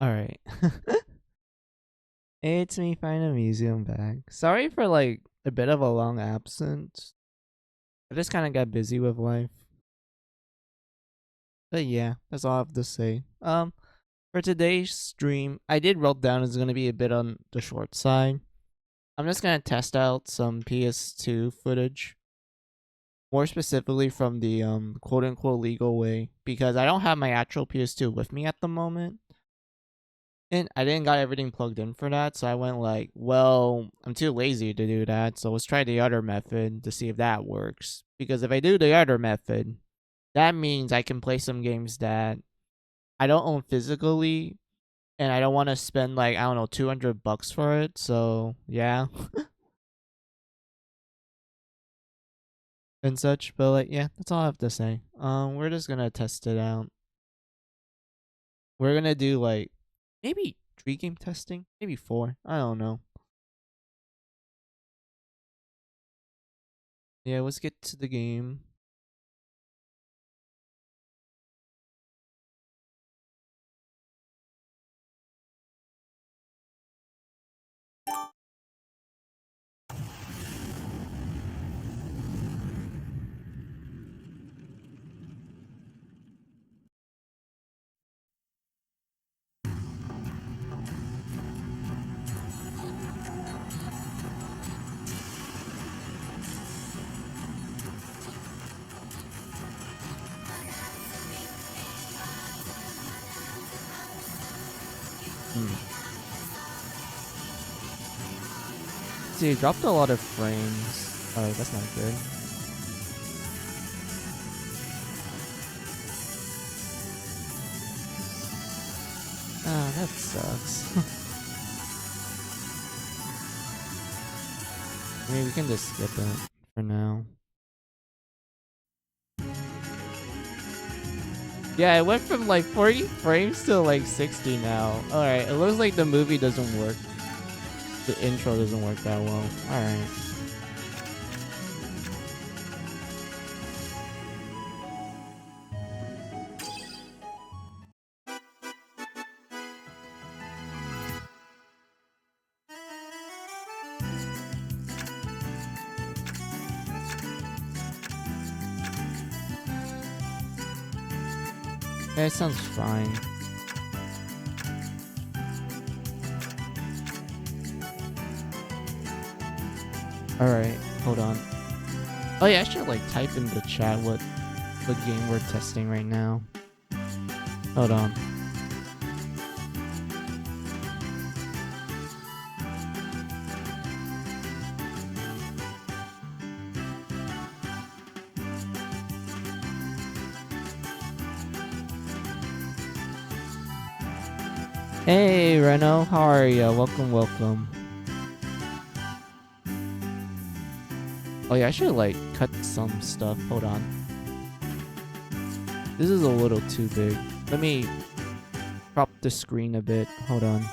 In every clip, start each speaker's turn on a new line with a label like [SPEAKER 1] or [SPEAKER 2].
[SPEAKER 1] Alright. It's me, Phantasy. I'm back. Sorry for like a bit of a long absence. I just kind of got busy with life. But yeah, that's all I have to say. For today's stream, I did wrote down it's gonna be a bit on the short side. I'm just gonna test out some PS2 footage, more specifically from the quote unquote legal way, because I don't have my actual PS2 with me at the moment. And I didn't got everything plugged in for that, so I went like, well, I'm too lazy to do that, so let's try the other method to see if that works. Because if I do the other method, that means I can play some games that I don't own physically, and I don't want to spend like, I don't know, $200 for it, so yeah. And such, but like, yeah, that's all I have to say. We're just gonna test it out. We're gonna do like, maybe 3 game testing, maybe 4, I don't know. Yeah, let's get to the game. See, it dropped a lot of frames. Oh, that's not good. Ah, that sucks. I mean, we can just skip it for now. Yeah, it went from like 40 frames to like 60 now. Alright, it looks like the movie doesn't work. The intro doesn't work that well. Alright. Yeah, it sounds fine. Alright, hold on. Oh yeah, I should like type in the chat what game we're testing right now. Hold on. Hey Reno, how are ya? Welcome, welcome. Oh yeah, I should like cut some stuff. Hold on. This is a little too big. Let me crop the screen a bit. Hold on.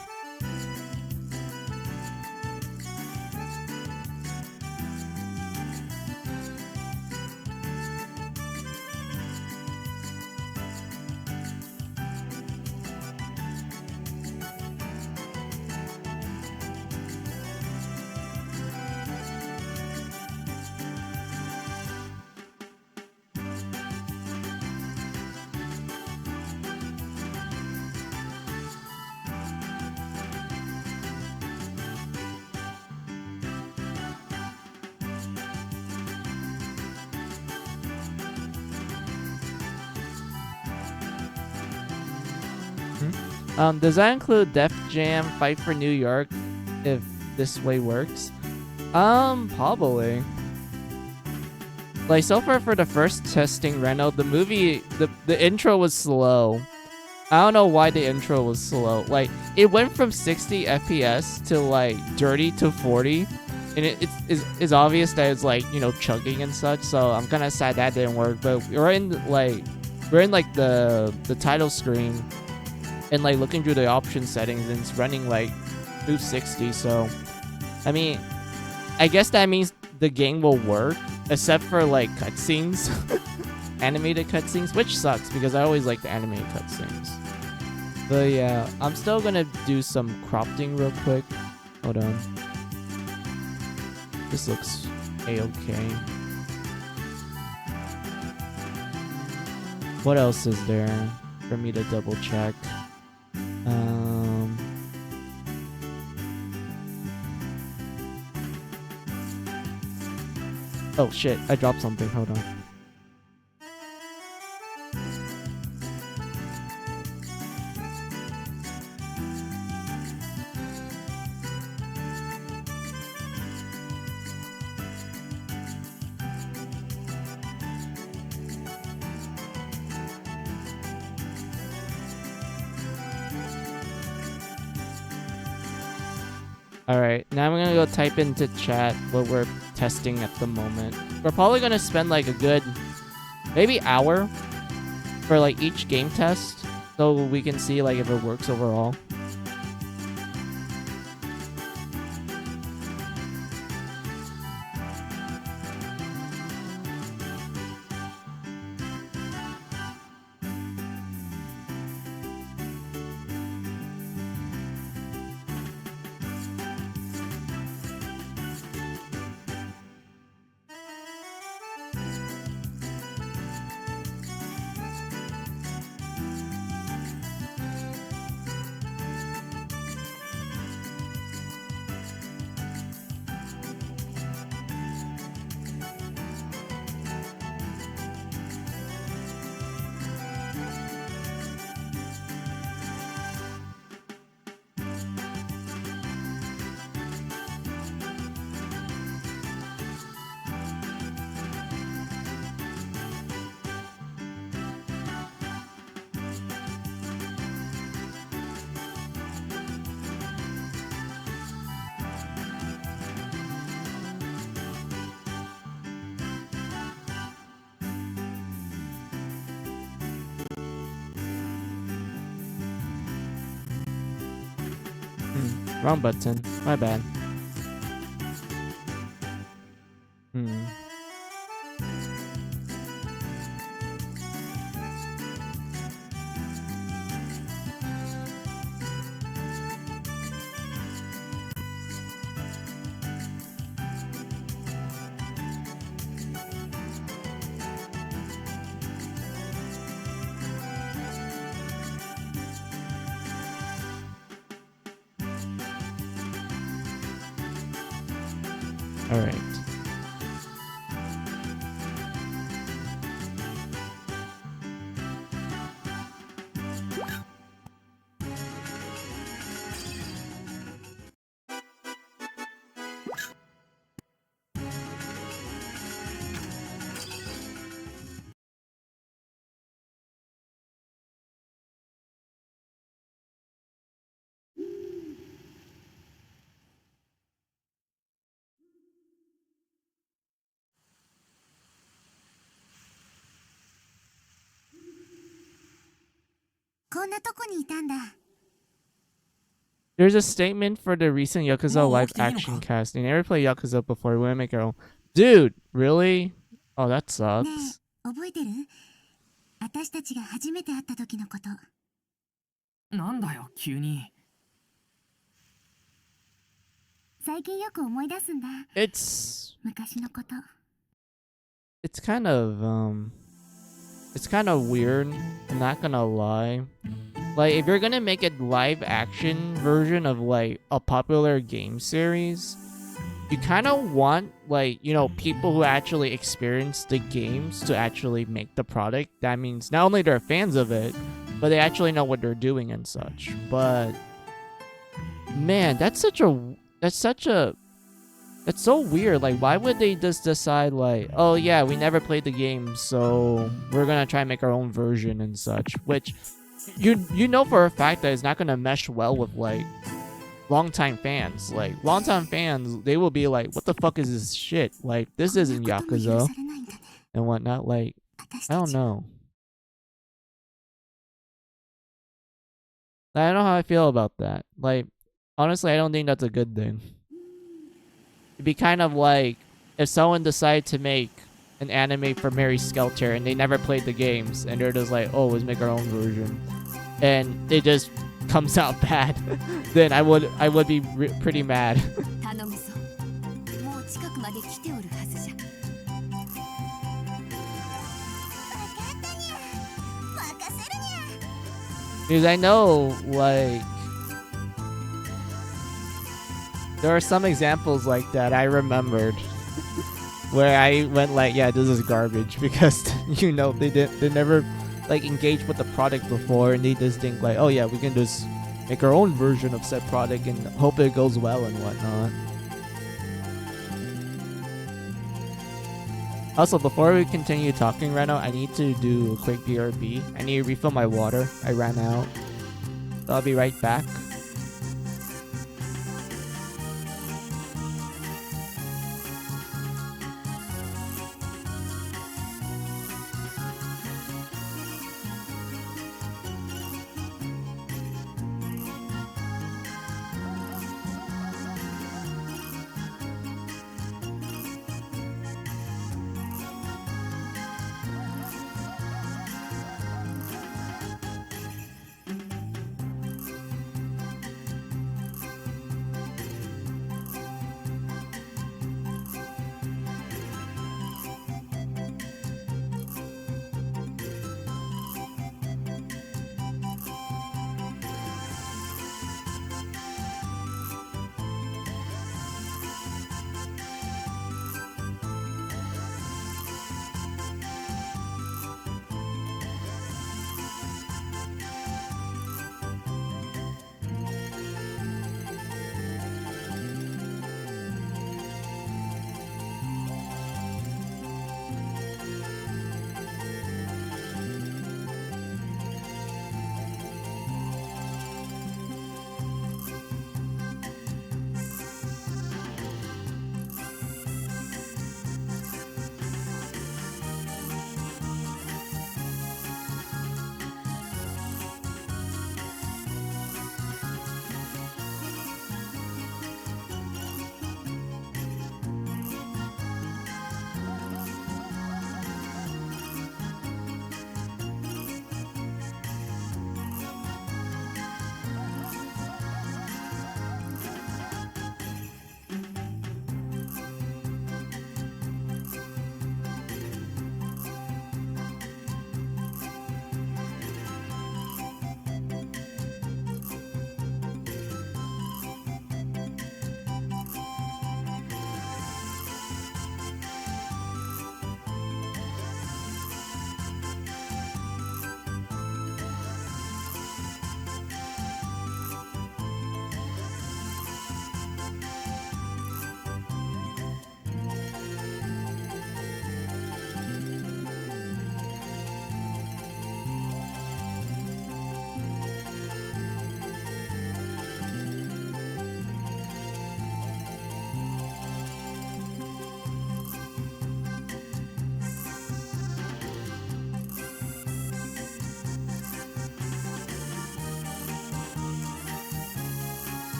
[SPEAKER 1] Does that include Def Jam Fight for New York if this way works? Probably. Like, so far for the first testing Reno, the movie, the intro was slow. I don't know why the intro was slow. Like, it went from 60 FPS to, like, dirty to 40. And it's obvious that it's, like, you know, chugging and such. So I'm kind of sad that didn't work. But we're in the title screen. And like looking through the option settings, and it's running like 260. So, I mean, I guess that means the game will work, except for like cutscenes, animated cutscenes, which sucks because I always like the animated cutscenes. But yeah, I'm still gonna do some crafting real quick. Hold on. This looks a-okay. What else is there for me to double check? Oh shit, I dropped something. Hold on. Alright, now I'm gonna go type into chat what we're testing at the moment. We're probably gonna spend like a good maybe hour for like each game test so we can see like if it works overall. Wrong button. My bad. All right. There's a statement for the recent Yakuza live action cast. They never played Yakuza before. We want to make our own. Dude, really? Oh, that sucks.
[SPEAKER 2] 覚えてる？私たちが初めて会った時のこと。
[SPEAKER 3] なんだよ、急に。
[SPEAKER 2] 最近よく思い出すんだ。昔のこと。
[SPEAKER 1] It's kind of weird. I'm not gonna lie. Like, if you're gonna make a live action version of like a popular game series, you kind of want, like, you know, people who actually experience the games to actually make the product. That means not only they're fans of it, but they actually know what they're doing and such. But man, that's so weird. Like, why would they just decide like, oh yeah, we never played the game, so we're gonna try and make our own version and such, which you know for a fact that it's not gonna mesh well with like longtime fans. Like, longtime fans, they will be like, what the fuck is this shit? Like, this isn't Yakuza and whatnot. Like, I don't know. I don't know how I feel about that. Like, honestly, I don't think that's a good thing. It'd be kind of like if someone decided to make an anime for Mary Skelter and they never played the games and they're just like, oh, let's make our own version. and it just comes out bad, then I would be pretty mad.
[SPEAKER 2] 頼むぞ。もう近くまで来ておるはずじゃ。わかったにゃ。任せるにゃ。
[SPEAKER 1] Because I know, like, there are some examples like that I remembered where I went like, yeah, this is garbage, because you know they never like engaged with the product before, and they just think like, oh yeah, we can just make our own version of said product and hope it goes well and whatnot. Also, before we continue talking right now, I need to do a quick BRB. I need to refill my water. I ran out. So I'll be right back.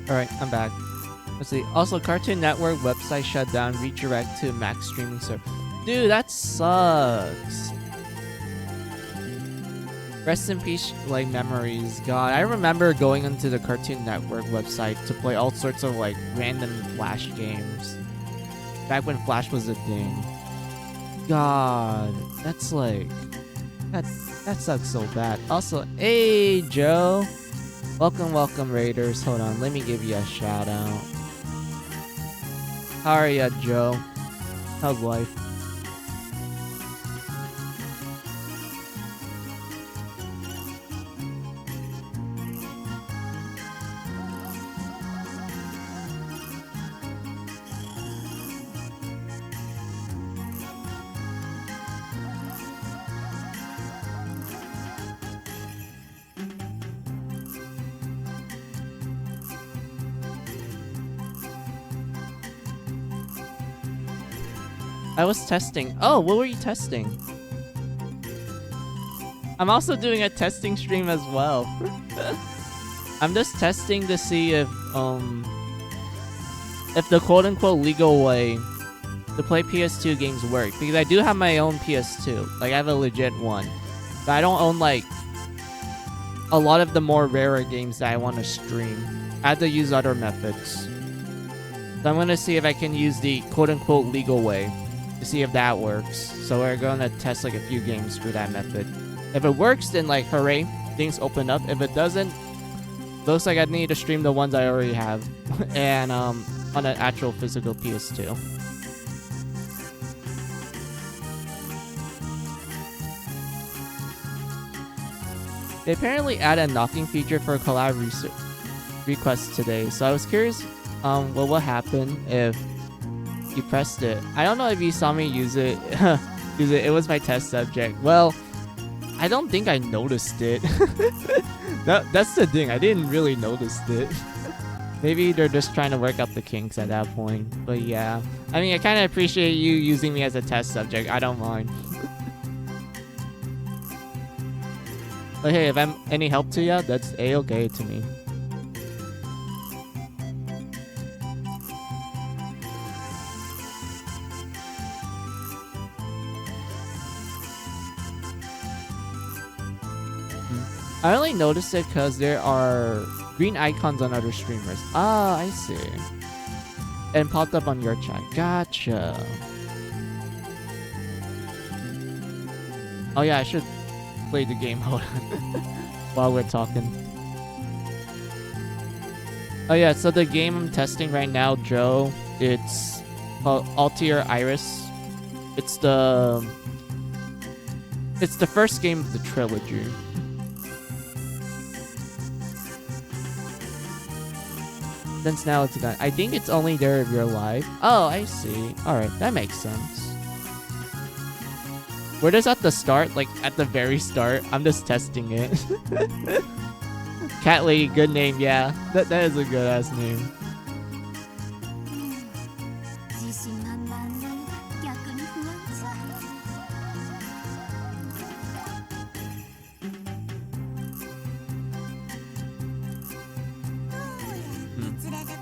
[SPEAKER 1] Alright, I'm back. Let's see. Also, Cartoon Network website shut down, redirect to Max streaming server. Dude, that sucks. Rest in peace, like, memories. God, I remember going onto the Cartoon Network website to play all sorts of, like, random Flash games. Back when Flash was a thing. God, that's like... That sucks so bad. Also, hey, Joe. Welcome, Raiders. Hold on, let me give you a shout out. How are ya, Joe? How's life? I was testing. Oh, what were you testing? I'm also doing a testing stream as well. I'm just testing to see if the quote-unquote legal way to play PS2 games work, because I do have my own PS2. Like, I have a legit one. But I don't own, like, a lot of the more rarer games that I want to stream. I have to use other methods. So I'm going to see if I can use the quote-unquote legal way to see if that works. So we're going to test, like, a few games through that method. If it works, then, like, hooray, things open up. If it doesn't, looks like I need to stream the ones I already have. And, on an actual physical PS2. They apparently added a knocking feature for collab requests today, so I was curious what would happen if you pressed it. I don't know if you saw me use it. It was my test subject. Well, I don't think I noticed it. That's the thing. I didn't really notice it. Maybe they're just trying to work out the kinks at that point. But yeah, I mean, I kind of appreciate you using me as a test subject. I don't mind. But hey, if I'm any help to you, that's a-okay to me. I only noticed it because there are green icons on other streamers. Ah, I see. And popped up on your chat. Gotcha. Oh yeah, I should play the game. Hold on. While we're talking. Oh yeah, so the game I'm testing right now, Joe, it's called Atelier Iris. It's the first game of the trilogy. Since now it's done. I think it's only there if you're live. Oh, I see. Alright, that makes sense. We're just at the start, like at the very start. I'm just testing it. Cat Lady, good name, yeah. That is a good ass name.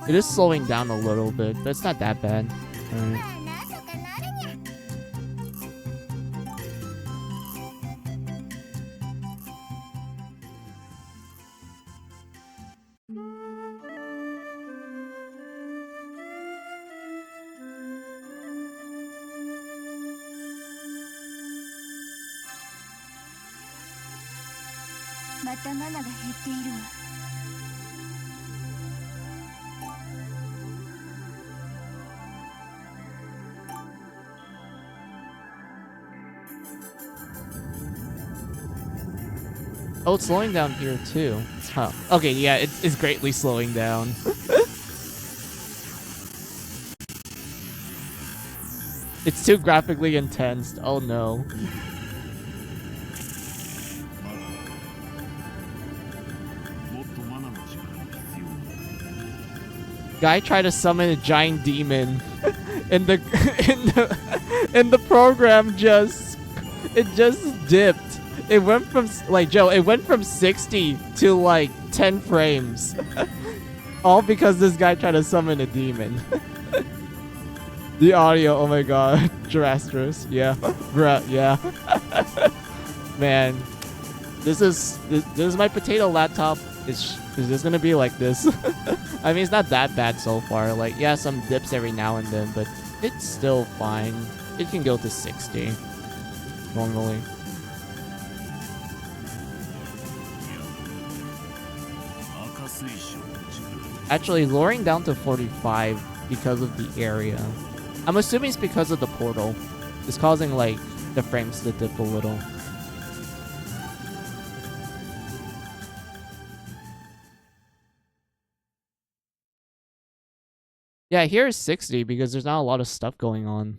[SPEAKER 1] It is slowing down a little bit, but it's not that bad. Alright. Oh, it's slowing down here too. Huh. Okay, yeah, it's greatly slowing down. It's too graphically intense. Oh no. Guy tried to summon a giant demon, and the program just dipped. It went from, like, Joe, it went from 60 to, like, 10 frames. All because this guy tried to summon a demon. The audio, oh my god. Jurastrus, yeah. Bruh, yeah. Man. This is my potato laptop. Is this gonna be like this? I mean, it's not that bad so far. Like, yeah, some dips every now and then, but it's still fine. It can go to 60. Normally. Actually, lowering down to 45 because of the area. I'm assuming it's because of the portal. It's causing, like, the frames to dip a little. Yeah, here is 60 because there's not a lot of stuff going on.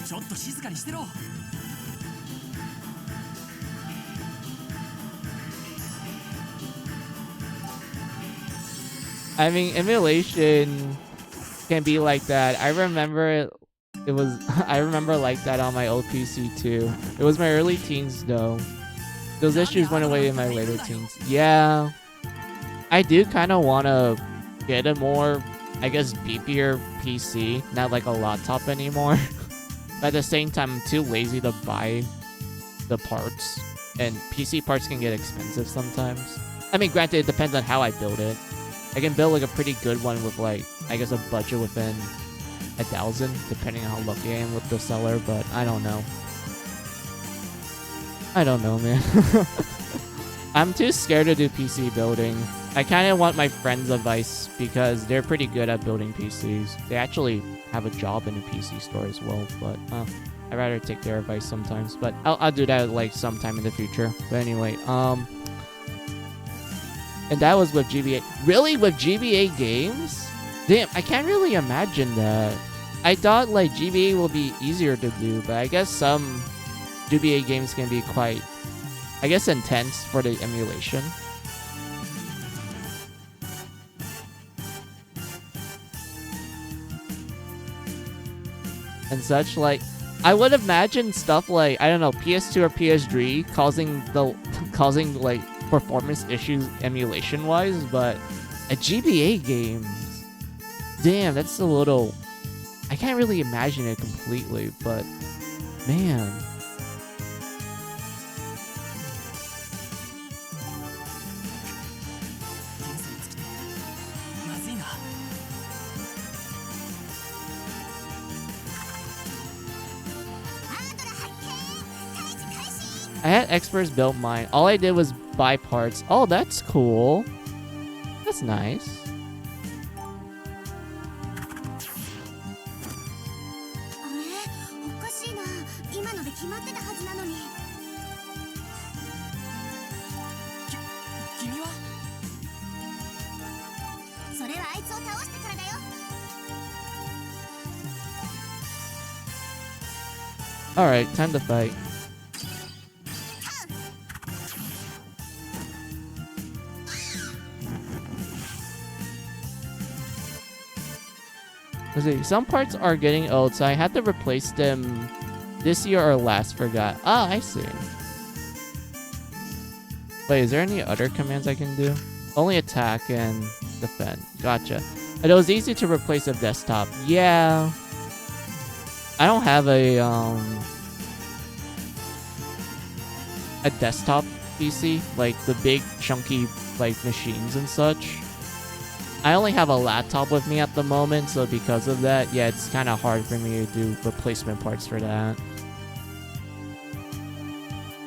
[SPEAKER 3] ちょっと静かにしてろ。
[SPEAKER 1] I mean, emulation can be like that. I remember it was I remember like that on my old PC too. It was my early teens though. Those issues went away in my later teens. Yeah. I do kind of want to get a more, I guess, beefier PC, not like a laptop anymore. But at the same time, I'm too lazy to buy the parts, and PC parts can get expensive sometimes. I mean, granted, it depends on how I build it. I can build like a pretty good one with like, I guess, a budget within 1,000, depending on how lucky I am with the seller, but I don't know. I don't know, man. I'm too scared to do PC building. I kind of want my friends' advice because they're pretty good at building PCs. They actually have a job in a PC store as well, but I'd rather take their advice sometimes. But I'll do that like sometime in the future. But anyway, and that was with GBA. Really, with GBA games? Damn, I can't really imagine that. I thought like GBA will be easier to do, but I guess some GBA games can be quite, I guess, intense for the emulation. And such, like, I would imagine stuff like, I don't know, PS2 or PS3 causing like performance issues emulation wise, but a GBA games, damn, that's a little, I can't really imagine it completely, but man. I had experts build mine. All I did was buy parts. Oh, that's cool. That's nice. Alright, time to fight. Let's see, some parts are getting old, so I had to replace them this year or last, forgot. Ah, I see. Wait, is there any other commands I can do? Only attack and defend. Gotcha. And it was easy to replace a desktop. Yeah. I don't have a desktop PC, like the big chunky like machines and such. I only have a laptop with me at the moment, so because of that, yeah, it's kind of hard for me to do replacement parts for that.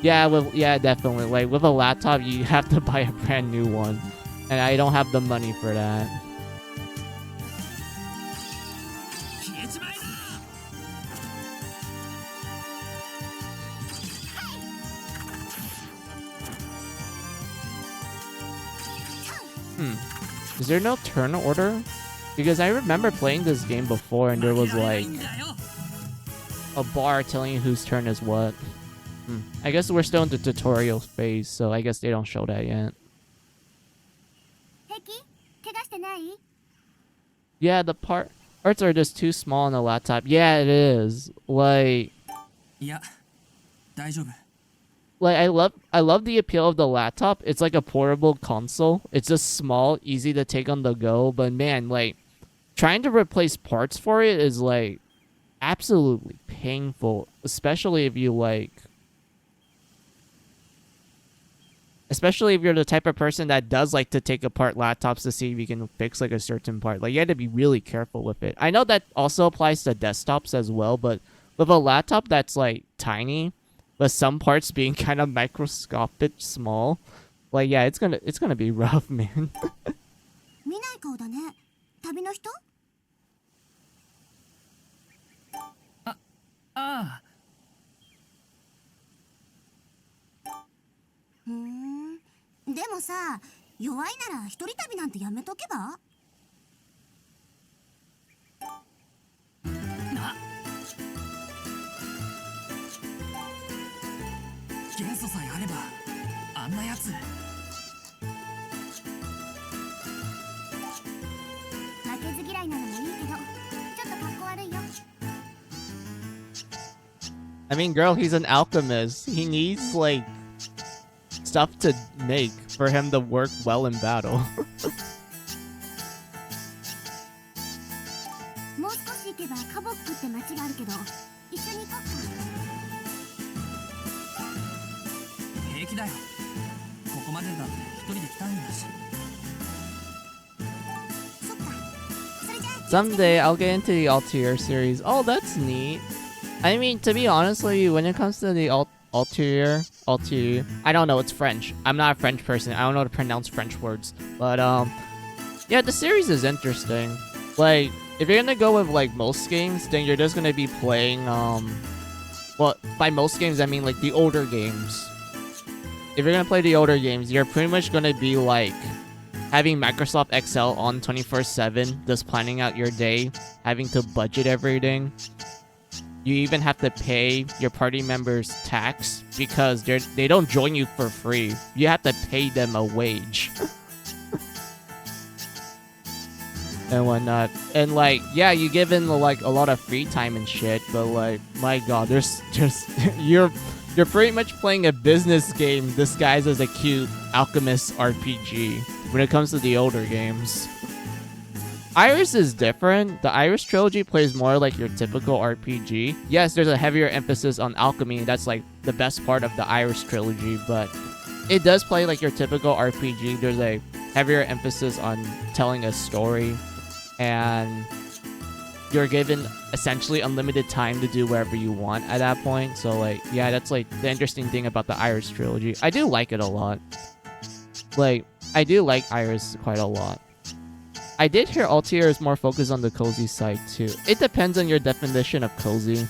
[SPEAKER 1] Yeah, definitely. Like with a laptop, you have to buy a brand new one, and I don't have the money for that. Is there no turn order? Because I remember playing this game before and there was like a bar telling you whose turn is what. I guess we're still in the tutorial phase, so I guess they don't show that yet. Yeah, the parts are just too small on the laptop. Yeah, it is. Like I love the appeal of the laptop. It's like a portable console. It's just small, easy to take on the go. But man, like trying to replace parts for it is like absolutely painful, especially if you like, especially if you're the type of person that does like to take apart laptops to see if you can fix like a certain part. Like you have to be really careful with it. I know that also applies to desktops as well, but with a laptop that's like tiny, but some parts being kind of microscopic small, like yeah, it's gonna be rough, man.
[SPEAKER 3] なやつ。
[SPEAKER 2] 負けず嫌いなのもいいけど、ちょっとかっこ悪いよ。
[SPEAKER 1] I mean, girl, he's an alchemist. He needs, like, stuff to make for him to work well in battle.
[SPEAKER 2] もう少し行けばカボックって町があるけど、一緒に行こっか。
[SPEAKER 3] 平気だよ。ここまでだって一人で来たんだし。
[SPEAKER 2] そっか。それじゃあ
[SPEAKER 1] Someday I'll get into the Altair series. Oh, that's neat. I mean, to be honest with you, when it comes to the Altair, I don't know, it's French. I'm not a French person. I don't know how to pronounce French words. But, yeah, the series is interesting. Like, if you're gonna go with, like, most games, then you're just gonna be playing, well, by most games, I mean, like, the older games. If you're gonna play the older games, you're pretty much gonna be, like, having Microsoft Excel on 24/7, just planning out your day, having to budget everything. You even have to pay your party members tax because they don't join you for free. You have to pay them a wage. And whatnot. And like, yeah, you give in like a lot of free time and shit, but like, my god, there's just you're pretty much playing a business game disguised as a cute alchemist RPG when it comes to the older games. Iris is different. The Iris trilogy plays more like your typical RPG. Yes, there's a heavier emphasis on alchemy. That's like the best part of the Iris trilogy, but it does play like your typical RPG. There's a heavier emphasis on telling a story, and you're given essentially unlimited time to do whatever you want at that point. So like, yeah, that's like the interesting thing about the Iris trilogy. I do like it a lot. Like, I do like Iris quite a lot. I did hear Altair is more focused on the cozy side too. It depends on your definition of cozy,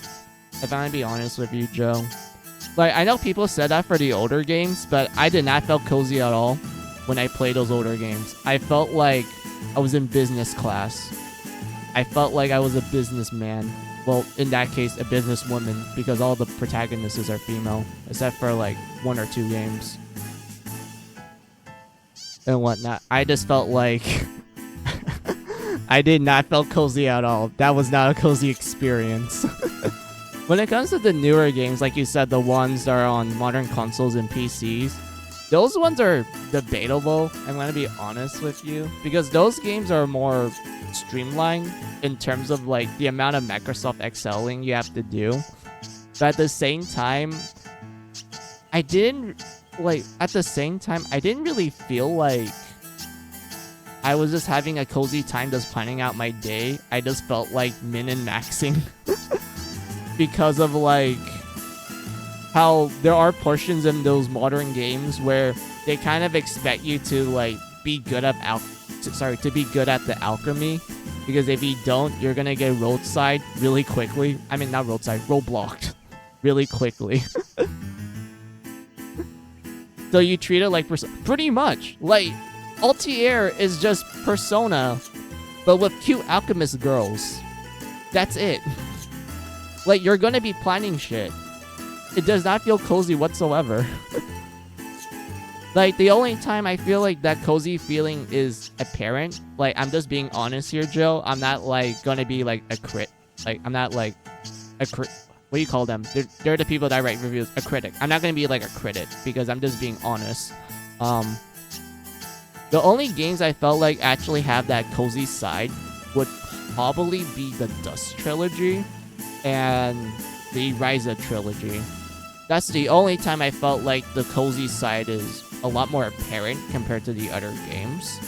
[SPEAKER 1] if I'm gonna be honest with you, Joe. Like, I know people said that for the older games, but I did not feel cozy at all when I played those older games. I felt like I was in business class. I felt like I was a businessman. Well, in that case, a businesswoman, because all the protagonists are female, except for like 1 or 2 games and whatnot. I just felt like I did not feel cozy at all. That was not a cozy experience. When it comes to the newer games, like you said, the ones that are on modern consoles and PCs, those ones are debatable, I'm going to be honest with you, because those games are more streamlined in terms of like the amount of Microsoft Exceling you have to do. But at the same time, I didn't really feel like I was just having a cozy time just planning out my day. I just felt like min and maxing because of like how there are portions in those modern games where they kind of expect you to like be good at the alchemy, because if you don't, you're gonna get roadside really quickly. I mean, not roadside, roadblocked really quickly. So you treat it like pretty much like Altair is just Persona, but with cute alchemist girls. That's it. Like, you're gonna be planning shit. It does not feel cozy whatsoever. Like, the only time I feel like that cozy feeling is apparent, like, I'm just being honest here, Joe. I'm not, like, gonna be, like, a crit. Like, I'm not, like, a crit. What do you call them? They're the people that write reviews. A critic. I'm not gonna be, like, a critic, because I'm just being honest. The only games I felt like actually have that cozy side would probably be the Dust trilogy and the Ryza trilogy. That's the only time I felt like the cozy side is a lot more apparent compared to the other games.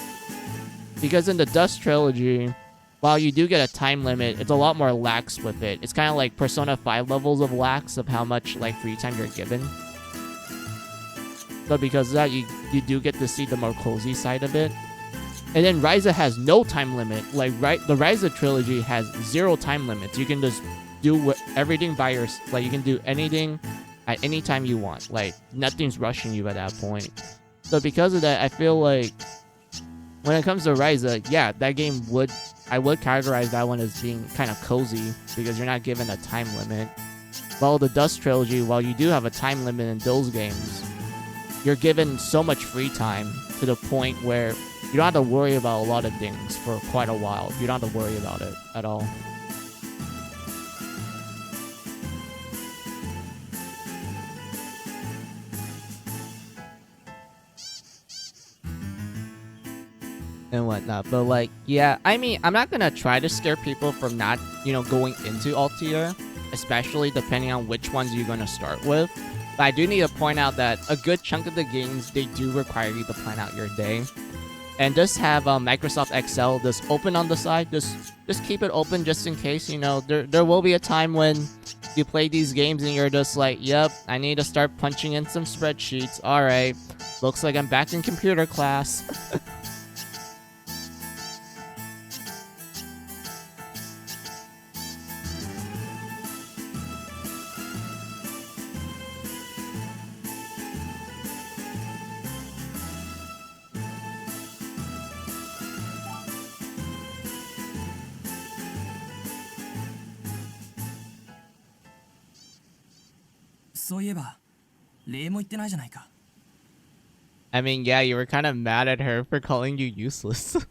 [SPEAKER 1] Because in the Dust trilogy, while you do get a time limit, it's a lot more lax with it. It's kind of like Persona 5 levels of lax of how much like free time you're given. But because of that, you do get to see the more cozy side of it. And then Ryza has no time limit. Like, the Ryza trilogy has 0 time limits. You can just do everything by yourself. Like, you can do anything at any time you want. Like, nothing's rushing you at that point. So because of that, I feel like when it comes to Ryza, yeah, that game I would categorize that one as being kind of cozy because you're not given a time limit. While the Dust trilogy, while you do have a time limit in those games, you're given so much free time to the point where you don't have to worry about a lot of things for quite a while. You don't have to worry about it at all. And whatnot, but like, yeah, I mean, I'm not gonna try to scare people from not, going into Altair, especially depending on which ones you're gonna start with. But I do need to point out that a good chunk of the games, they do require you to plan out your day. And just have Microsoft Excel just open on the side. Just keep it open just in case, there will be a time when you play these games and you're just like, yep, I need to start punching in some spreadsheets. All right, looks like I'm back in computer class.
[SPEAKER 3] そういえば礼も言ってないじゃないか。
[SPEAKER 1] I mean, yeah, you were kind of mad at her for calling you useless.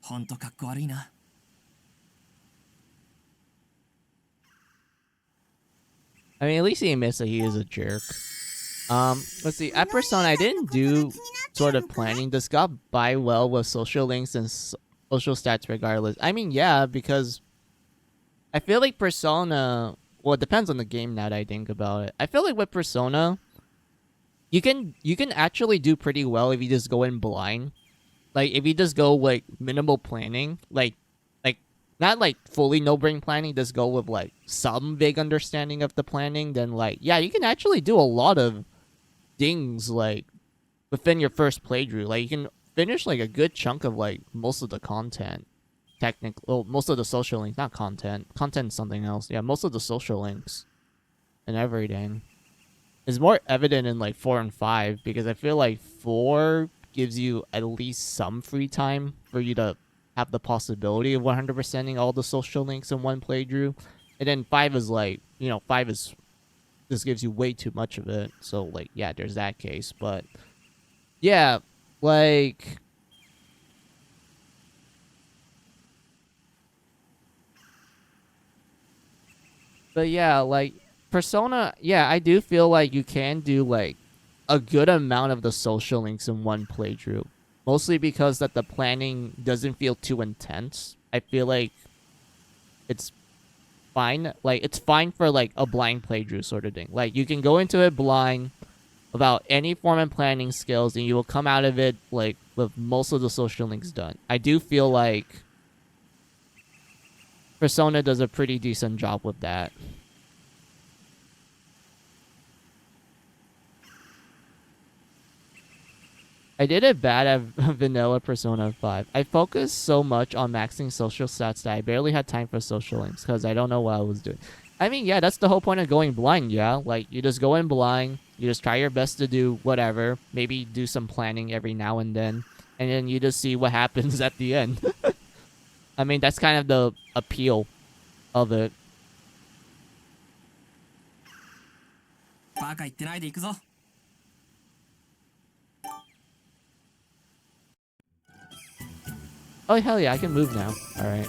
[SPEAKER 3] ほんとかっこ悪いな。
[SPEAKER 1] I mean, at least he admits that he is a jerk. Let's see. At Persona, I didn't do sort of planning. This got by well with social links and social stats regardless. I mean, yeah, because I feel like Persona... Well, it depends on the game now that I think about it. I feel like with Persona, you can actually do pretty well if you just go in blind. Like, if you just go, like, minimal planning. Like not, like, fully no-brain planning. Just go with, like, some big understanding of the planning. Then, like, yeah, you can actually do a lot of things, like, within your first playthrough. Like, you can finish, like, a good chunk of, like, most of the content. Technically, well, most of the social links, not content. Content is something else. Yeah, most of the social links and everything is more evident in like 4 and 5 because I feel like 4 gives you at least some free time for you to have the possibility of 100%ing all the social links in one playthrough, and then 5 is like, 5 is just gives you way too much of it. So like, yeah, there's that case, but yeah, like. But yeah, like, Persona, yeah, I do feel like you can do, like, a good amount of the social links in one playthrough. Mostly because that the planning doesn't feel too intense. I feel like it's fine. Like, it's fine for, like, a blind playthrough sort of thing. Like, you can go into it blind without any form of planning skills, and you will come out of it, like, with most of the social links done. I do feel like Persona does a pretty decent job with that. I did it bad at vanilla Persona 5. I focused so much on maxing social stats that I barely had time for social links because I don't know what I was doing. I mean, yeah, that's the whole point of going blind, yeah? Like, you just go in blind, you just try your best to do whatever, maybe do some planning every now and then you just see what happens at the end. I mean, that's kind of the appeal of it.
[SPEAKER 3] バカ言ってないで行くぞ。
[SPEAKER 1] Oh, hell yeah, I can move now. Alright.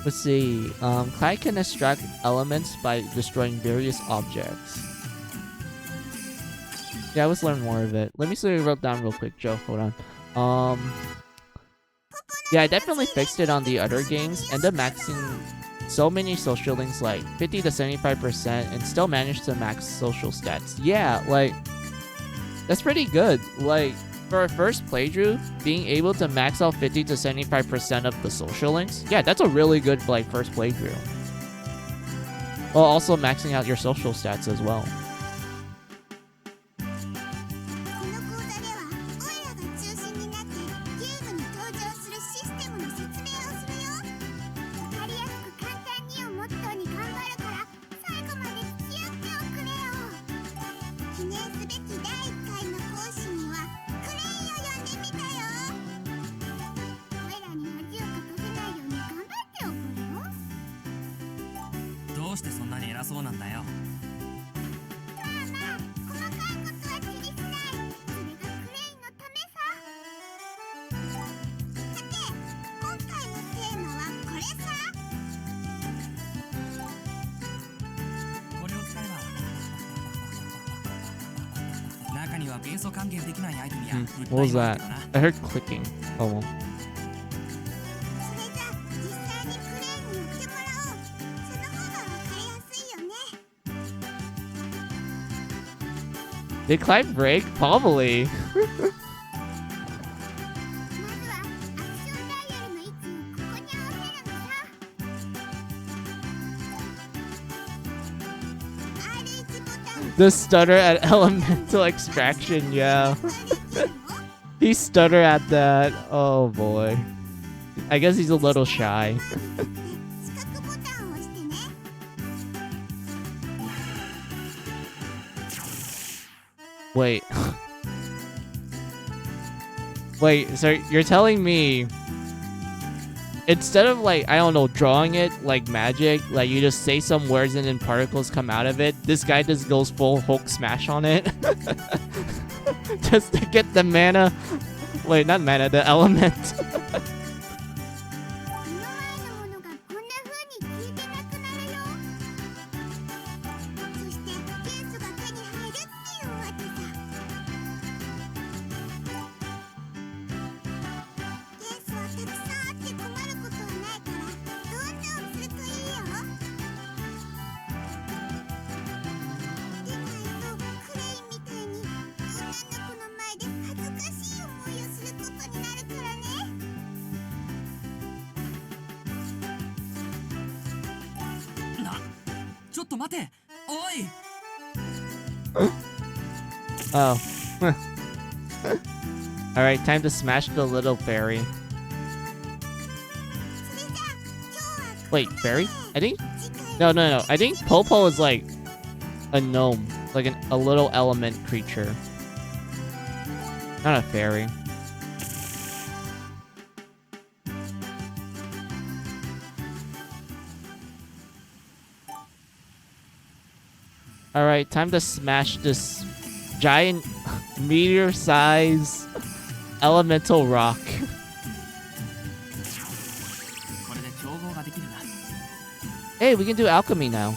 [SPEAKER 1] Let's see. Clyde can extract elements by destroying various objects. Yeah, let's learn more of it. Let me see what I wrote down real quick, Joe. Hold on. Yeah, I definitely fixed it on the other games. Ended up maxing so many social links, like 50 to 75%, and still managed to max social stats. Yeah, like, that's pretty good. Like, for a first playthrough, being able to max out 50 to 75% of the social links, yeah, that's a really good, like, first playthrough. While also maxing out your social stats as well.
[SPEAKER 3] だそうなんだよ。
[SPEAKER 2] 細かいことは気にしない。それがクレイのためさ。さて、今回のテーマはこれさ。
[SPEAKER 3] これを使えば中には元素還元できないアイテムや
[SPEAKER 1] What was that? I heard clicking. Oh well.
[SPEAKER 2] それじゃ実際にクレイに乗ってもらおう。その方が分かりやすいよね。
[SPEAKER 1] Did Clive break? Probably.
[SPEAKER 2] まずはアクションダイヤルの位置をここに合わせるのさ。RH ボタン
[SPEAKER 1] The stutter at elemental extraction, yeah. He stutter at that. Oh boy. I guess he's a little shy.
[SPEAKER 2] 四角ボタンを押してね。
[SPEAKER 1] Wait. Wait, so you're telling me instead of like, I don't know, drawing it like magic, like you just say some words and then particles come out of it, this guy just goes full Hulk smash on it? Just to get the mana. Wait, not mana, the element.
[SPEAKER 2] 目の前のものがこんな風に消えてなくなるよ。そして元素が手に入るっていうわけさ。元素はたくさんあって困ることはないから、どんどんするといいよ。でないとクレイみたいに女の子の前で恥ずかしい思いをすることになるからね。
[SPEAKER 3] な、ちょっと待て。おい。
[SPEAKER 1] Oh. Alright, time to smash the little fairy.
[SPEAKER 2] それじゃあ今日は
[SPEAKER 1] Wait, fairy? I think
[SPEAKER 2] 次回
[SPEAKER 1] no. I think Popo is like a gnome, like a little element creature, not a fairy. All right, time to smash this giant meteor-size elemental rock.
[SPEAKER 3] これで調合ができるな。
[SPEAKER 1] Hey, we can do alchemy now.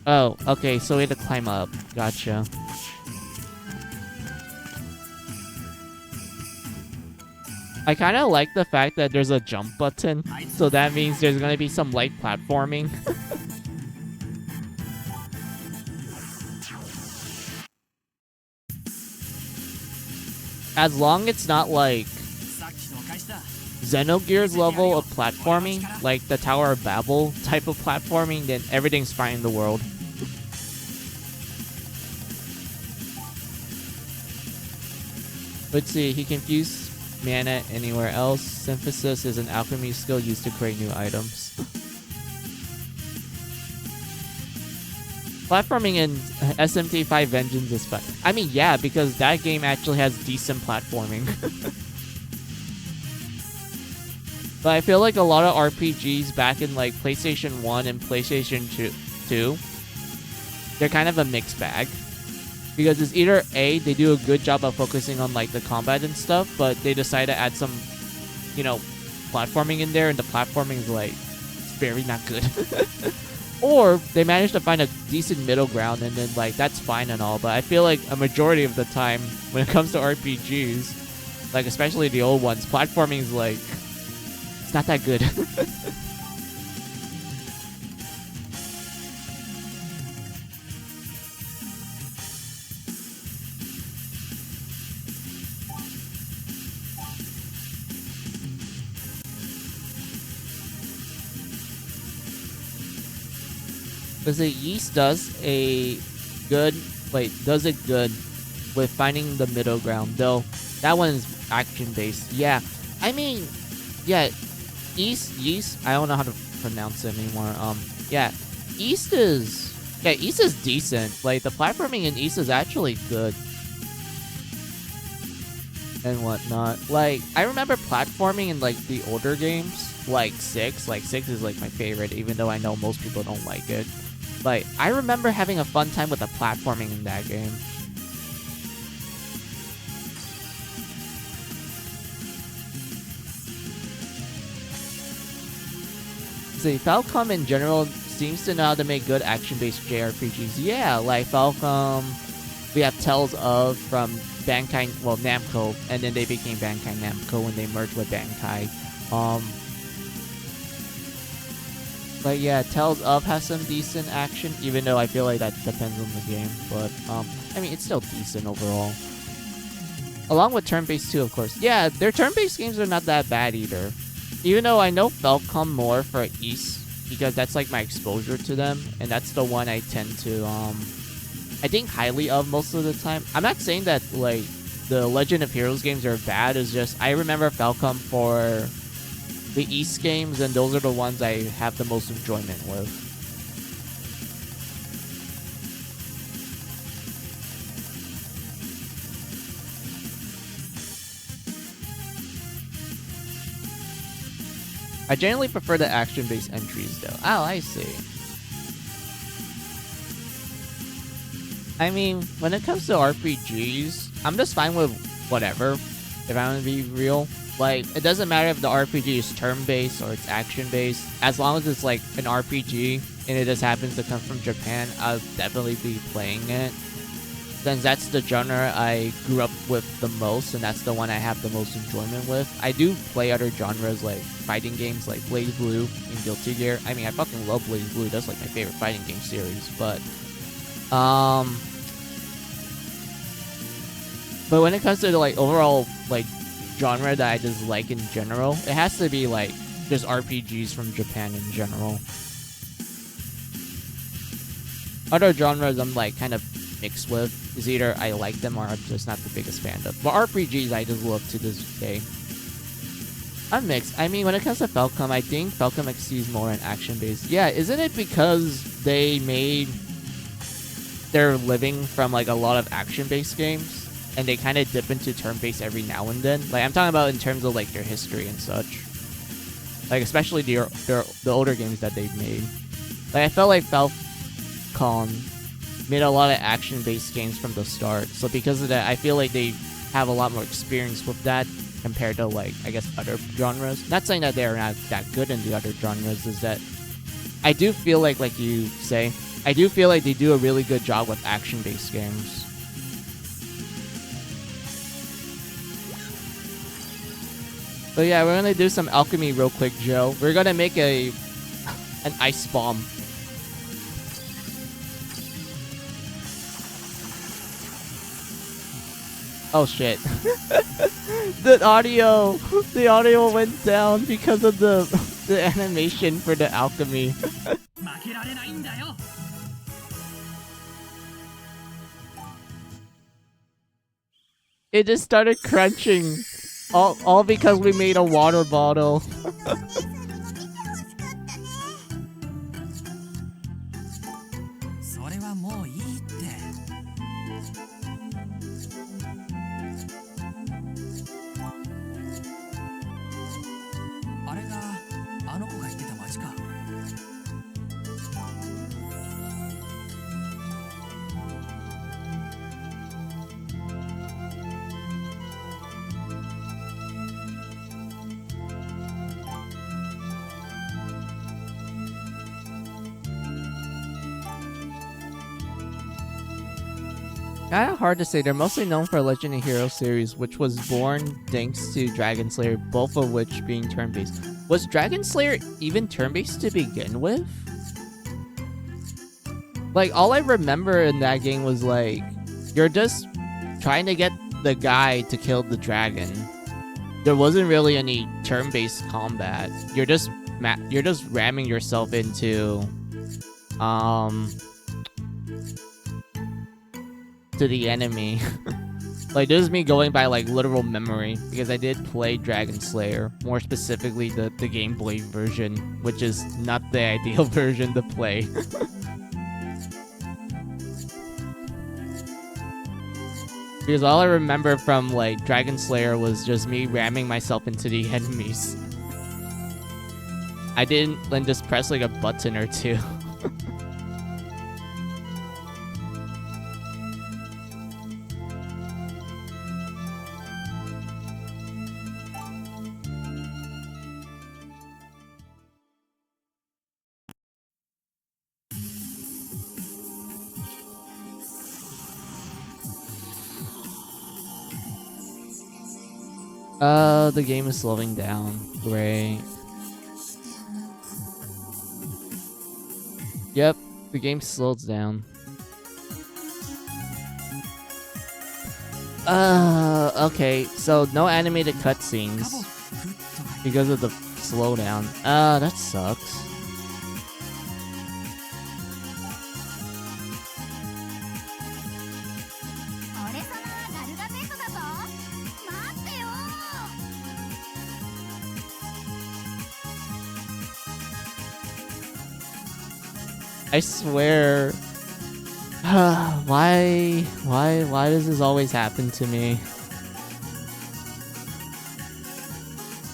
[SPEAKER 1] Oh, okay, so we had to climb up. Gotcha. I kind of like the fact that there's a jump button, so that means there's gonna be some light platforming. As long it's not like
[SPEAKER 3] さっきとお返しだ。
[SPEAKER 1] Xenogears level of platforming, like the Tower of Babel type of platforming, then everything's fine in the world. Let's see, he can fuse mana anywhere else. Synthesis is an alchemy skill used to create new items. Platforming in SMT5 Vengeance is fun. I mean, yeah, because that game actually has decent platforming. But I feel like a lot of RPGs back in like PlayStation 1 and PlayStation 2, they're kind of a mixed bag. Because it's either A, they do a good job of focusing on like the combat and stuff, but they decide to add some, you know, platforming in there, and the platforming is like very not good. Or they manage to find a decent middle ground, and then like that's fine and all, but I feel like a majority of the time when it comes to RPGs, like especially the old ones, platforming is like, it's not that good. Because the Yeast does a good, does it good with finding the middle ground. Though that one is action based. Yeah, I mean, yeah, Yeast. I don't know how to pronounce it anymore. Yeah, East is decent. Like the platforming in East is actually good and whatnot. Like I remember platforming in like the older games, like 6. Like 6 is like my favorite, even though I know most people don't like it. Like I remember having a fun time with the platforming in that game. See, Falcom in general seems to know how to make good action-based JRPGs. Yeah, like Falcom, we have Tales of from Bandai, well, Namco, and then they became Bandai Namco when they merged with Bandai. But yeah, Tales of has some decent action, even though I feel like that depends on the game. But I mean, it's still decent overall. Along with turn-based too, of course. Yeah, their turn-based games are not that bad either. Even though I know Falcom more for East, because that's like my exposure to them, and that's the one I tend to I think highly of most of the time. I'm not saying that like the Legend of Heroes games are bad, it's just I remember Falcom for the East games, and those are the ones I have the most enjoyment with. I generally prefer the action-based entries though. Oh, I see. I mean, when it comes to RPGs, I'm just fine with whatever, if I want to be real. Like, it doesn't matter if the RPG is turn-based or it's action-based. As long as it's like an RPG and it just happens to come from Japan, I'll definitely be playing it. Since that's the genre I grew up with the most, and that's the one I have the most enjoyment with. I do play other genres like fighting games like BlazBlue and Guilty Gear. I mean, I fucking love BlazBlue. That's like my favorite fighting game series. But when it comes to the like overall like genre that I just like in general, it has to be like just RPGs from Japan in general. Other genres I'm like kind of mixed with is either I like them or I'm just not the biggest fan of. But RPGs I just love to this day. I'm mixed. I mean, when it comes to Falcom, I think Falcom exceeds more in action-based. Yeah, isn't it because they made their living from like a lot of action-based games? And they kind of dip into turn-based every now and then? Like, I'm talking about in terms of like their history and such. Like, especially the older games that they've made. Like, I felt like Falcom made a lot of action-based games from the start. So because of that, I feel like they have a lot more experience with that compared to, like, I guess, other genres. Not saying that they're not that good in the other genres, is that I do feel like you say, I do feel like they do a really good job with action-based games. But yeah, we're gonna do some alchemy real quick, Joe. We're gonna make an ice bomb. Oh shit. The audio went down because of the animation for the alchemy. It just started crunching. All because we made a water bottle.
[SPEAKER 3] それはもういいって。あれがあの子が言ってた町か。
[SPEAKER 1] Kind of hard to say. They're mostly known for Legend of Heroes series, which was born thanks to Dragon Slayer, both of which being turn-based. Was Dragon Slayer even turn-based to begin with? Like, all I remember in that game was like, you're just trying to get the guy to kill the dragon. There wasn't really any turn-based combat. You're just ramming yourself into to the enemy. Like, this is me going by, like, literal memory, because I did play Dragon Slayer, more specifically the Game Boy version, which is not the ideal version to play. Because all I remember from, like, Dragon Slayer was just me ramming myself into the enemies. I didn't then just press, like, a button or two. The game is slowing down. Great. Yep, the game slows down. Okay, so no animated cutscenes because of the slowdown. That sucks. I swear. Why does this always happen to me?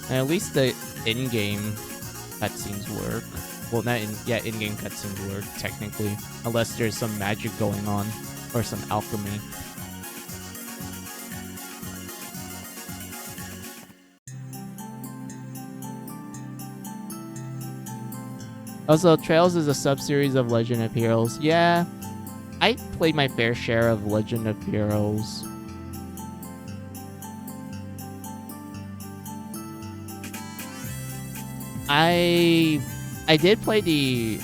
[SPEAKER 1] And at least the in-game cutscenes work. Well, not in-game cutscenes work, technically. Unless there's some magic going on. Or some alchemy. Also, Trails is a sub-series of Legend of Heroes. Yeah, I played my fair share of Legend of Heroes. I did play the...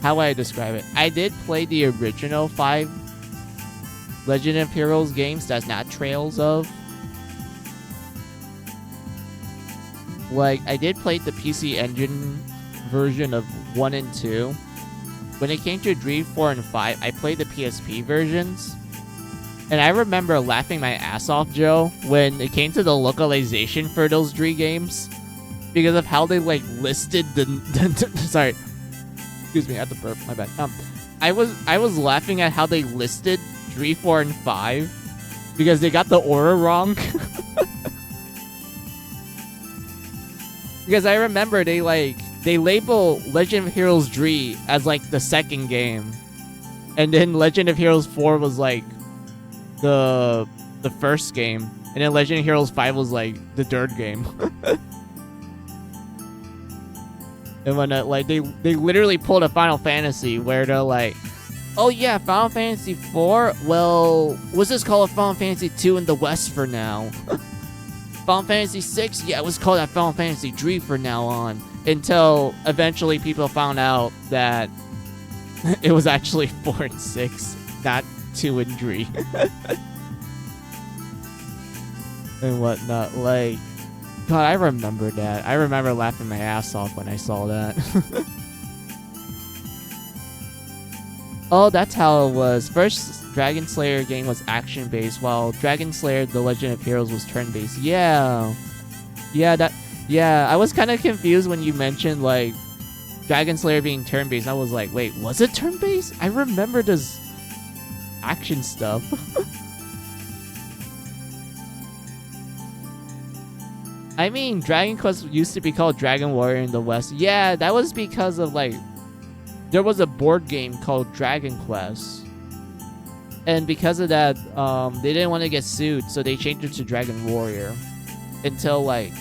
[SPEAKER 1] How would I describe it? I did play the original 5 Legend of Heroes games that's not Trails of. Like, I did play the PC Engine version of 1 and 2. When it came to 3, 4, and 5, I played the PSP versions. And I remember laughing my ass off, Joe, when it came to the localization for those 3 games. Because of how they, like, listed the... Sorry. Excuse me, I had to burp. My bad. I was laughing at how they listed 3, 4, and 5. Because they got the order wrong. Because I remember they label Legend of Heroes 3 as, like, the second game. And then Legend of Heroes 4 was, like, the first game. And then Legend of Heroes 5 was, like, the third game. And when, like, they literally pulled a Final Fantasy where they're like, oh, yeah, Final Fantasy 4? Well, let's just call it Final Fantasy 2 in the West for now. Final Fantasy 6? Yeah, let's call that Final Fantasy 3 for now on. Until eventually people found out that it was actually 4 and 6, not 2 and 3. And whatnot. Like, God, I remember that. I remember laughing my ass off when I saw that. Oh, that's how it was. First Dragon Slayer game was action-based, while Dragon Slayer The Legend of Heroes was turn-based. Yeah. Yeah, I was kind of confused when you mentioned, like, Dragon Slayer being turn-based. I was like, wait, was it turn-based? I remember this action stuff. I mean, Dragon Quest used to be called Dragon Warrior in the West. Yeah, that was because of, like, there was a board game called Dragon Quest. And because of that, they didn't want to get sued, so they changed it to Dragon Warrior. Until, like,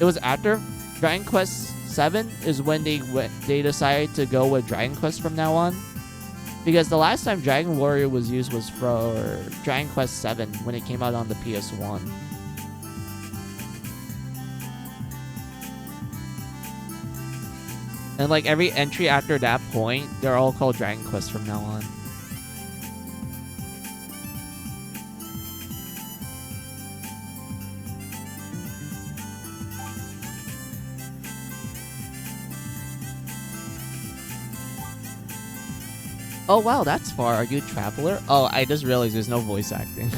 [SPEAKER 1] it was after Dragon Quest 7 is when they decided to go with Dragon Quest from now on. Because the last time Dragon Warrior was used was for Dragon Quest 7 when it came out on the PS1. And, like, every entry after that point, they're all called Dragon Quest from now on. Oh wow, that's far. Are you a traveler? Oh, I just realized there's no voice acting.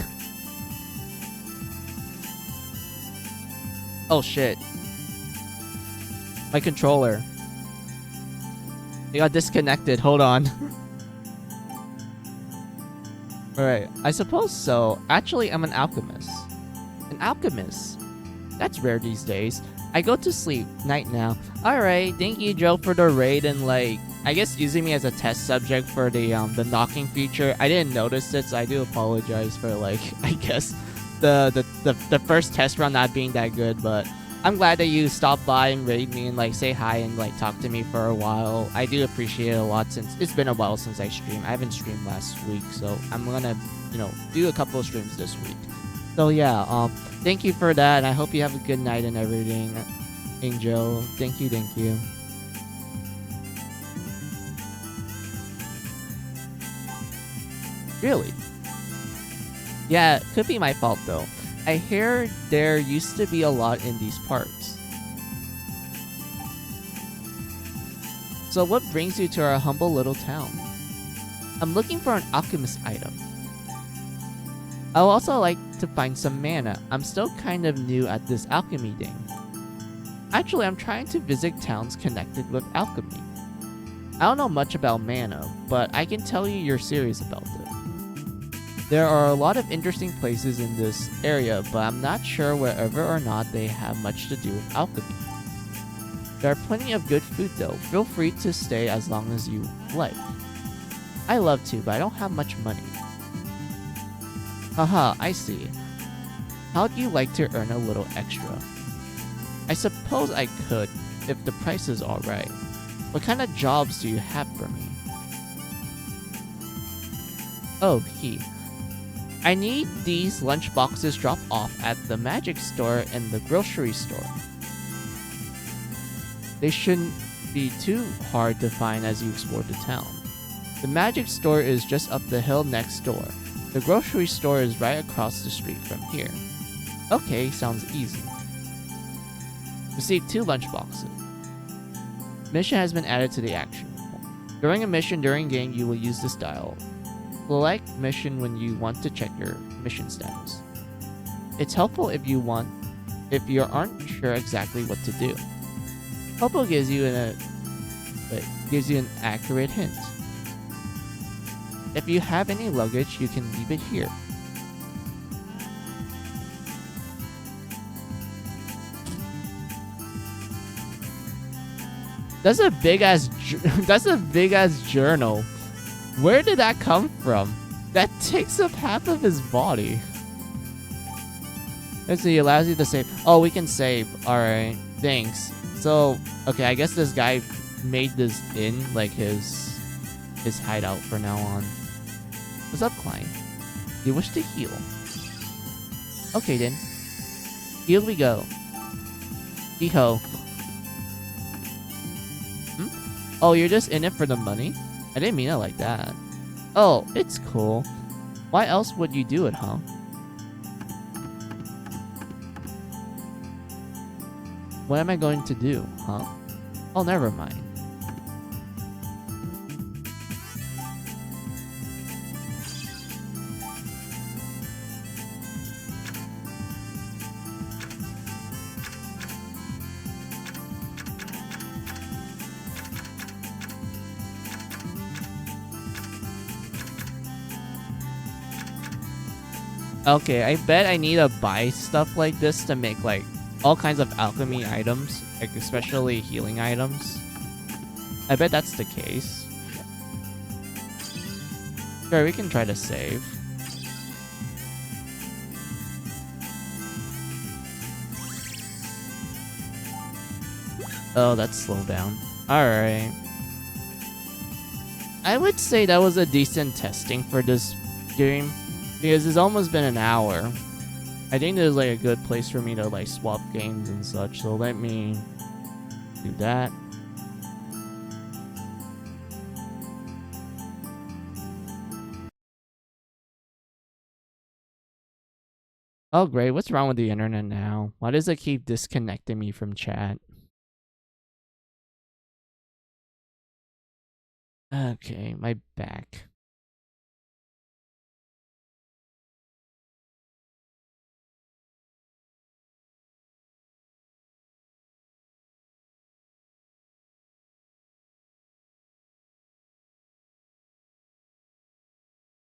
[SPEAKER 1] Oh shit. My controller. It got disconnected. Hold on. Alright, I suppose so. Actually, I'm an alchemist. An alchemist? That's rare these days. I go to sleep. Night now. Alright, thank you, Joe, for the raid and like, I guess using me as a test subject for the knocking feature. I didn't notice it, so I do apologize for like, I guess the first test run not being that good, but I'm glad that you stopped by and raid me and like say hi and like talk to me for a while. I do appreciate it a lot since it's been a while since I streamed. I haven't streamed last week, so I'm gonna, do a couple of streams this week. So yeah, thank you for that, and I hope you have a good night and everything, Angel. Thank you, thank you. Really? Yeah, could be my fault though. I hear there used to be a lot in these parts. So what brings you to our humble little town? I'm looking for an alchemist item. I would also like to find some mana. I'm still kind of new at this alchemy thing. Actually, I'm trying to visit towns connected with alchemy. I don't know much about mana, but I can tell you're serious about it. There are a lot of interesting places in this area, but I'm not sure whether or not they have much to do with alchemy. There are plenty of good food though. Feel free to stay as long as you like. I love to, but I don't have much money. Haha, I see. How'd you like to earn a little extra? I suppose I could, if the price is alright. What kind of jobs do you have for me? Oh, I need these lunch boxes dropped off at the magic store and the grocery store. They shouldn't be too hard to find as you explore the town. The magic store is just up the hill next door. The grocery store is right across the street from here. Okay, sounds easy. Receive 2 lunch boxes. Mission has been added to the action. During a mission during game, you will use this dial. Select mission when you want to check your mission status. It's helpful if you aren't sure exactly what to do. Helpful gives you an accurate hint. If you have any luggage, you can leave it here. That's a big ass journal. Where did that come from? That takes up half of his body. Let's see, allows you to save. Oh, we can save. Alright, thanks. So, okay, I guess this guy made this in, like, his hideout for now on. What's up, Klein? You wish to heal. Okay, then. Here we go. Hee-ho. Oh, you're just in it for the money? I didn't mean it like that. Oh, it's cool. Why else would you do it, huh? What am I going to do, huh? Oh, never mind. Okay, I bet I need to buy stuff like this to make like all kinds of alchemy items, like especially healing items. I bet that's the case. Sure, we can try to save. Oh, that's slow down. Alright. I would say that was a decent testing for this game, because it's almost been an hour. I think there's like a good place for me to like swap games and such, so let me do that. Oh great, what's wrong with the internet now? Why does it keep disconnecting me from chat? Okay, my back.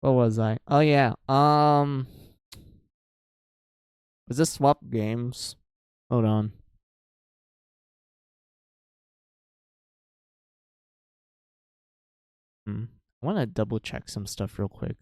[SPEAKER 1] What was I? Oh yeah. Was this swap games? Hold on. I want to double check some stuff real quick.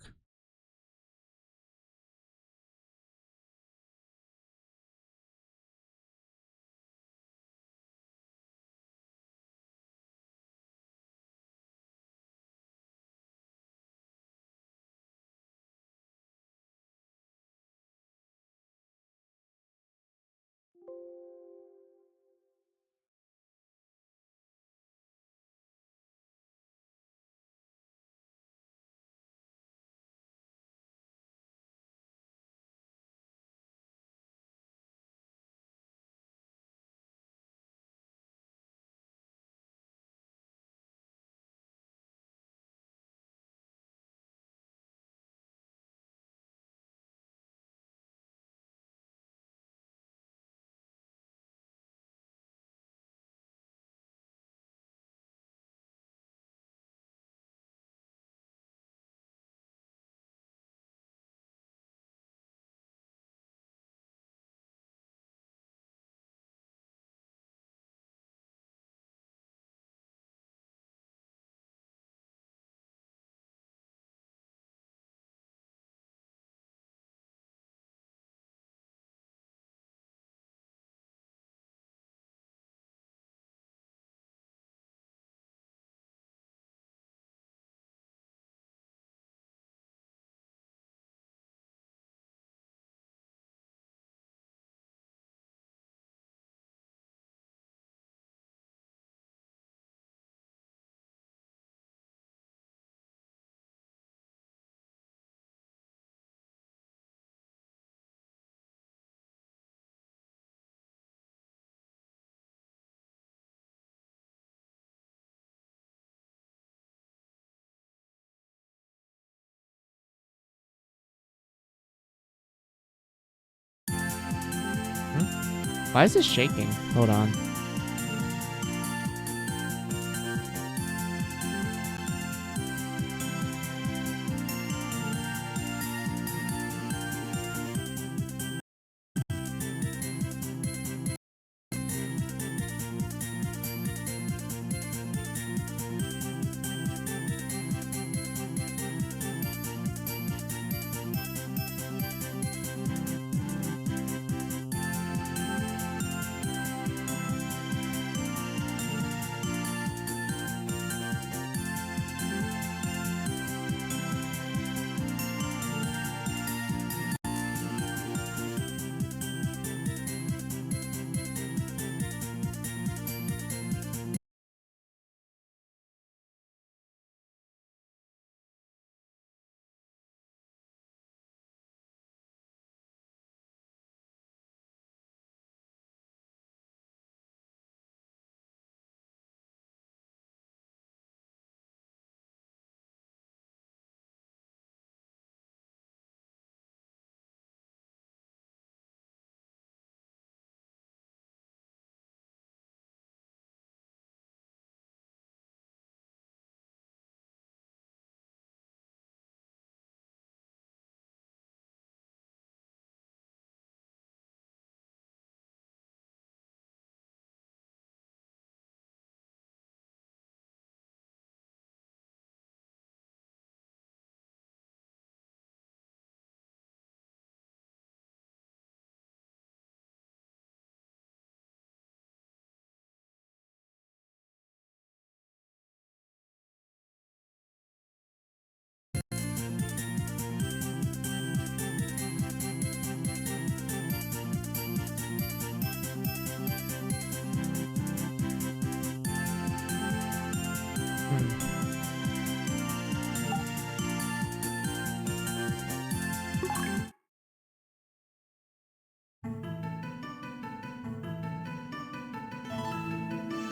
[SPEAKER 1] Why is this shaking? Hold on.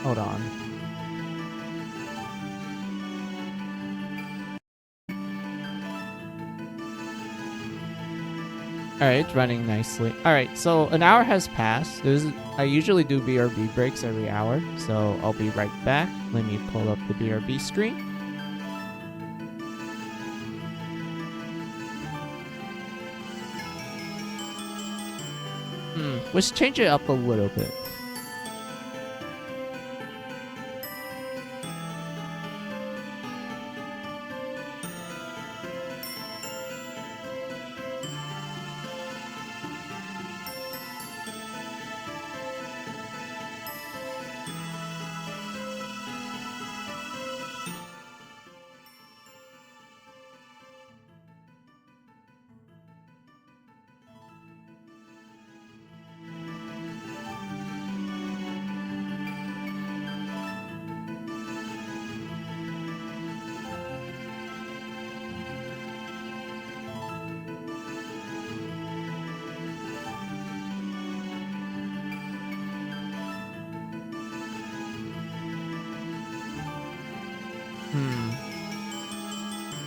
[SPEAKER 1] Hold on. Alright, it's running nicely. Alright, so an hour has passed. I usually do BRB breaks every hour, so I'll be right back. Let me pull up the BRB screen. Let's change it up a little bit.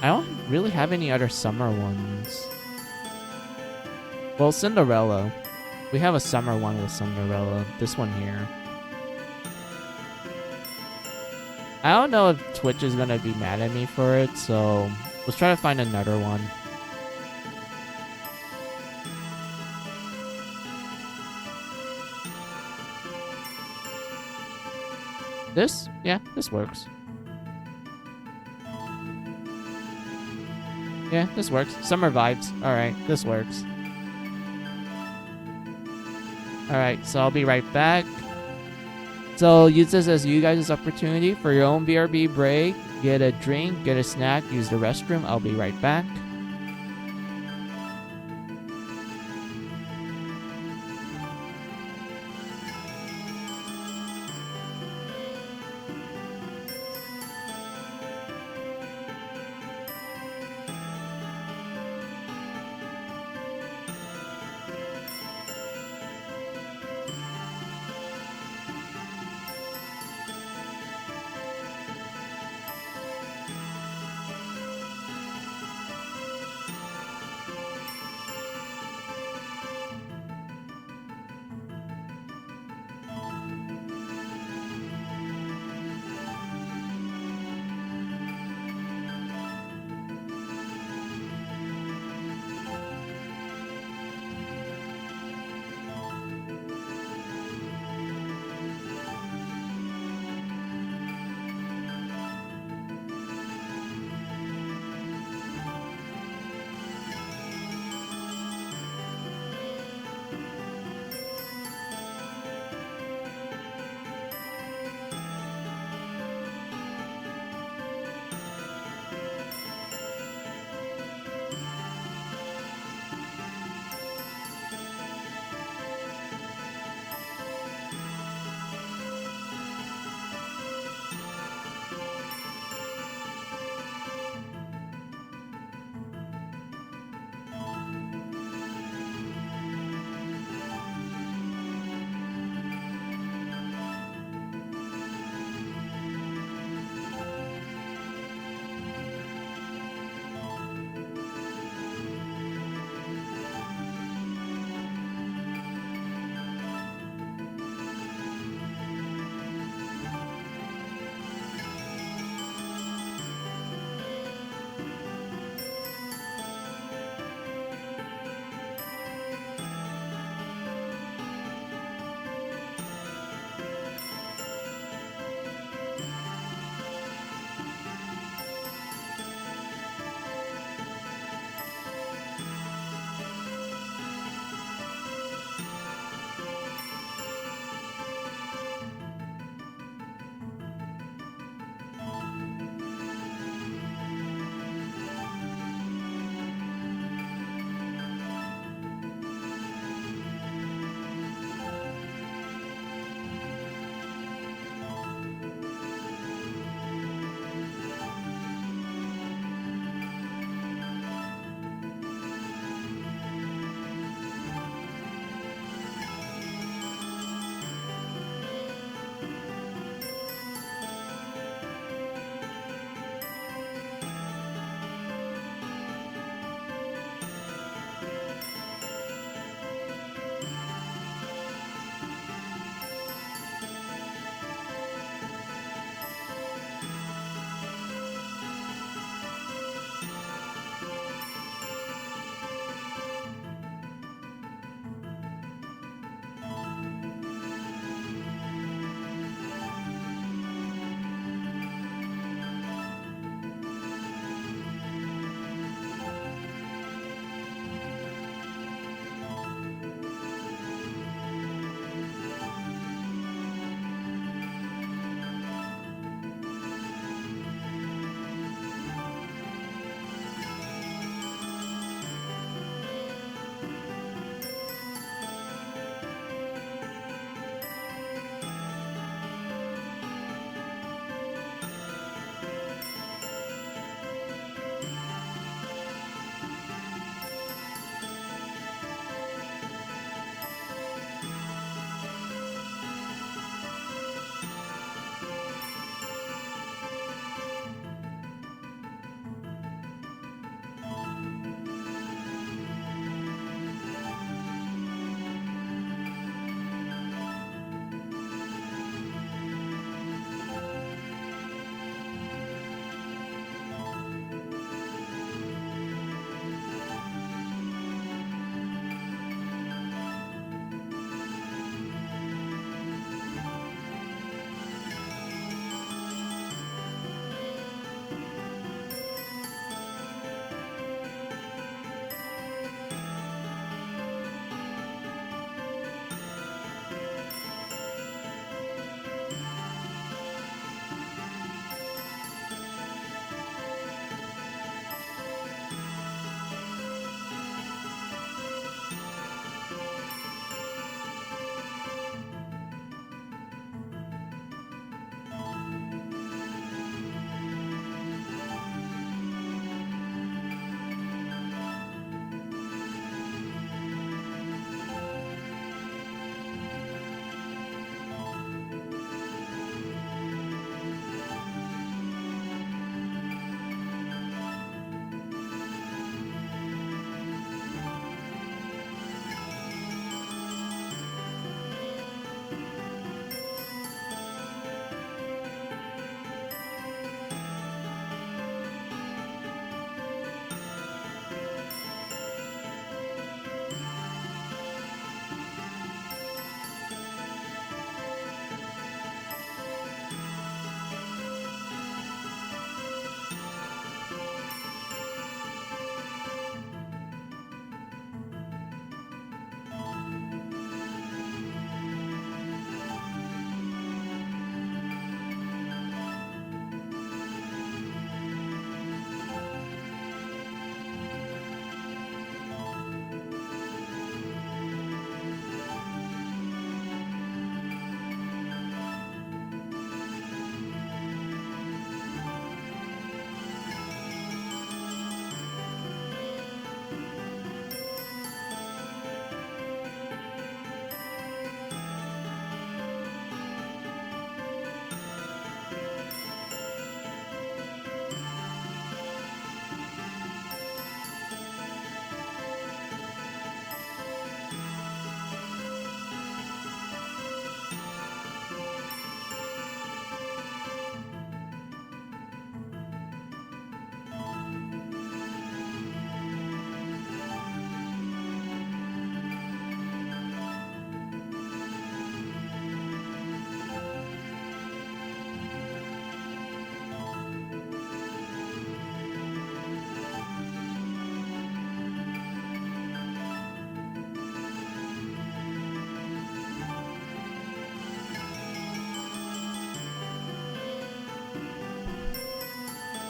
[SPEAKER 1] I don't really have any other summer ones. Well, Cinderella. We have a summer one with Cinderella. This one here. I don't know if Twitch is gonna be mad at me for it, so let's try to find another one. This? Yeah, this works. Yeah, this works. Summer vibes. Alright, this works. Alright, so I'll be right back. So use this as you guys' opportunity for your own BRB break. Get a drink, get a snack, use the restroom. I'll be right back.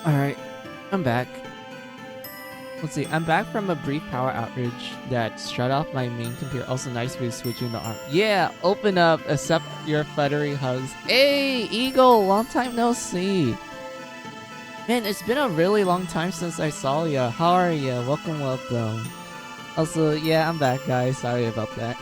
[SPEAKER 1] Alright, I'm back. Let's see, I'm back from a brief power outage that shut off my main computer. Also nice to be switching the arm. Yeah, open up, accept your fluttery hugs. Hey, Eagle, long time no see. Man, it's been a really long time since I saw ya. How are ya? Welcome, welcome. Also, yeah, I'm back, guys. Sorry about that.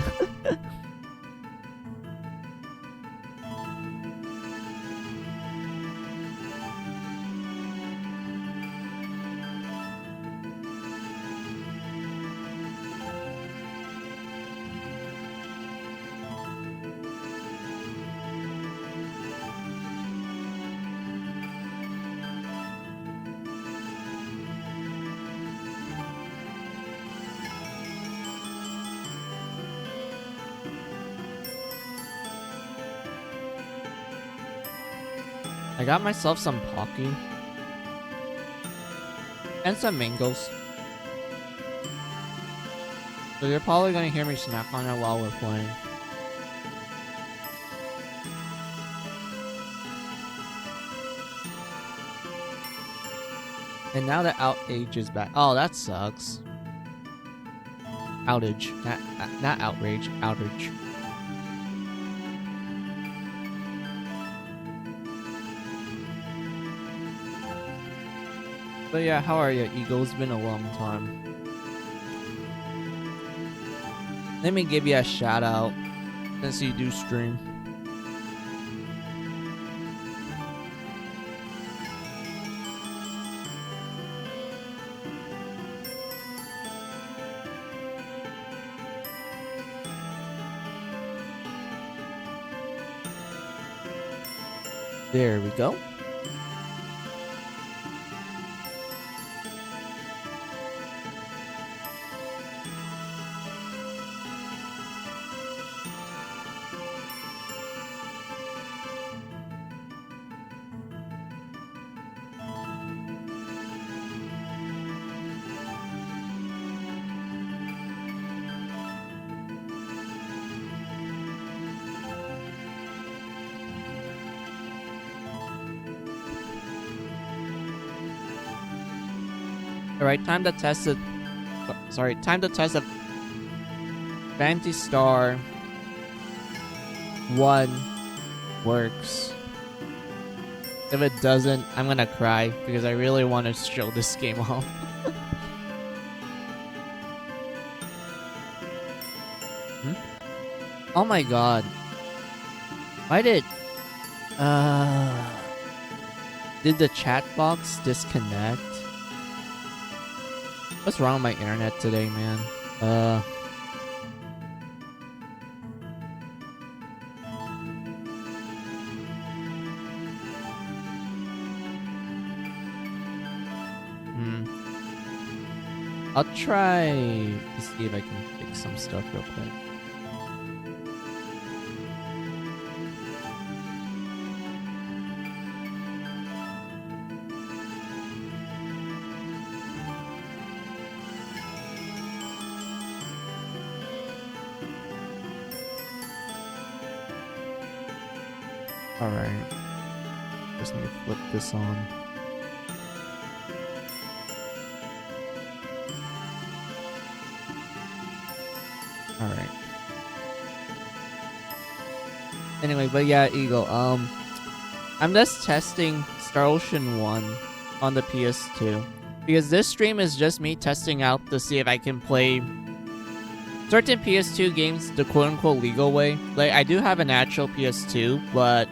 [SPEAKER 1] I got myself some Pocky. And some mangoes. So you're probably gonna hear me snack on it while we're playing. And now the outage is back. Oh, that sucks. Outage. Not outrage. Outage. But yeah, how are you, Eagle? It's been a long time. Let me give you a shout out since you do stream. There we go. Alright, time to test it. Sorry, time to test if Phantasy Star 1 works. If it doesn't, I'm gonna cry because I really want to show this game off. Oh my god. Why did the chat box disconnect? What's wrong with my internet today, man? I'll try to see if I can fix some stuff real quick. Alright. Just need to flip this on. Alright. Anyway, but yeah, Eagle, I'm just testing Star Ocean 1 on the PS2. Because this stream is just me testing out to see if I can play certain PS2 games the quote-unquote legal way. Like, I do have an actual PS2, but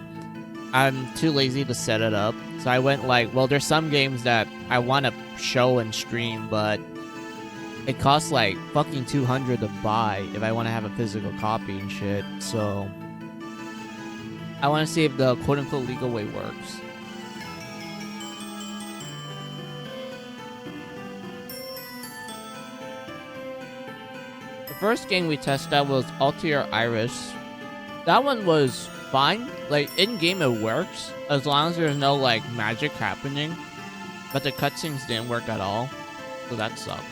[SPEAKER 1] I'm too lazy to set it up. So I went like, well, there's some games that I want to show and stream, but it costs like fucking $200 to buy if I want to have a physical copy and shit. So I want to see if the quote-unquote legal way works. The first game we tested out was Atelier Iris. That one was fine. Like, in-game it works, as long as there's no, like, magic happening. But the cutscenes didn't work at all, so that sucks.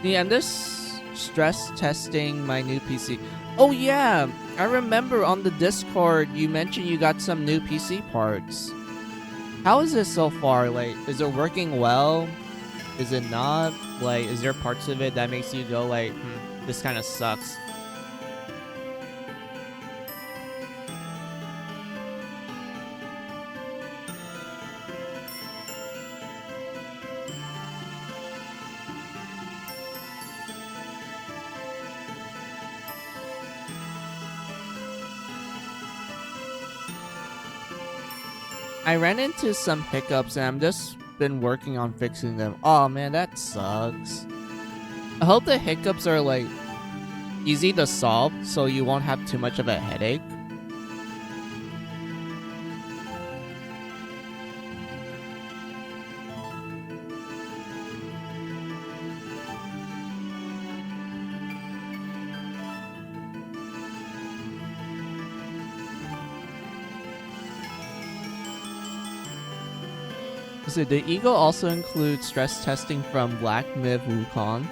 [SPEAKER 1] Yeah, I'm just stress testing my new PC. Oh yeah, I remember on the Discord you mentioned you got some new PC parts. How is this so far? Like, is it working well? Is it not? Like, is there parts of it that makes you go like, this kind of sucks? I ran into some hiccups and I'm just been working on fixing them. Oh man, that sucks. I hope the hiccups are like easy to solve so you won't have too much of a headache. So the Eagle also includes stress testing from Black Myth Wukong.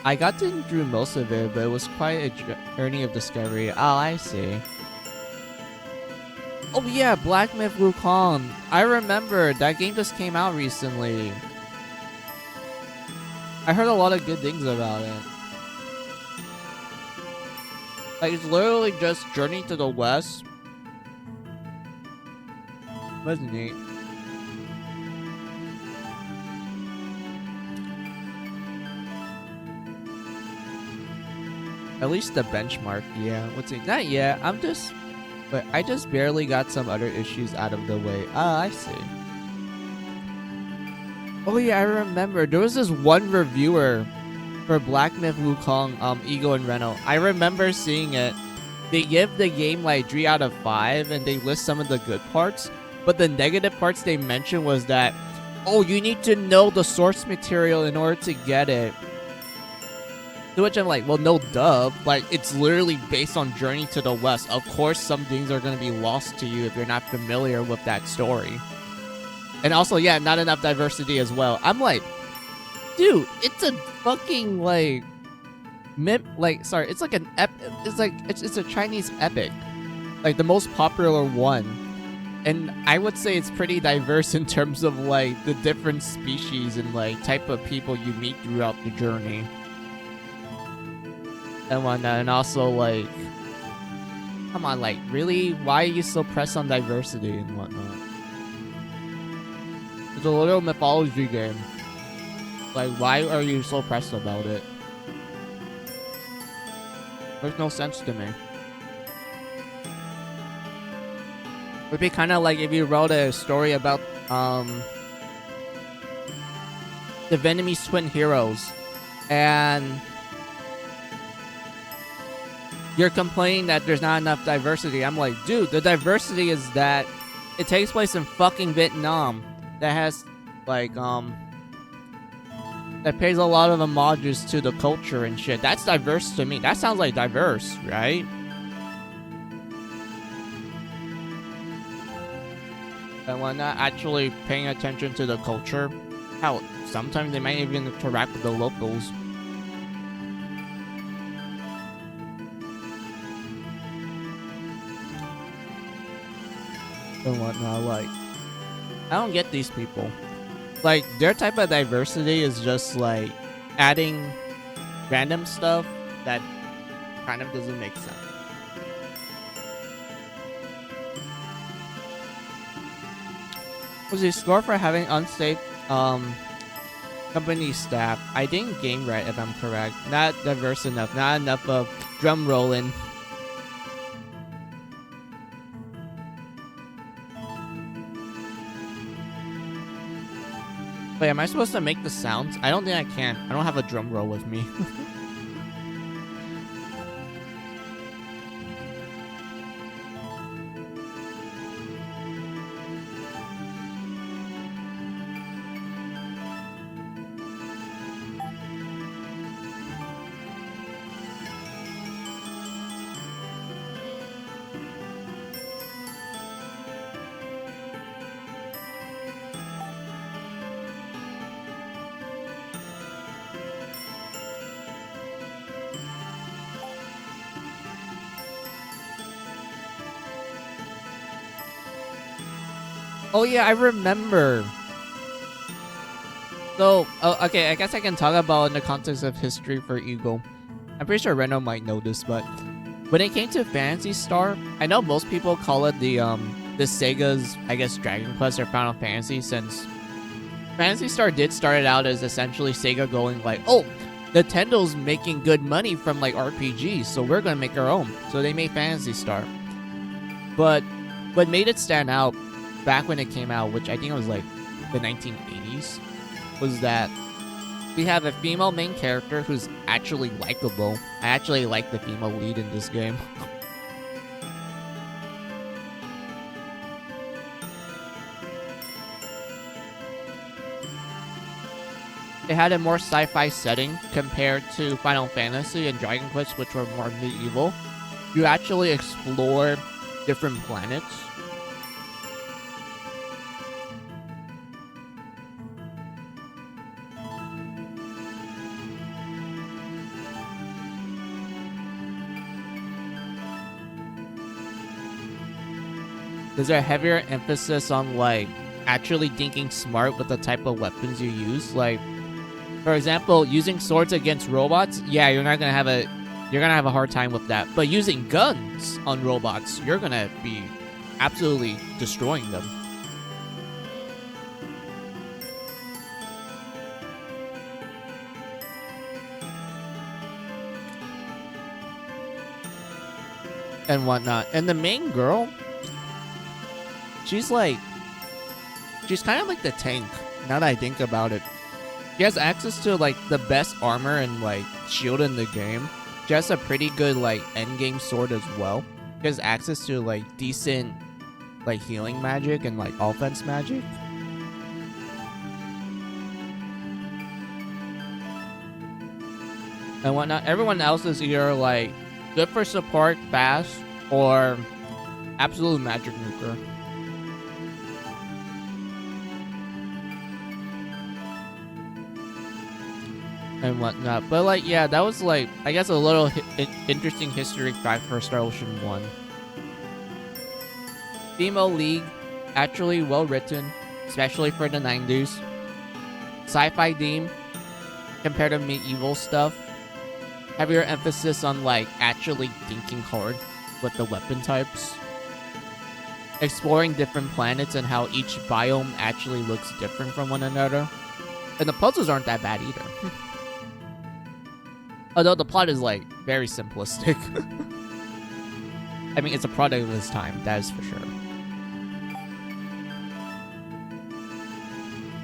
[SPEAKER 1] I got to do most of it, but it was quite a journey of discovery. Oh, I see. Oh yeah, Black Myth Wukong. I remember that game just came out recently. I heard a lot of good things about it. Like, it's literally just Journey to the West. That's neat. At least the benchmark, yeah. What's it? Not yet. But I just barely got some other issues out of the way. Ah, I see. Oh yeah, I remember. There was this one reviewer for Black Myth Wukong, Ego and Reno. I remember seeing it. They give the game like 3 out of 5 and they list some of the good parts. But the negative parts they mentioned was that, oh, you need to know the source material in order to get it. To which I'm like, well, no duh. Like, it's literally based on Journey to the West. Of course, some things are going to be lost to you if you're not familiar with that story. And also, yeah, not enough diversity as well. I'm like, dude, it's a fucking, like, it's like an it's a Chinese epic. Like, the most popular one. And I would say it's pretty diverse in terms of, like, the different species and, like, type of people you meet throughout the journey. And whatnot, and also, like, come on, like, really? Why are you so pressed on diversity and whatnot? It's a little mythology game. Like, why are you so pressed about it? There's no sense to me. It'd be kind of like if you wrote a story about, the Vietnamese twin heroes, and you're complaining that there's not enough diversity. I'm like, dude, the diversity is that it takes place in fucking Vietnam. That has, like, that pays a lot of homages to the culture and shit. That's diverse to me. That sounds like diverse, right? And when not actually paying attention to the culture, hell, sometimes they might even interact with the locals. And whatnot, like, I don't get these people. Like, their type of diversity is just like adding random stuff that kind of doesn't make sense. Was a score for having unsafe company staff? I didn't game right, if I'm correct. Not diverse enough. Not enough of drum rolling. Wait, am I supposed to make the sounds? I don't think I can. I don't have a drum roll with me. Oh yeah, I remember. So, okay, I guess I can talk about in the context of history for Eagle. I'm pretty sure Reno might know this, but when it came to Phantasy Star, I know most people call it the Sega's, I guess, Dragon Quest or Final Fantasy, since Phantasy Star did start it out as essentially Sega going like, oh, Nintendo's making good money from like RPGs, so we're gonna make our own. So they made Phantasy Star. But what made it stand out back when it came out, which I think it was like the 1980s, was that we have a female main character who's actually likable. I actually like the female lead in this game. It had a more sci-fi setting compared to Final Fantasy and Dragon Quest, which were more medieval. You actually explore different planets. There's a heavier emphasis on like actually thinking smart with the type of weapons you use. Like, for example, using swords against robots, yeah, you're gonna have a hard time with that. But using guns on robots, you're gonna be absolutely destroying them. And whatnot. And the main girl, she's kind of like the tank, now that I think about it. She has access to like the best armor and like shield in the game. She has a pretty good like end game sword as well. She has access to like decent like healing magic and like offense magic. And whatnot. Everyone else is either like good for support, fast, or absolute magic nuker. And whatnot. But like, yeah, that was like, I guess, a little interesting history fact for Star Ocean 1. Female lead, actually well written, especially for the 90s. Sci-fi theme compared to medieval stuff. Heavier emphasis on like actually thinking hard with the weapon types. Exploring different planets and how each biome actually looks different from one another. And the puzzles aren't that bad either. Although the plot is like very simplistic. I mean, it's a product of its time, that is for sure.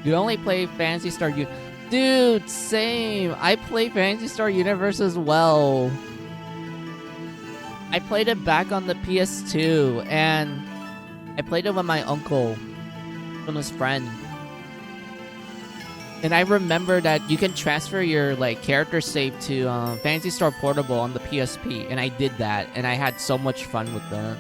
[SPEAKER 1] You only play Phantasy Star Dude, same. I play Phantasy Star Universe as well. I played it back on the PS2, and I played it with my uncle from his friend. And I remember that you can transfer your like character save to Phantasy Star Portable on the PSP, and I did that, and I had so much fun with that.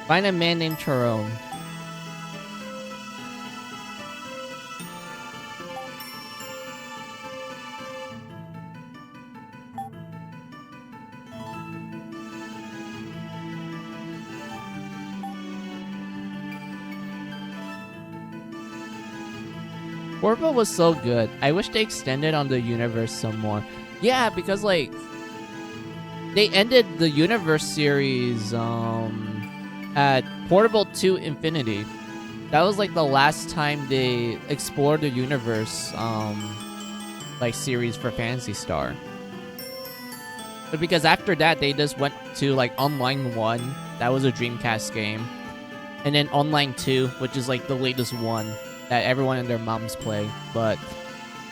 [SPEAKER 1] Find a man named Tyrone. Portable was so good. I wish they extended on the universe some more. Yeah, because like they ended the universe series at Portable 2 Infinity. That was like the last time they explored the universe like series for Phantasy Star. But because after that they just went to like Online 1, that was a Dreamcast game. And then Online 2, which is like the latest one that everyone and their moms play. But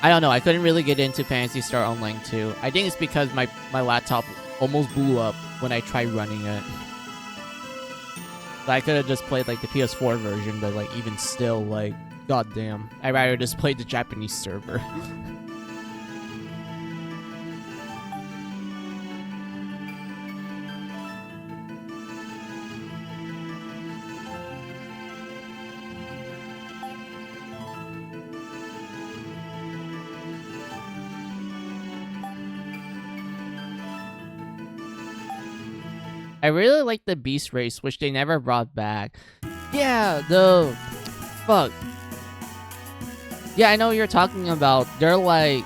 [SPEAKER 1] I don't know, I couldn't really get into Phantasy Star Online 2. I think it's because my laptop almost blew up when I tried running it. I could have just played like the PS4 version, but like even still, like, goddamn, I'd rather just play the Japanese server. I really like the beast race, which they never brought back. Yeah, the fuck. Yeah, I know what you're talking about. They're like,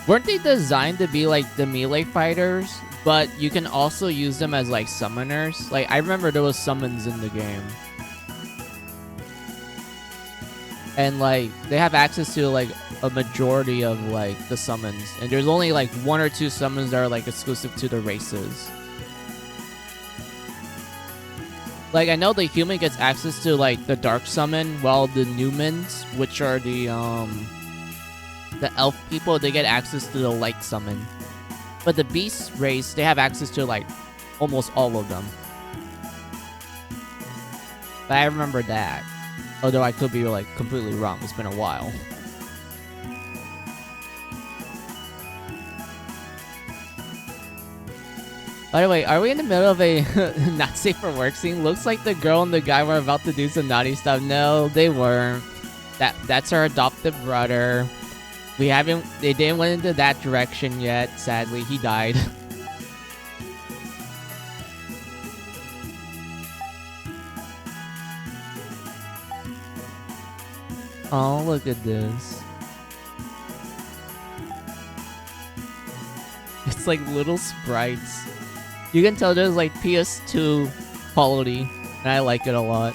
[SPEAKER 1] weren't they designed to be like the melee fighters? But you can also use them as like summoners. Like, I remember there was summons in the game. And like, they have access to like a majority of like the summons. And there's only like 1 or 2 summons that are like exclusive to the races. Like, I know the human gets access to like the dark summon, while the Numens, which are the elf people, they get access to the light summon. But the beast race, they have access to like almost all of them. But I remember that. Although I could be like completely wrong. It's been a while. By the way, are we in the middle of a not safe for work scene? Looks like the girl and the guy were about to do some naughty stuff. No, they weren't. That's our adopted brother. They didn't went into that direction yet. Sadly, he died. Oh, look at this. It's like little sprites. You can tell there's like PS2 quality, and I like it a lot.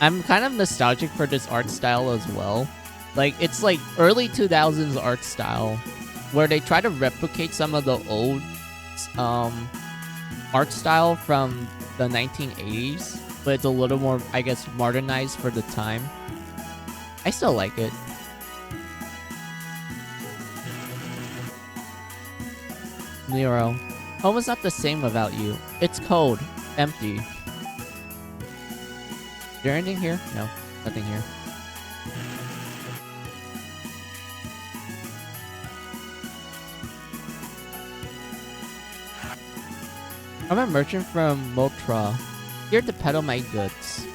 [SPEAKER 1] I'm kind of nostalgic for this art style as well. Like, it's like early 2000s art style, where they try to replicate some of the old art style from the 1980s, but it's a little more, I guess, modernized for the time. I still like it. Nero. Home is not the same without you. It's cold. Empty. Is there anything here? No. Nothing here. I'm a merchant from Motra, here to peddle my goods.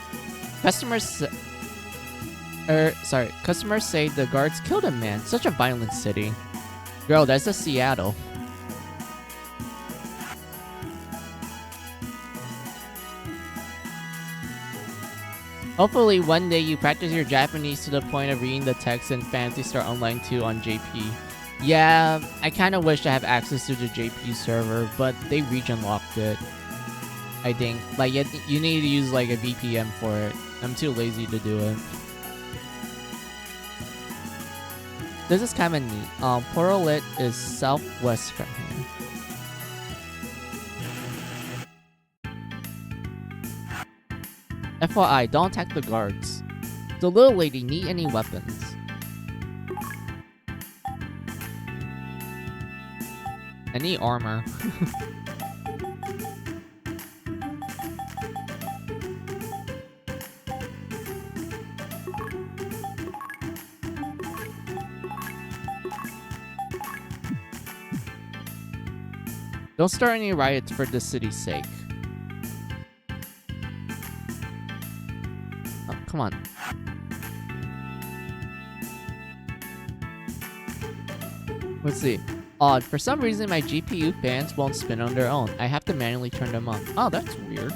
[SPEAKER 1] Customers say the guards killed a man. Such a violent city. Girl, that's a Seattle. Hopefully one day you practice your Japanese to the point of reading the text in Phantasy Star Online 2 on JP. Yeah, I kind of wish I have access to the JP server, but they region locked it. I think. Like, you need to use like a VPN for it. I'm too lazy to do it. This is kind of neat. Portalit is southwest from here. FYI, don't attack the guards. The little lady need any weapons. I need armor. Don't start any riots for the city's sake. Oh, come on. Let's see. Odd. For some reason, my GPU fans won't spin on their own. I have to manually turn them on. Oh, that's weird.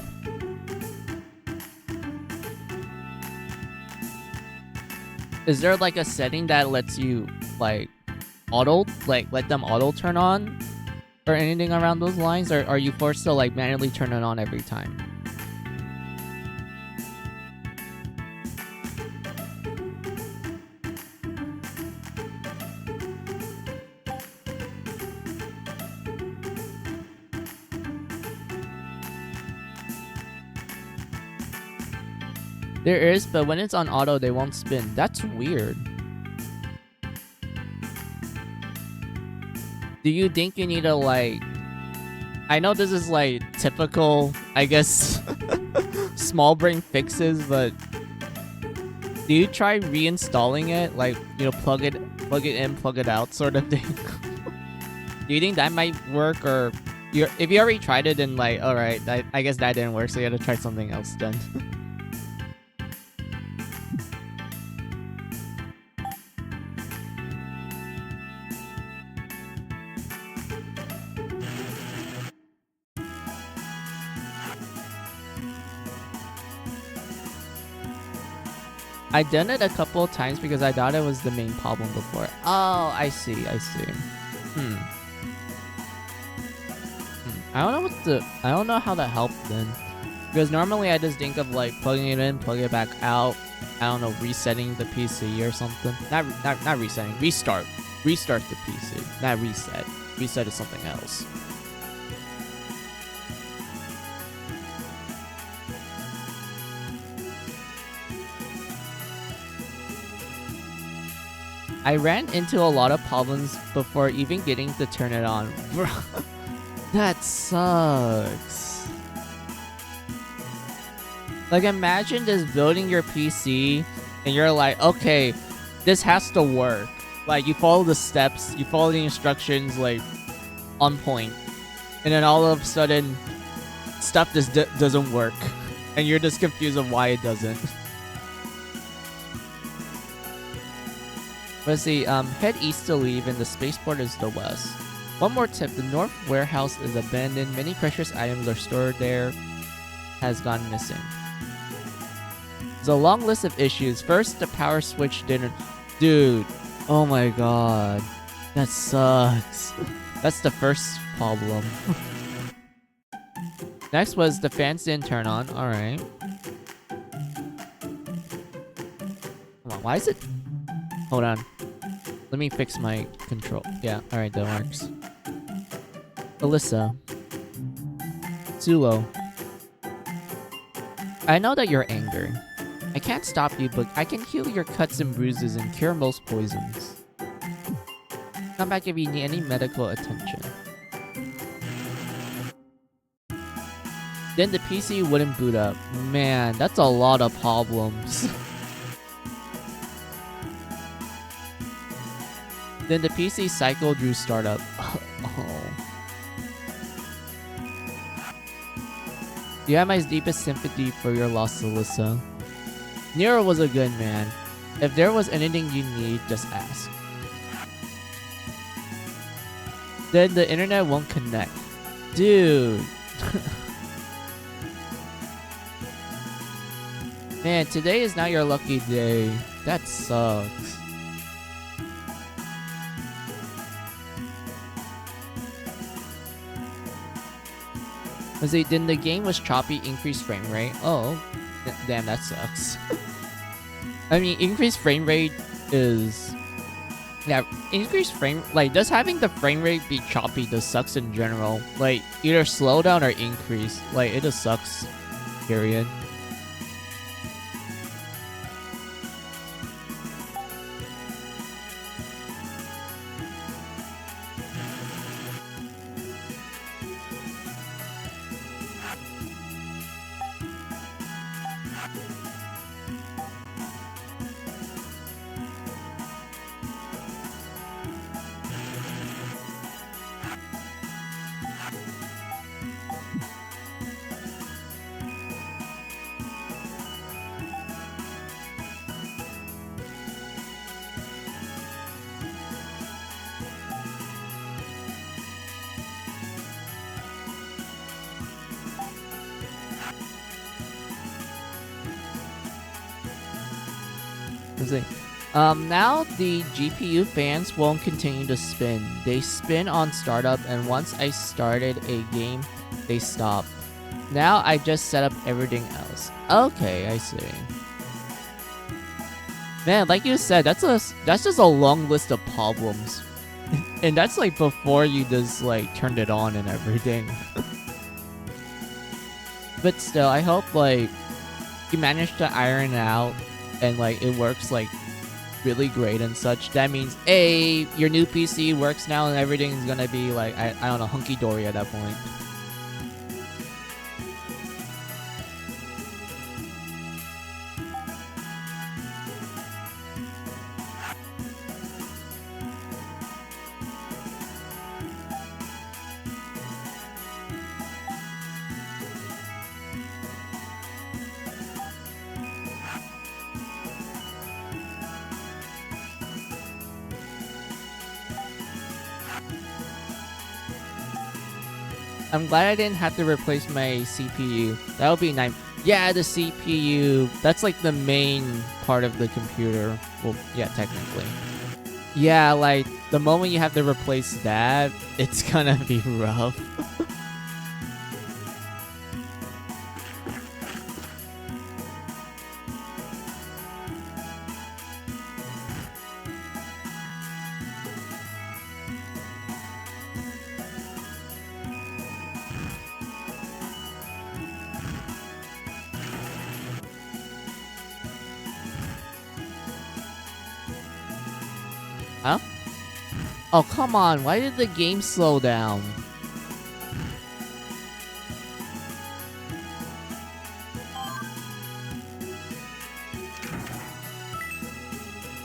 [SPEAKER 1] Is there like a setting that lets you like let them auto turn on? Or anything around those lines? Or are you forced to like manually turn it on every time? There is, but when it's on auto, they won't spin. That's weird. Do you think you need to like... I know this is like typical, I guess, small brain fixes, but do you try reinstalling it? Like, you know, plug it in, plug it out sort of thing? Do you think that might work, or if you already tried it, then like, all right, I guess that didn't work, so you had to try something else then. I done it a couple of times because I thought it was the main problem before. Oh, I see. Hmm. I don't know how that helped then. Because normally I just think of like plugging it in, plug it back out. I don't know, resetting the PC or something. Not resetting, restart. Restart the PC, not reset. Reset is something else. I ran into a lot of problems before even getting to turn it on. Bro, that sucks. Like, imagine just building your PC and you're like, okay, this has to work. Like, you follow the steps, you follow the instructions, like, on point. And then all of a sudden, stuff just doesn't work. And you're just confused of why it doesn't. Let's see, head east to leave and the spaceport is the west. One more tip, the north warehouse is abandoned. Many precious items are stored there. Has gone missing. There's a long list of issues. First, the power switch didn't... Dude, oh my god. That sucks. That's the first problem. Next was the fans didn't turn on. Alright. Come on, why is it... Hold on. Let me fix my control. Yeah, alright, that works. Alyssa. Zulo. I know that you're angry. I can't stop you, but I can heal your cuts and bruises and cure most poisons. Come back if you need any medical attention. Then the PC wouldn't boot up. Man, that's a lot of problems. Then the PC cycle drew startup. Oh. You have my deepest sympathy for your loss, Alyssa. Nero was a good man. If there was anything you need, just ask. Then the internet won't connect. Dude. Man, today is not your lucky day. That sucks. Was it then the game was choppy, increased frame rate? Oh, damn, that sucks. I mean, increased frame rate is... Yeah, increased frame... Like, does having the frame rate be choppy just sucks in general? Like, either slow down or increase. Like, it just sucks. Period. Now the GPU fans won't continue to spin. They spin on startup, and once I started a game, they stop. Now I just set up everything else. Okay, I see. Man, like you said, that's just a long list of problems. And that's like before you just like turned it on and everything. But still, I hope like you managed to iron it out and like it works like really great and such. That means A, your new PC works now and everything's gonna be like I don't know, hunky-dory at that point. I'm glad I didn't have to replace my CPU. That would be nice. Yeah, the CPU. That's like the main part of the computer. Well, yeah, technically. Yeah, like the moment you have to replace that, it's gonna be rough. Huh? Oh, come on. Why did the game slow down?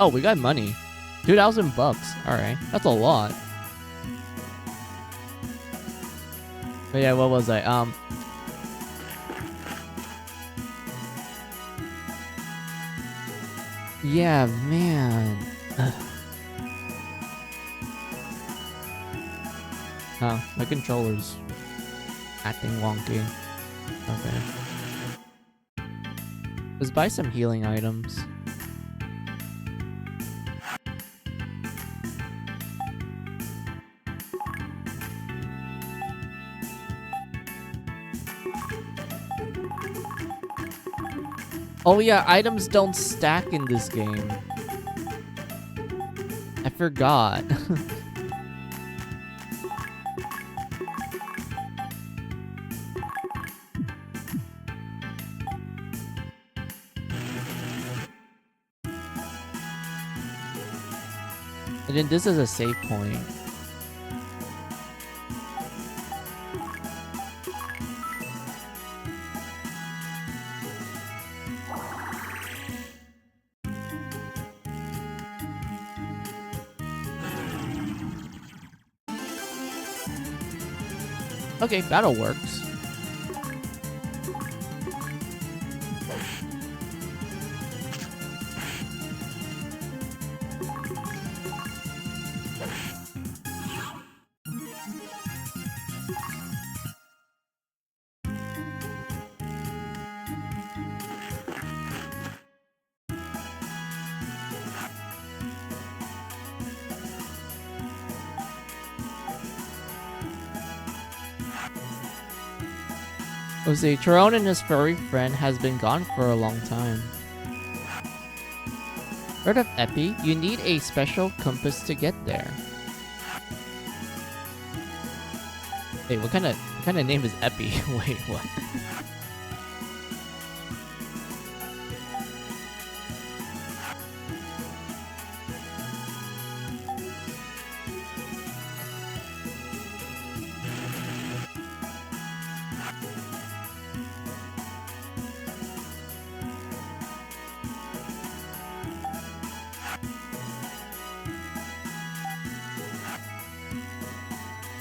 [SPEAKER 1] Oh, we got money. $2,000. Alright. That's a lot. But yeah, what was I? Yeah, man. Oh, my controller's acting wonky. Okay. Let's buy some healing items. Oh yeah, items don't stack in this game. I forgot. And then this is a save point. Okay, battle works. Let's see, Tyrone and his furry friend has been gone for a long time. Heard of Epi? You need a special compass to get there. Hey, what kind of name is Epi? Wait, what?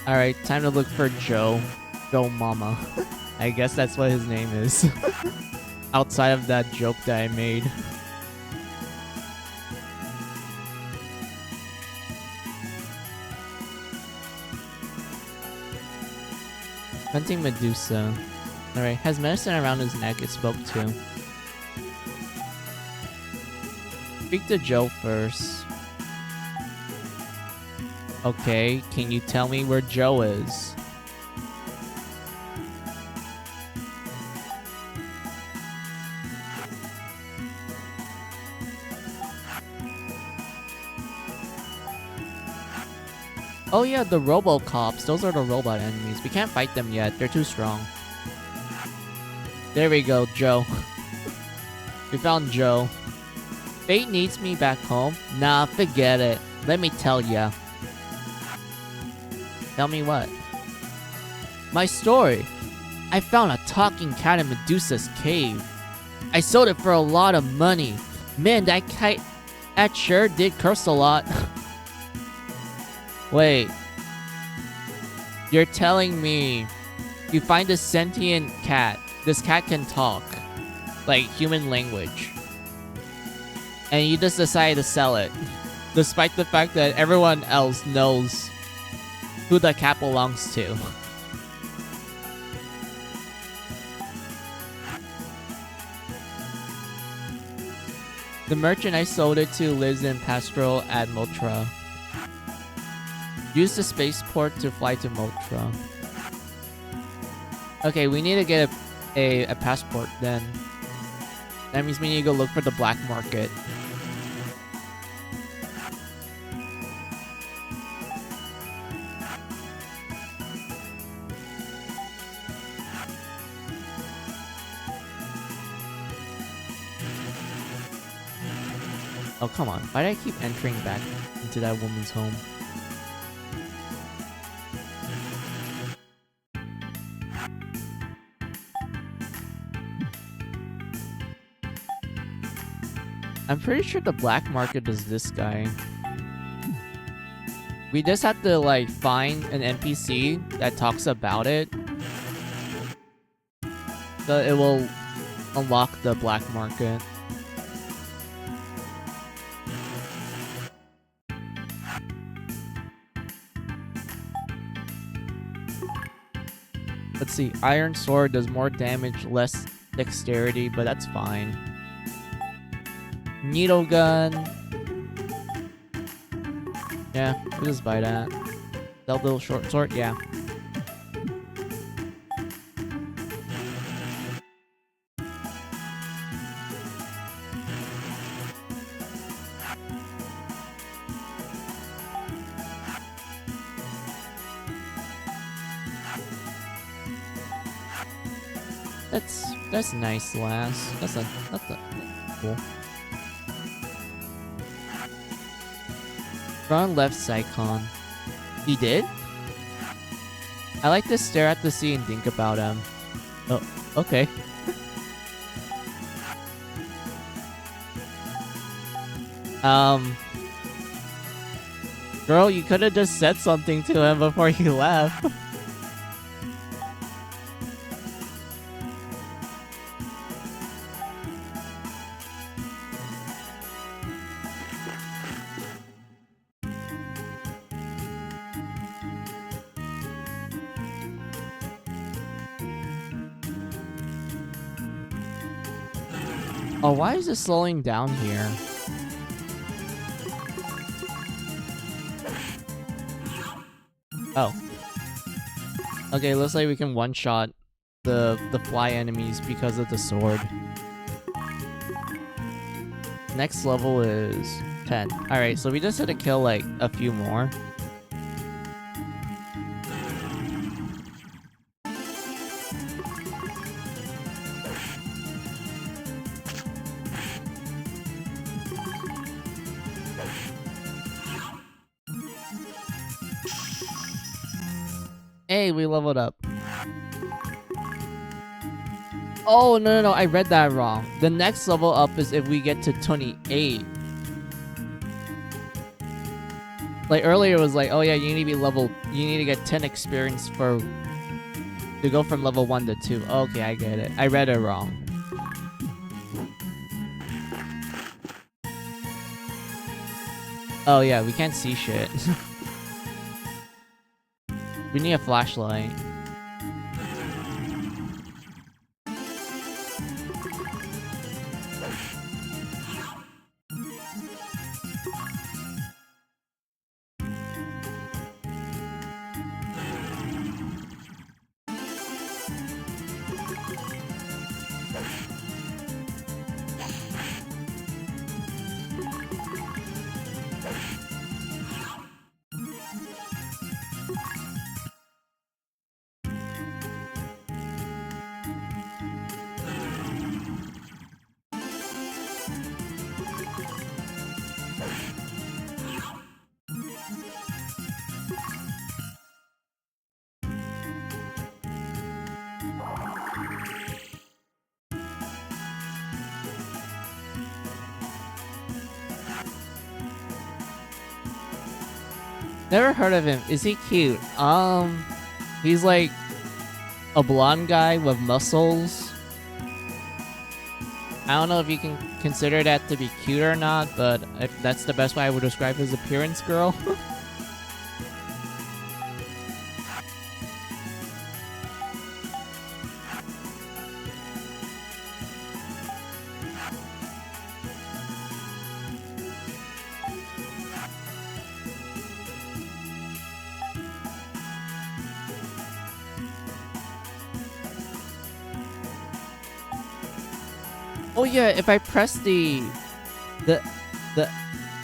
[SPEAKER 1] Alright, time to look for Joe. Joe Mama. I guess that's what his name is. Outside of that joke that I made. Hunting Medusa. Alright, has medicine around his neck, it spoke to. Speak to Joe first. Okay, can you tell me where Joe is? Oh yeah, the Robocops. Those are the robot enemies. We can't fight them yet. They're too strong. There we go, Joe. We found Joe. Fate needs me back home? Nah, forget it. Let me tell ya. Tell me what? My story. I found a talking cat in Medusa's cave. I sold it for a lot of money. Man, that sure did curse a lot. Wait. You're telling me you find a sentient cat. This cat can talk. Like human language. And you just decided to sell it. Despite the fact that everyone else knows who the cat belongs to. The merchant I sold it to lives in Pastoral at Motra. Use the spaceport to fly to Motra. Okay, we need to get a passport then. That means we need to go look for the black market. Oh, come on. Why do I keep entering back into that woman's home? I'm pretty sure the black market is this guy. We just have to, like, find an NPC that talks about it. So it will unlock the black market. Let's see. Iron Sword does more damage, less dexterity, but that's fine. Needle Gun. Yeah, we'll just buy that. That little short sword, yeah. That's nice, lass. That's cool. Front left Psychon. He did? I like to stare at the sea and think about him. Oh, okay. Girl, you could have just said something to him before you left. Oh, why is it slowing down here? Oh. Okay, looks like we can one-shot the fly enemies because of the sword. Next level is 10. Alright, so we just had to kill, like, a few more. Hey, we leveled up. Oh, no, I read that wrong. The next level up is if we get to 28. Like, earlier it was like, oh yeah, you need to get 10 experience to go from level 1 to 2. Okay, I get it. I read it wrong. Oh yeah, we can't see shit. We need a flashlight. Never heard of him. Is he cute? He's like a blonde guy with muscles. I don't know if you can consider that to be cute or not, but if that's the best way I would describe his appearance, girl. Oh yeah, if I press the the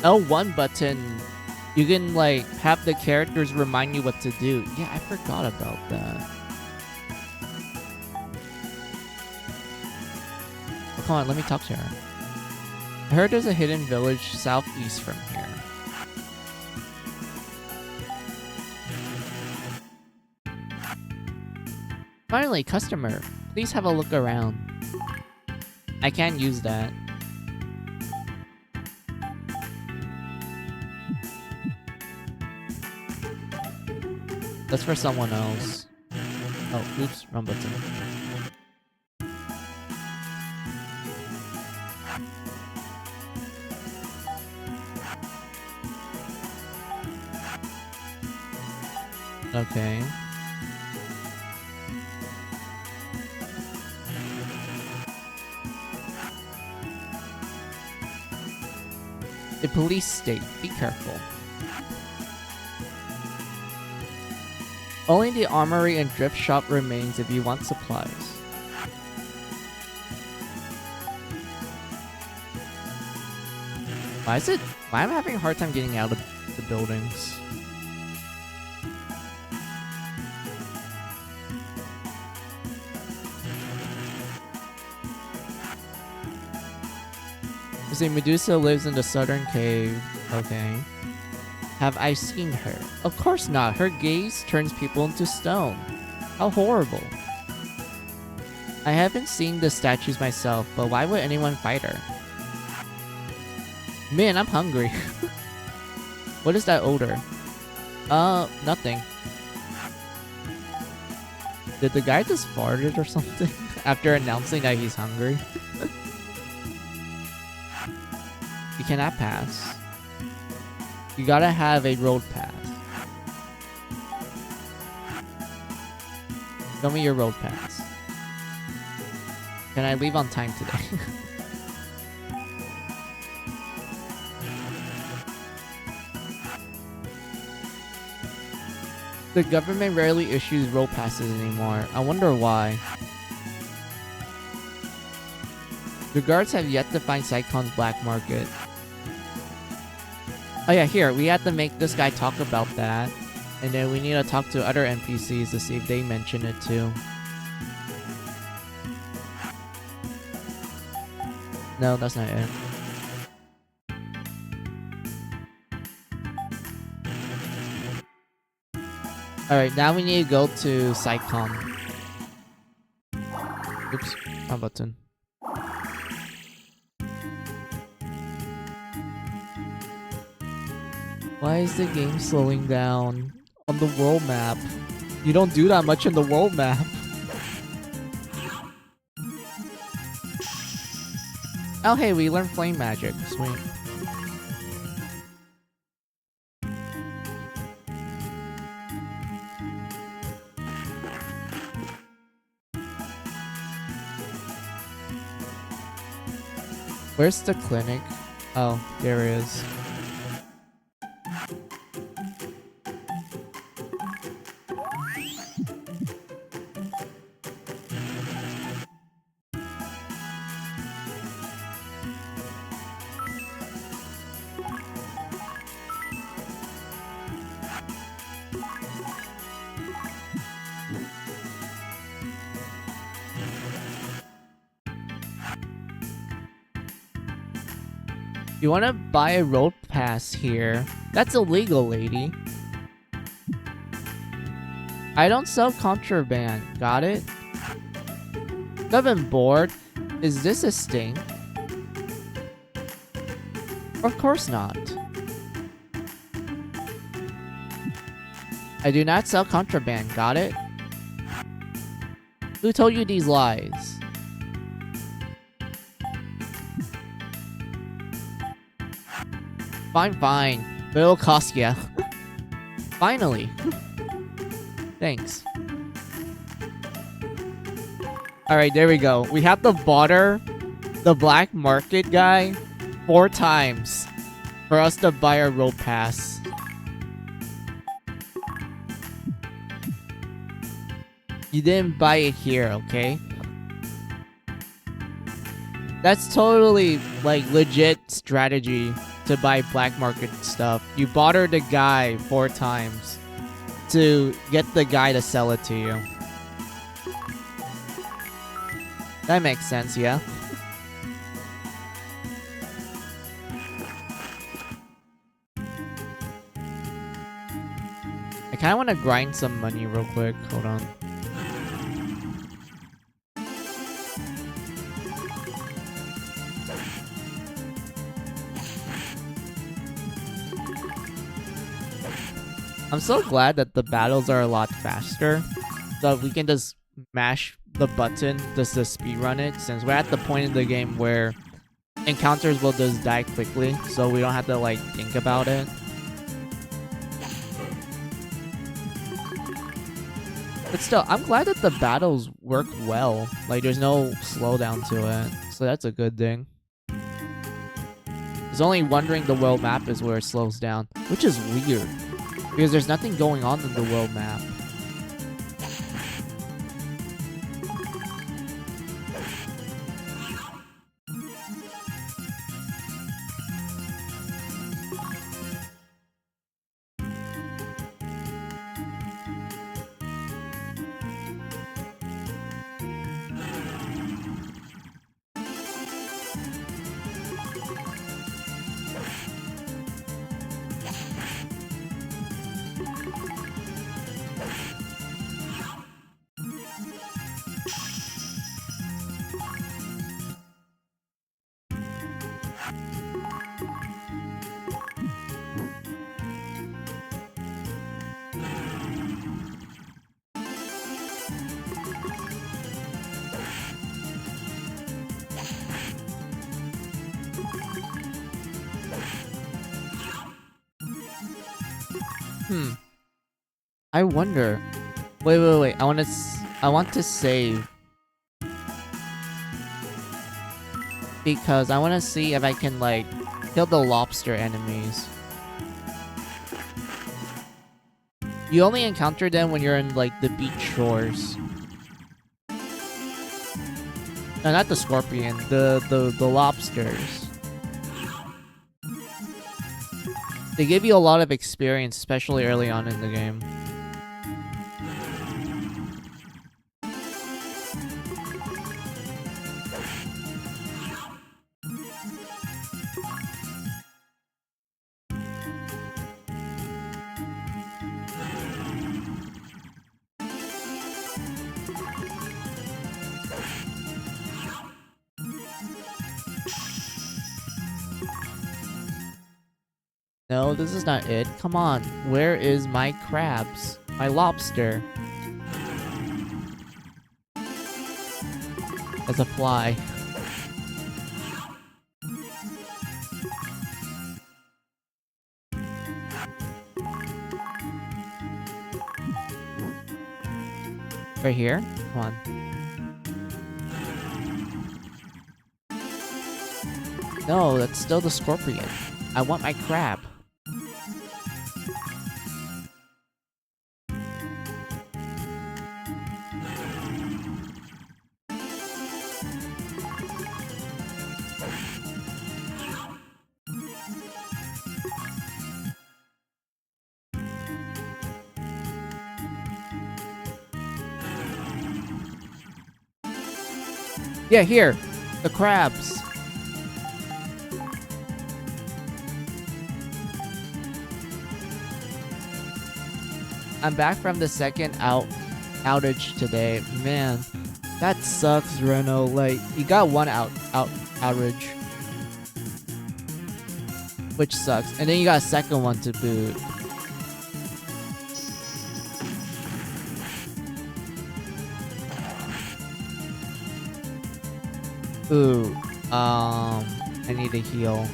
[SPEAKER 1] L1 button, you can like have the characters remind you what to do. Yeah, I forgot about that. Oh, come on, let me talk to her. I heard there's a hidden village southeast from here. Finally, customer. Please have a look around. I can't use that. That's for someone else. Oh, oops, wrong button. Okay. The police state. Be careful. Only the armory and drift shop remains if you want supplies. Why am I having a hard time getting out of the buildings? You say Medusa lives in the southern cave. Okay. Have I seen her? Of course not. Her gaze turns people into stone. How horrible. I haven't seen the statues myself, but why would anyone fight her? Man, I'm hungry. What is that odor? Nothing. Did the guy just farted or something after announcing that he's hungry? You cannot pass. You gotta have a road pass. Show me your road pass. Can I leave on time today? The government rarely issues road passes anymore. I wonder why. The guards have yet to find Sycon's black market. Oh yeah, here, we have to make this guy talk about that. And then we need to talk to other NPCs to see if they mention it too. No, that's not it. Alright, now we need to go to Sycon. Oops, wrong button. Why is the game slowing down on the world map? You don't do that much in the world map. Oh hey, we learned flame magic. Sweet. Where's the clinic? Oh, there it is. You want to buy a road pass here? That's illegal, lady. I don't sell contraband. Got it? I've been bored. Is this a sting? Of course not. I do not sell contraband. Got it? Who told you these lies? Fine, fine. But it'll cost ya. Finally. Thanks. Alright, there we go. We have to barter the black market guy 4 times for us to buy a road pass. You didn't buy it here, okay? That's totally like legit strategy to buy black market stuff. You barter the guy 4 times to get the guy to sell it to you. That makes sense, yeah. I kind of want to grind some money real quick. Hold on. I'm so glad that the battles are a lot faster, so we can just mash the button just to speedrun it, since we're at the point in the game where encounters will just die quickly, so we don't have to like think about it. But still, I'm glad that the battles work well. Like, there's no slowdown to it, so that's a good thing. It's only wandering the world map is where it slows down, which is weird, because there's nothing going on in the world map. I wonder. Wait. I want to save because I want to see if I can like kill the lobster enemies. You only encounter them when you're in like the beach shores. No, not the scorpion. The lobsters. They give you a lot of experience, especially early on in the game. No, this is not it. Come on. Where is my crabs? My lobster? As a fly. Right here? Come on. No, that's still the scorpion. I want my crab. Yeah, here. The crabs. I'm back from the second outage today. Man, that sucks, Reno. Like, you got one outage. Which sucks. And then you got a second one to boot. Ooh, I need to heal.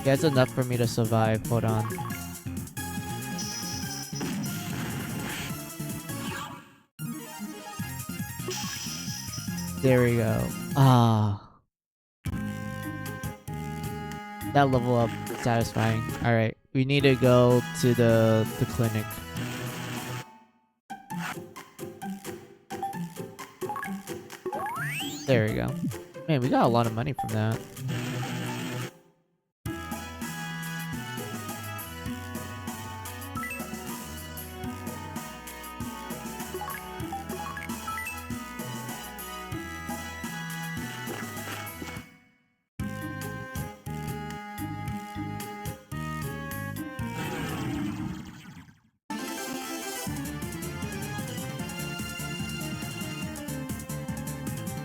[SPEAKER 1] Yeah, it's enough for me to survive. Hold on. There we go. That level up is satisfying. Alright. We need to go to the clinic. There we go. Man, we got a lot of money from that.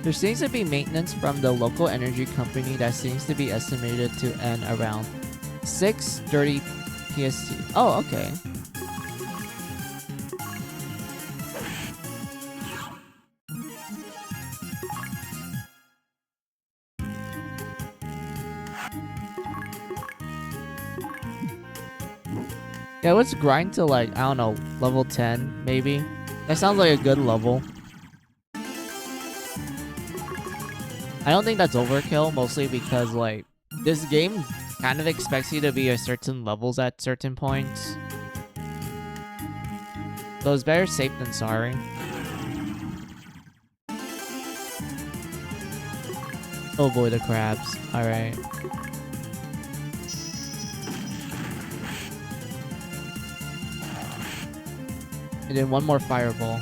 [SPEAKER 1] There seems to be maintenance from the local energy company that seems to be estimated to end around 6:30 PST. Oh, okay. Yeah, let's grind to like, I don't know, level 10 maybe. That sounds like a good level. I don't think that's overkill, mostly because like this game kind of expects you to be at certain levels at certain points. So it's better safe than sorry. Avoid the crabs. Alright. And then one more fireball.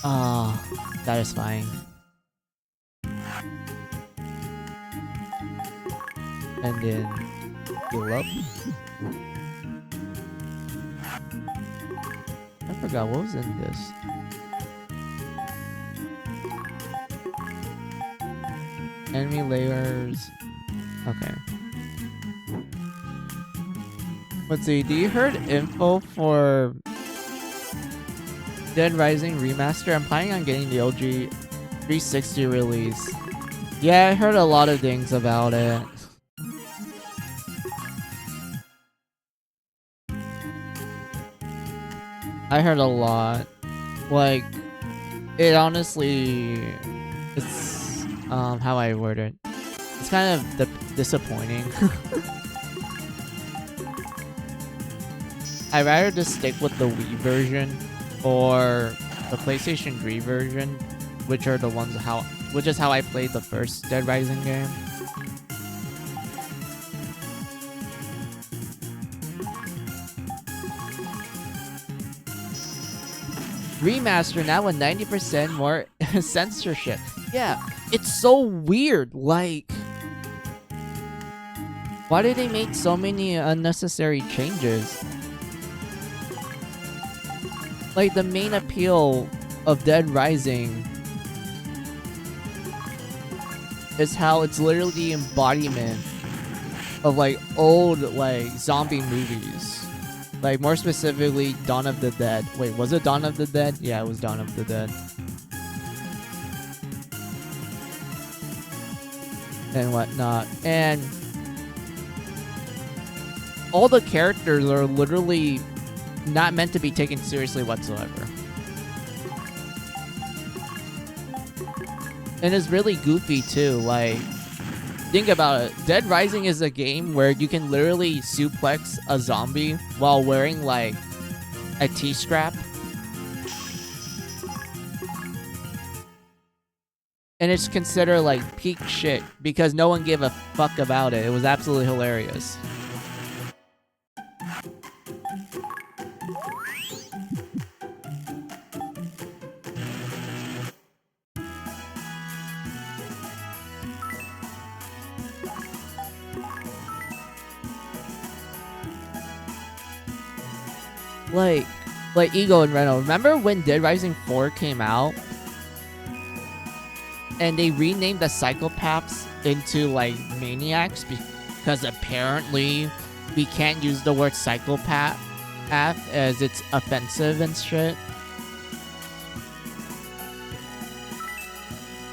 [SPEAKER 1] Ah, satisfying. And then heal up. I forgot what was in this. Enemy layers. Okay. Let's see. Do you heard info for Dead Rising Remaster? I'm planning on getting the OG 360 release. Yeah, I heard a lot of things about it. I heard a lot. Like, it honestly, it's how I word it. It's kind of disappointing. I'd rather just stick with the Wii version or the PlayStation 3 version, which are the ones which is how I played the first Dead Rising game. Remaster now with 90% more censorship. Yeah, it's so weird. Like, why did they make so many unnecessary changes? Like, the main appeal of Dead Rising is how it's literally the embodiment of like old like zombie movies. Like, more specifically, Dawn of the Dead. Wait, was it Dawn of the Dead? Yeah, it was Dawn of the Dead. And whatnot. And all the characters are literally not meant to be taken seriously whatsoever. And it's really goofy too. Like, think about it. Dead Rising is a game where you can literally suplex a zombie while wearing like a T-strap. And it's considered like peak shit because no one gave a fuck about it. It was absolutely hilarious. Like Ego and Reno. Remember when Dead Rising 4 came out? And they renamed the psychopaths into like maniacs because apparently we can't use the word psychopath as it's offensive and shit.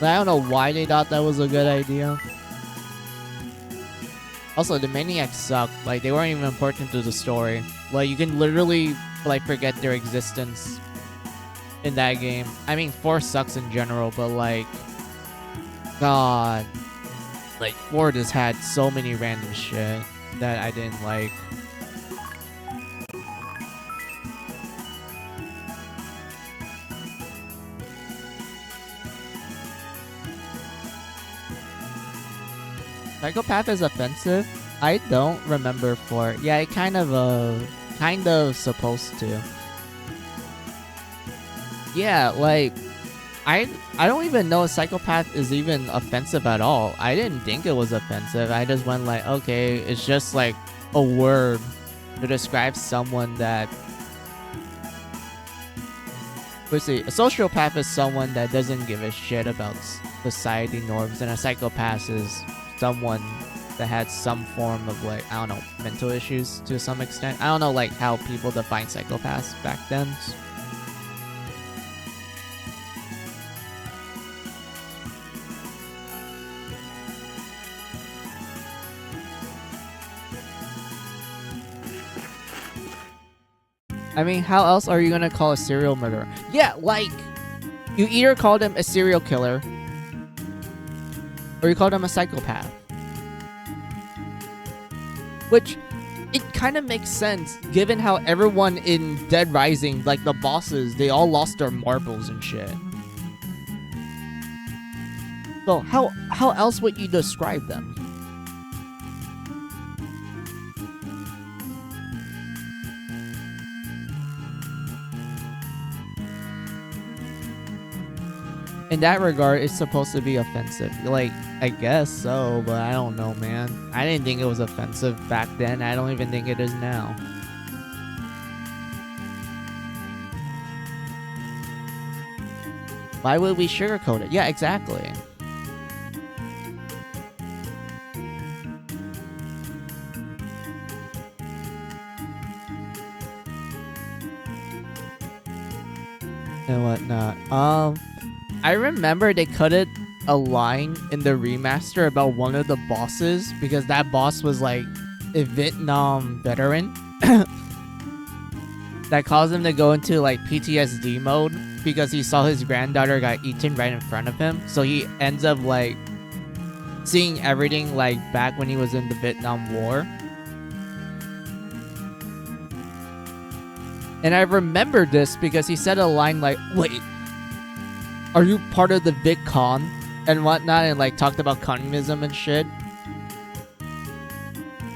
[SPEAKER 1] But I don't know why they thought that was a good idea. Also, the maniacs suck. Like, they weren't even important to the story. Like, you can literally like forget their existence. in that game. I mean, 4 sucks in general, but like, God, like 4 just had so many random shit that I didn't like. Psychopath is offensive? I don't remember 4. Yeah, it kind of supposed to. Yeah, like I don't even know if Psychopath is even offensive at all. I didn't think it was offensive. I just went like, okay, it's just like a word to describe someone that. Let's see, a sociopath is someone that doesn't give a shit about society norms, and a psychopath is someone that had some form of like, I don't know, mental issues to some extent. I don't know like how people define psychopaths back then. I mean, how else are you gonna call a serial murderer? Yeah, like, you either call them a serial killer or you call them a psychopath. Which, it kind of makes sense given how everyone in Dead Rising, like the bosses, they all lost their marbles and shit. So how else would you describe them? In that regard, it's supposed to be offensive. Like, I guess so, but I don't know, man. I didn't think it was offensive back then. I don't even think it is now. Why would we sugarcoat it? Yeah, exactly. And whatnot. I remember they cut it a line in the remaster about one of the bosses because that boss was like a Vietnam veteran that caused him to go into like PTSD mode because he saw his granddaughter got eaten right in front of him. So he ends up like seeing everything like back when he was in the Vietnam War. And I remember this because he said a line like, wait, are you part of the Viet Con and whatnot, and like talked about communism and shit?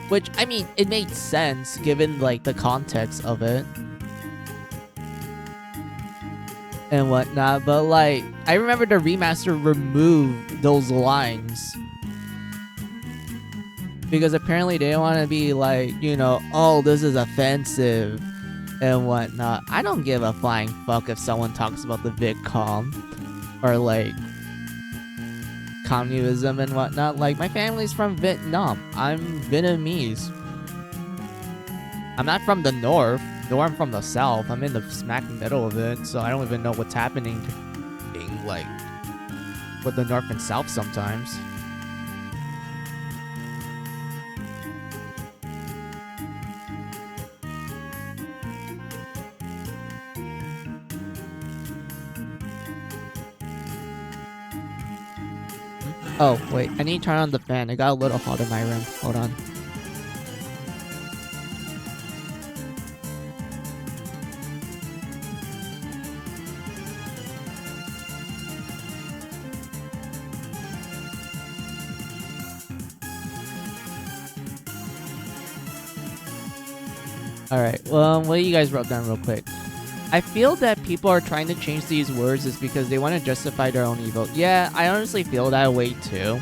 [SPEAKER 1] Which, I mean, it made sense given like the context of it and whatnot, but like I remember the remaster removed those lines because apparently they don't want to be like, you know, oh, this is offensive and whatnot. I don't give a flying fuck if someone talks about the Viet Cong or like communism and whatnot. Like, my family's from Vietnam. I'm Vietnamese. I'm not from the north, nor I'm from the south. I'm in the smack middle of it, so I don't even know what's happening in like with the north and south sometimes. Oh, wait, I need to turn on the fan. It got a little hot in my room. Hold on. Alright, well, what you guys wrote down real quick? I feel that people are trying to change these words is because they want to justify their own evil. Yeah, I honestly feel that way too.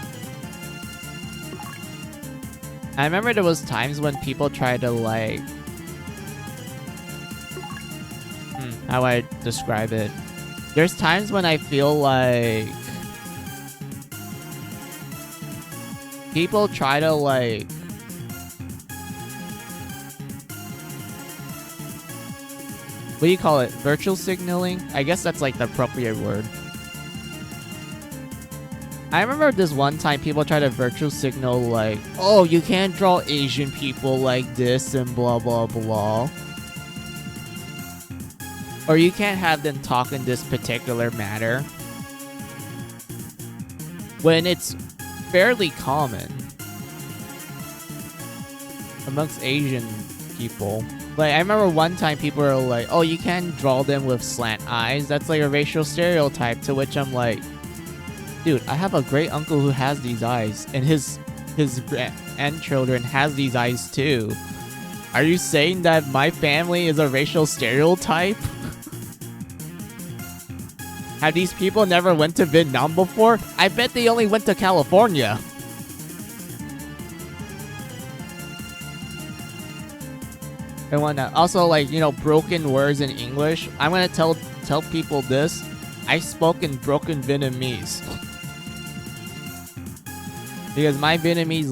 [SPEAKER 1] I remember there was times when people tried to like... how do I describe it? There's times when I feel like... people try to like... what do you call it? Virtual signaling? I guess that's like the appropriate word. I remember this one time people tried to virtual signal like, oh, you can't draw Asian people like this and blah blah blah. or you can't have them talk in this particular matter when it's fairly common amongst Asian people. Like, I remember one time people were like, oh, you can't draw them with slant eyes. That's like a racial stereotype, to which I'm like, dude, I have a great uncle who has these eyes, and his grandchildren has these eyes too. Are you saying that my family is a racial stereotype? Have these people never went to Vietnam before? I bet they only went to California. And whatnot. Also, like, you know, broken words in English. I'm gonna tell people this. I spoke in broken Vietnamese. Because my Vietnamese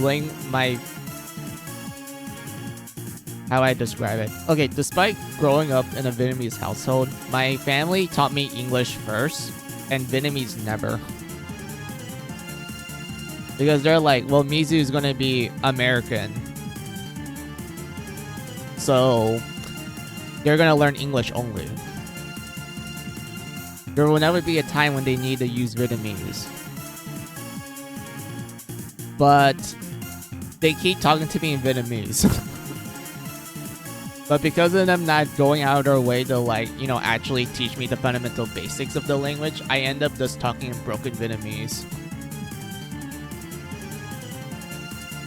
[SPEAKER 1] how I describe it. Okay, despite growing up in a Vietnamese household, my family taught me English first, and Vietnamese never. Because they're like, well, Mizu is gonna be American, so they're gonna learn English only. There will never be a time when they need to use Vietnamese. But they keep talking to me in Vietnamese. But because of them not going out of their way to, like, you know, actually teach me the fundamental basics of the language, I end up just talking in broken Vietnamese.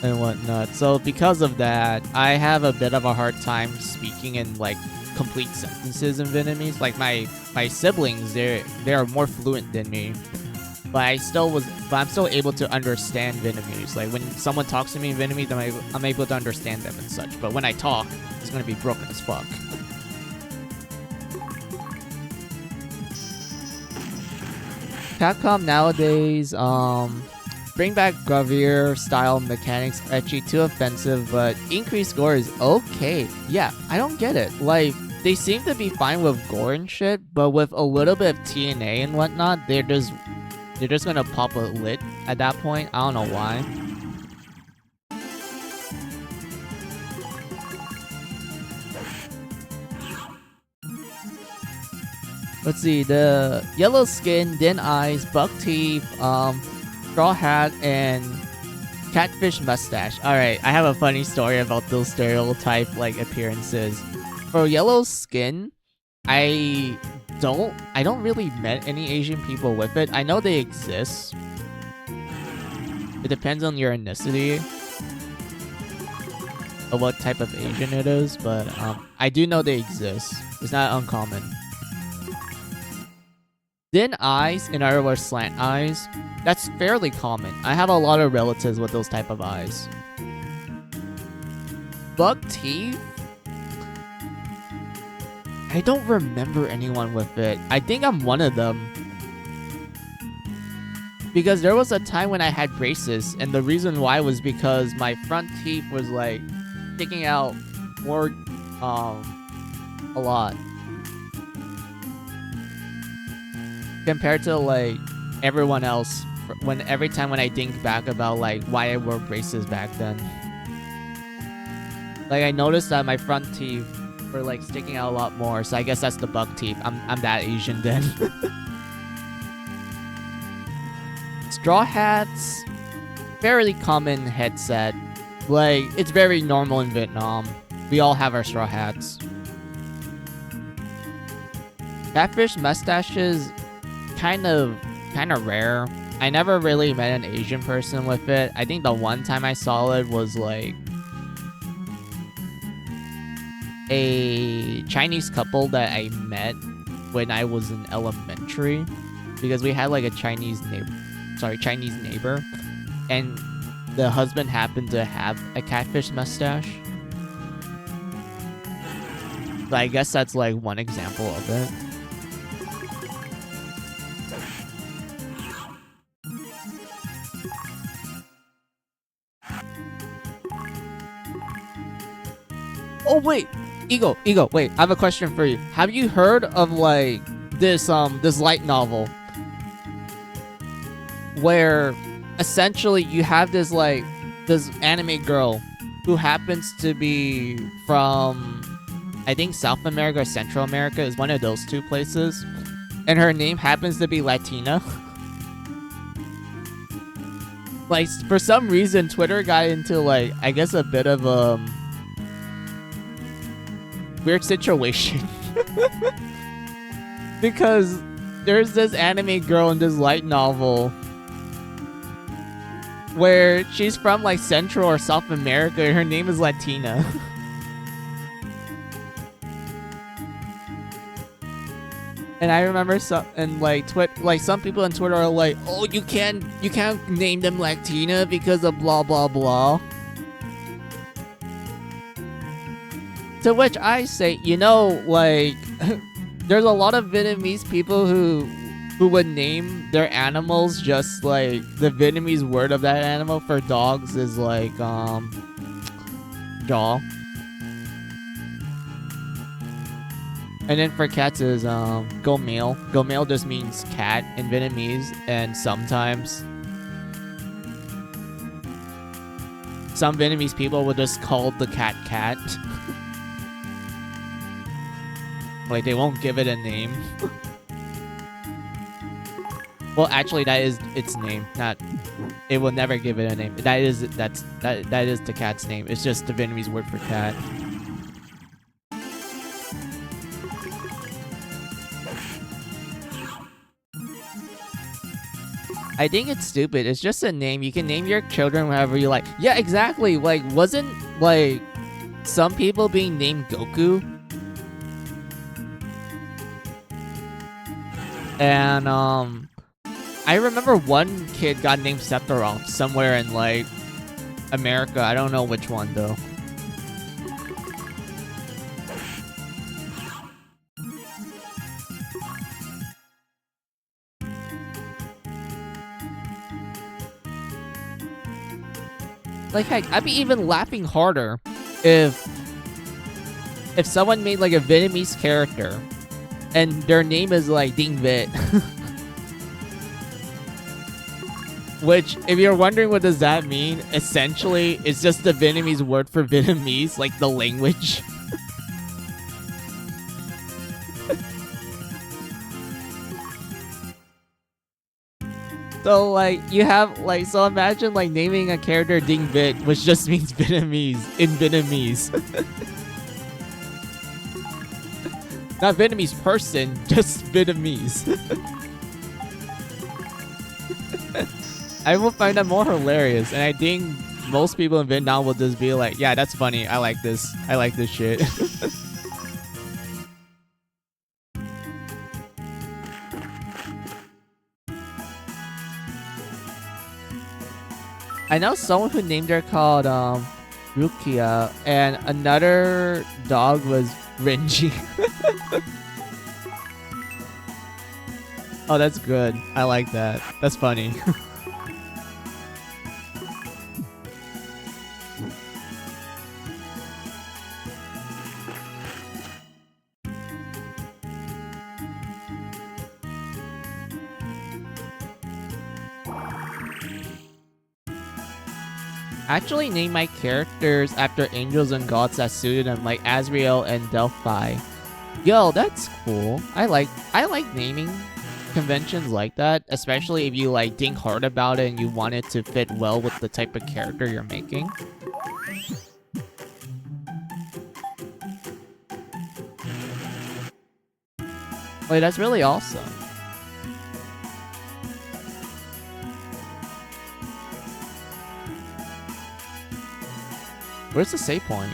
[SPEAKER 1] And whatnot. So because of that, I have a bit of a hard time speaking in, like, complete sentences in Vietnamese. Like, my siblings, they are more fluent than me. But I'm still able to understand Vietnamese. Like, when someone talks to me in Vietnamese, I'm able to understand them and such. But when I talk, it's gonna be broken as fuck. Capcom nowadays, bring back gravure style mechanics, etchy, too offensive, but increased gore is okay. Yeah, I don't get it. Like, they seem to be fine with gore and shit, but with a little bit of TNA and whatnot, they're just gonna pop a lid at that point. I don't know why. Let's see, the yellow skin, thin eyes, buck teeth, straw hat, and catfish mustache. Alright, I have a funny story about those stereotype, like, appearances. For yellow skin, I don't really met any Asian people with it. I know they exist. It depends on your ethnicity of what type of Asian it is, but I do know they exist. It's not uncommon. Thin eyes, in other words, slant eyes, that's fairly common. I have a lot of relatives with those type of eyes. Buck teeth? I don't remember anyone with it. I think I'm one of them. Because there was a time when I had braces, and the reason why was because my front teeth was, like, sticking out more, a lot. Compared to, like, everyone else, every time when I think back about, like, why I wore braces back then. Like, I noticed that my front teeth were, like, sticking out a lot more, so I guess that's the buck teeth. I'm that Asian then. Straw hats, fairly common headset. Like, it's very normal in Vietnam. We all have our straw hats. Catfish mustaches, kind of rare. I never really met an Asian person with it. I think the one time I saw it was, like, a Chinese couple that I met when I was in elementary, because we had, like, a Chinese neighbor, and the husband happened to have a catfish mustache. So I guess that's, like, one example of it. Oh wait, Ego, wait, I have a question for you. Have you heard of, like, this light novel where essentially you have this anime girl who happens to be from I think South America or Central America is one of those two places. And her name happens to be Latina. Like, for some reason, Twitter got into, like, I guess a bit of a weird situation. Because there's this anime girl in this light novel where she's from, like, Central or South America, and her name is Latina. And I remember some people on Twitter are like, "Oh, you can't name them Latina because of blah blah blah." To which I say, like, there's a lot of Vietnamese people who would name their animals just like the Vietnamese word of that animal. For dogs is like jaw. And then for cats is go male. Go male just means cat in Vietnamese, and sometimes some Vietnamese people would just call the cat cat. Like, they won't give it a name. Well, actually, that is its name. It will never give it a name. That is the cat's name. It's just the Vietnamese word for cat. I think it's stupid. It's just a name. You can name your children whatever you like. Yeah, exactly. Like, wasn't, like, some people being named Goku? And, I remember one kid got named Sephiroth somewhere in, like, America. I don't know which one, though. Like, heck, I'd be even laughing harder if someone made, like, a Vietnamese character and their name is, like, Ding Vit. Which, if you're wondering what does that mean, essentially, it's just the Vietnamese word for Vietnamese, like the language. So, like, you have, like, so imagine, like, naming a character Ding Vit, which just means Vietnamese, in Vietnamese. Not Vietnamese person, just Vietnamese. I will find that more hilarious, and I think most people in Vietnam will just be like, yeah, that's funny, I like this shit. I know someone who named her called Rukia, and another dog was Renji. Oh, that's good. I like that. That's funny. Actually name my characters after angels and gods that suited them, like Azrael and Delphi. Yo, that's cool. I like naming conventions like that, especially if you like think hard about it and you want it to fit well with the type of character you're making. Wait, that's really awesome. Where's the save point?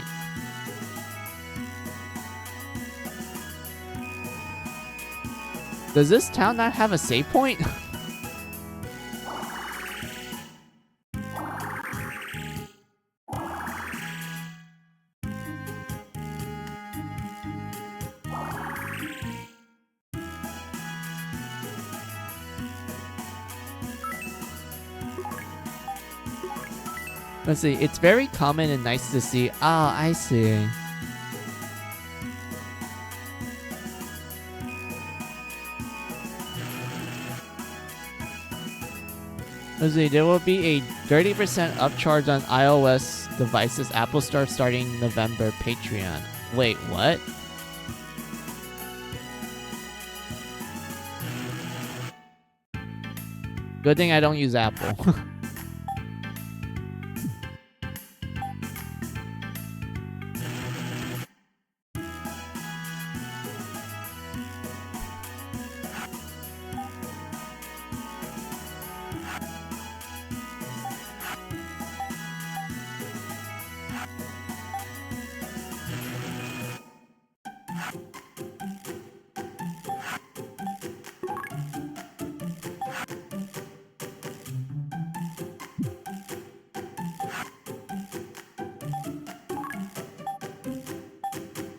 [SPEAKER 1] Does this town not have a save point? Let's see, it's very common and nice to see. Ah, I see. Let's see, there will be a 30% upcharge on iOS devices Apple Store starting November. Patreon. Wait, what? Good thing I don't use Apple.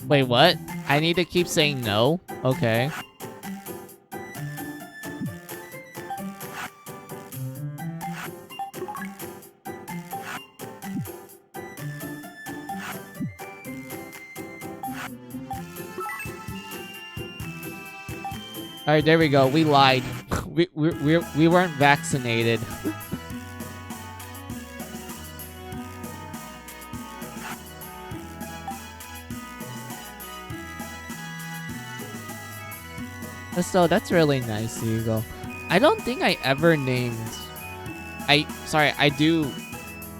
[SPEAKER 1] Wait, what? I need to keep saying no? Okay. Alright, there we go. We lied. We weren't vaccinated. So that's really nice, Eagle. I don't think I ever named... Sorry, I do...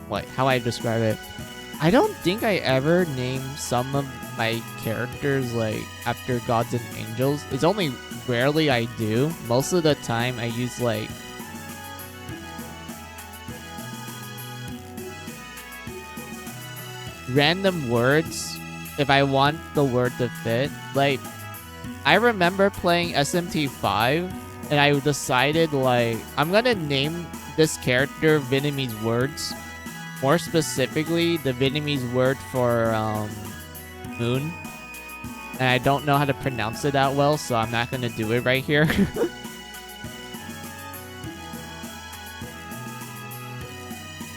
[SPEAKER 1] What? How I describe it? I don't think I ever named some of my characters, like, after gods and angels. It's only rarely I do. Most of the time, I use, like... random words if I want the word to fit. Like... I remember playing SMT5, and I decided, like, I'm gonna name this character Vietnamese words. More specifically, the Vietnamese word for, moon. And I don't know how to pronounce it that well, so I'm not gonna do it right here.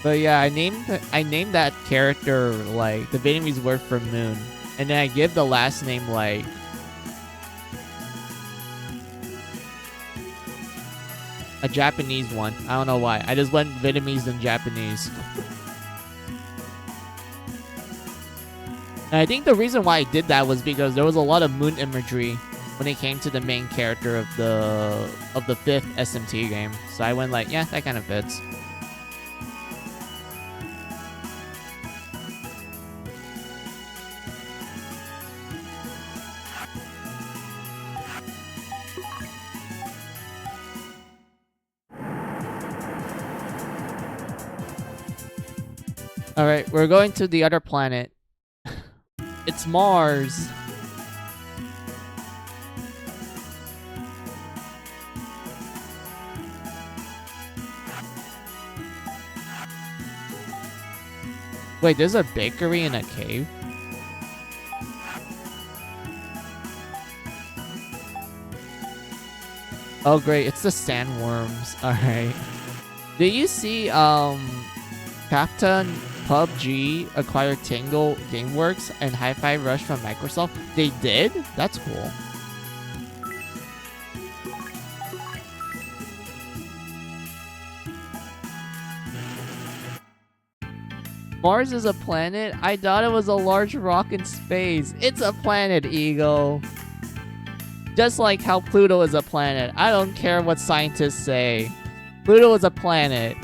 [SPEAKER 1] But yeah, I named that character, like, the Vietnamese word for moon. And then I give the last name, like... a Japanese one. I don't know why. I just went Vietnamese and Japanese. And I think the reason why I did that was because there was a lot of moon imagery when it came to the main character of the fifth SMT game. So I went like, yeah, that kind of fits. Alright, we're going to the other planet. It's Mars. Wait, there's a bakery in a cave? Oh great, it's the sandworms. Alright. Did you see Captain PUBG acquired Tango Gameworks and Hi-Fi Rush from Microsoft? They did? That's cool. Mars is a planet? I thought it was a large rock in space. It's a planet, Eagle. Just like how Pluto is a planet. I don't care what scientists say. Pluto is a planet.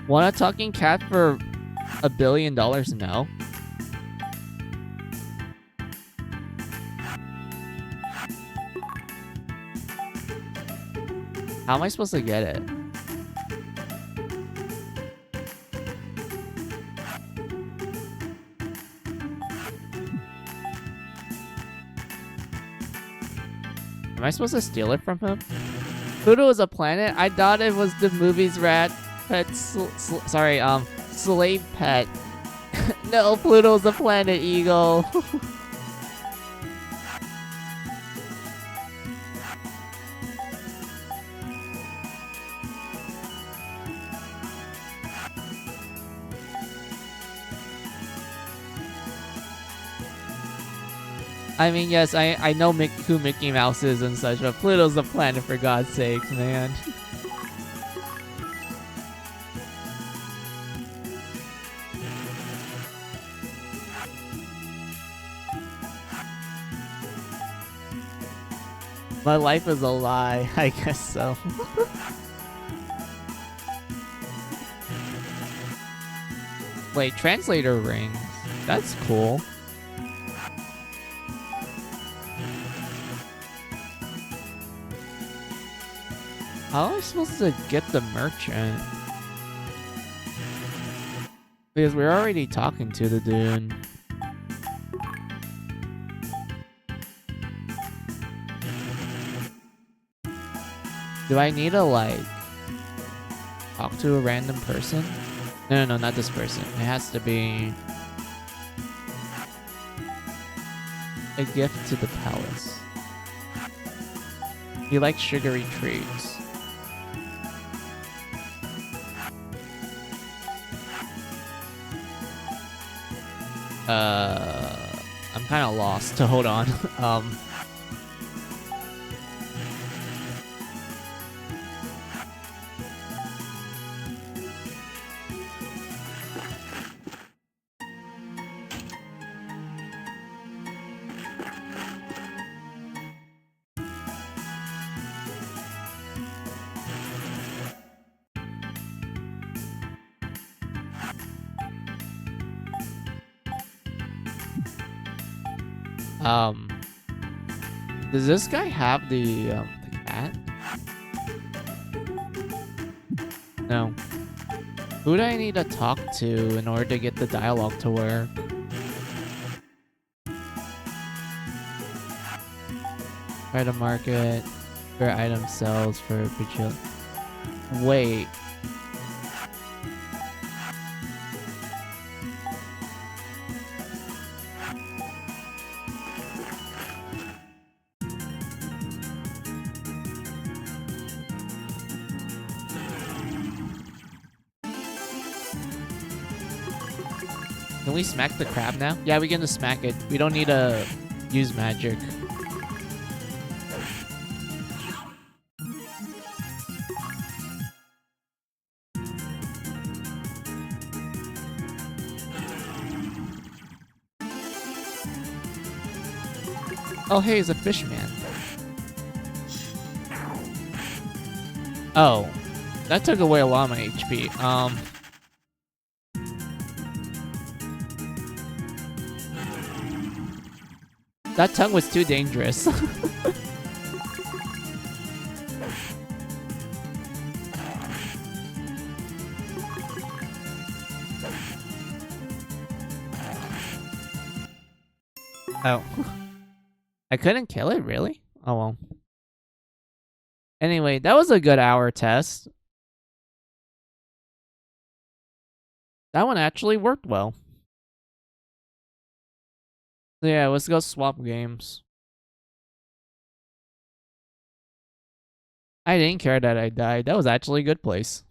[SPEAKER 1] Want a talking cat for $1 billion? No. How am I supposed to get it? Am I supposed to steal it from him? Pluto is a planet? I thought it was the movie's rat pet. Slave pet. No, Pluto's a planet, Eagle. I mean, yes, I know who Mickey Mouse is and such, but Pluto's the planet for God's sakes, man. My life is a lie. I guess so. Wait, translator rings. That's cool. How am I supposed to get the merchant? Because we're already talking to the dude. Do I need to, like, talk to a random person? No, not this person. It has to be a gift to the palace. He likes sugary treats. I'm kind of lost. Hold on. Um, does this guy have the cat? No. Who do I need to talk to in order to get the dialogue to work? Try to market where item sells for Bajil. Wait. Can we smack the crab now? Yeah, we can just smack it. We don't need to use magic. Oh, hey, he's a fish man. Oh, that took away a lot of my HP. That tongue was too dangerous. Oh. I couldn't kill it, really? Oh well. Anyway, that was a good hour test. That one actually worked well. So yeah, let's go swap games. I didn't care that I died. That was actually a good place.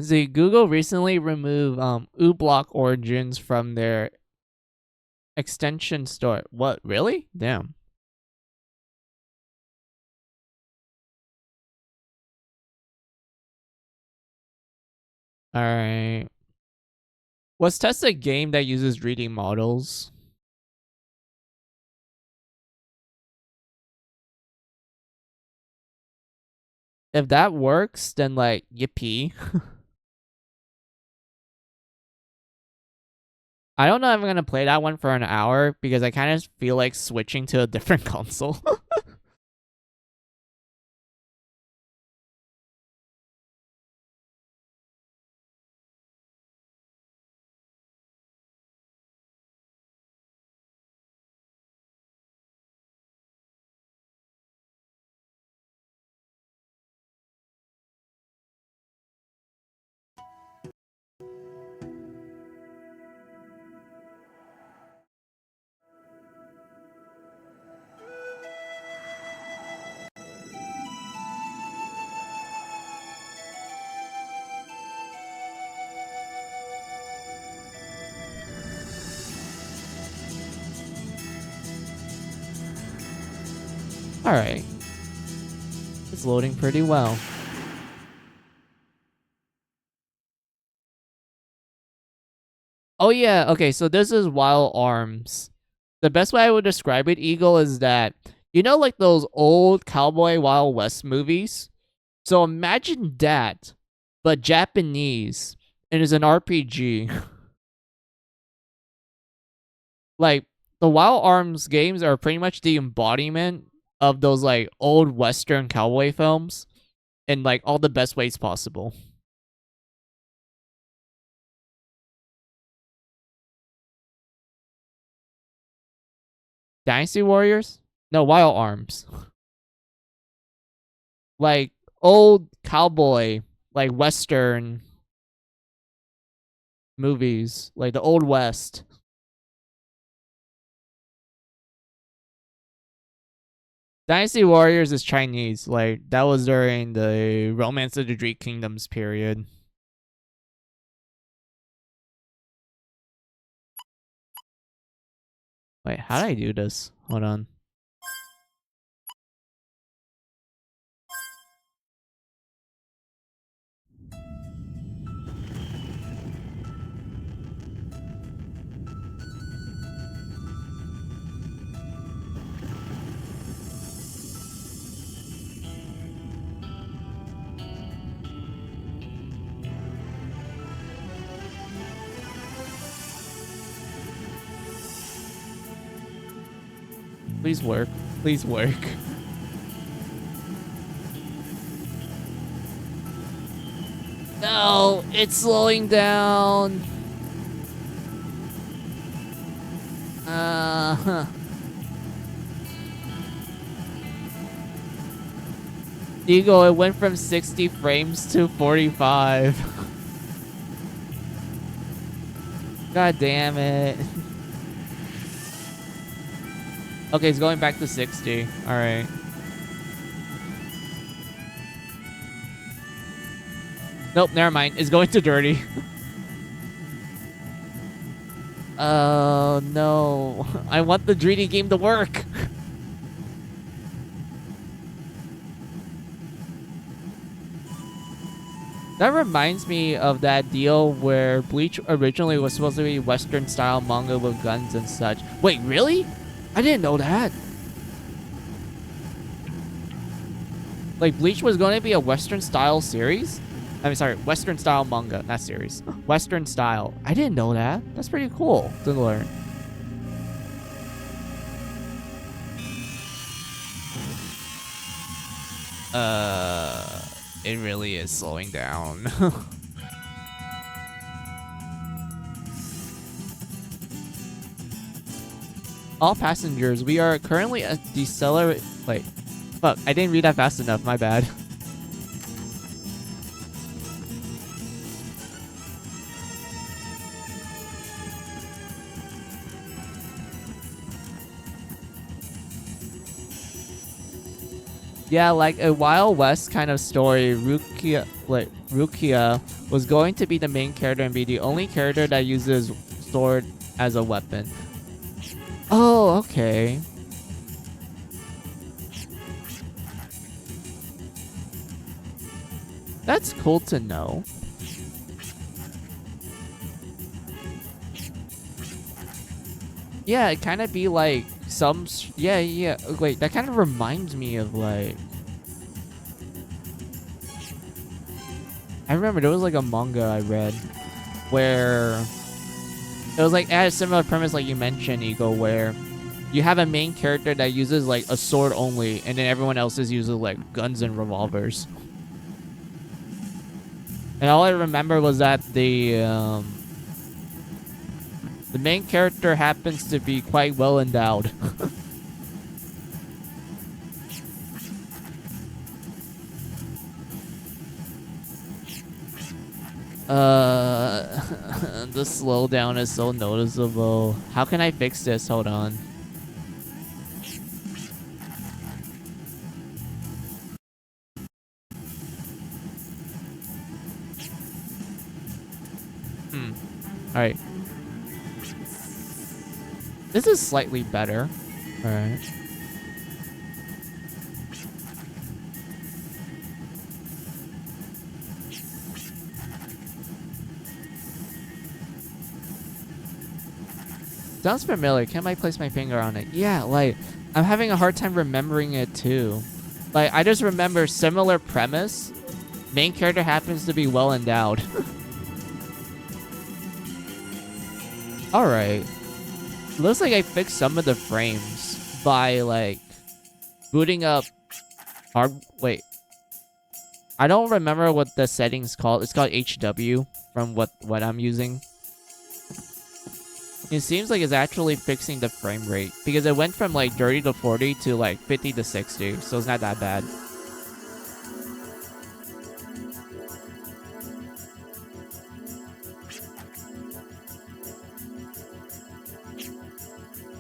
[SPEAKER 1] See, Google recently removed uBlock origins from their extension store. What, really? Damn. Alright. Let's test a game that uses reading models. if that works, then like yippee. I don't know if I'm gonna play that one for an hour because I kind of feel like switching to a different console. All right, it's loading pretty well. Oh yeah, okay, so this is Wild Arms. The best way I would describe it, Eagle, is that you know like those old cowboy Wild West movies? So imagine that, but Japanese, and it's an RPG. Like the Wild Arms games are pretty much the embodiment of those like old Western cowboy films in like all the best ways possible. Dynasty Warriors? No, Wild Arms. Like old cowboy, like Western movies, like the Old West. Dynasty Warriors is Chinese. Like that was during the Romance of the Three Kingdoms period. Wait, how did I do this? Hold on. Please work. Please work. No, it's slowing down. Huh. Eagle, it went from 60 frames to 45. God damn it. Okay, it's going back to 60. Alright. Nope, never mind. It's going to dirty. Oh, no. I want the 3D game to work. That reminds me of that deal where Bleach originally was supposed to be Western style manga with guns and such. Wait, really? I didn't know that. Like, Bleach was going to be a Western style series? I mean, sorry, Western style manga, not series. Western style. I didn't know that. That's pretty cool to learn. It really is slowing down. All passengers, we are currently a decelerate. Wait, fuck, I didn't read that fast enough, my bad. Yeah, like a Wild West kind of story, Rukia was going to be the main character and be the only character that uses sword as a weapon. Oh, okay. That's cool to know. Yeah, it kind of be like some... Yeah. Wait, that kind of reminds me of like... I remember there was like a manga I read where it was like it had a similar premise like you mentioned, Eagle, where you have a main character that uses like a sword only, and then everyone else is using like guns and revolvers. And all I remember was that the main character happens to be quite well endowed. The slowdown is so noticeable. How can I fix this? Hold on. Alright. This is slightly better. Alright. Sounds familiar. Can I place my finger on it? Yeah, like, I'm having a hard time remembering it too. Like, I just remember similar premise. Main character happens to be well endowed. Alright. Looks like I fixed some of the frames by, like, booting up hard... Wait. I don't remember what the setting's called. It's called HW from what I'm using. It seems like it's actually fixing the frame rate because it went from like 30 to 40 to like 50 to 60, so it's not that bad.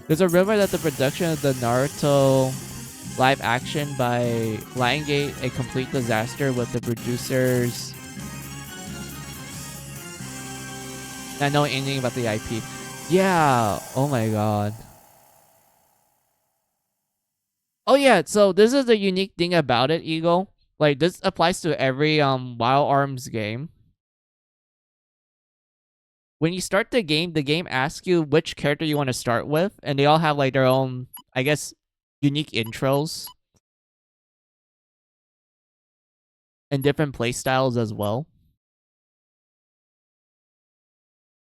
[SPEAKER 1] There's a rumor that the production of the Naruto live action by Lionsgate a complete disaster with the producers not knowing anything about the IP. Yeah, oh my god. Oh yeah, so this is the unique thing about it, Eagle. Like, this applies to every Wild Arms game. When you start the game asks you which character you want to start with, and they all have like their own, I guess, unique intros. And different playstyles as well.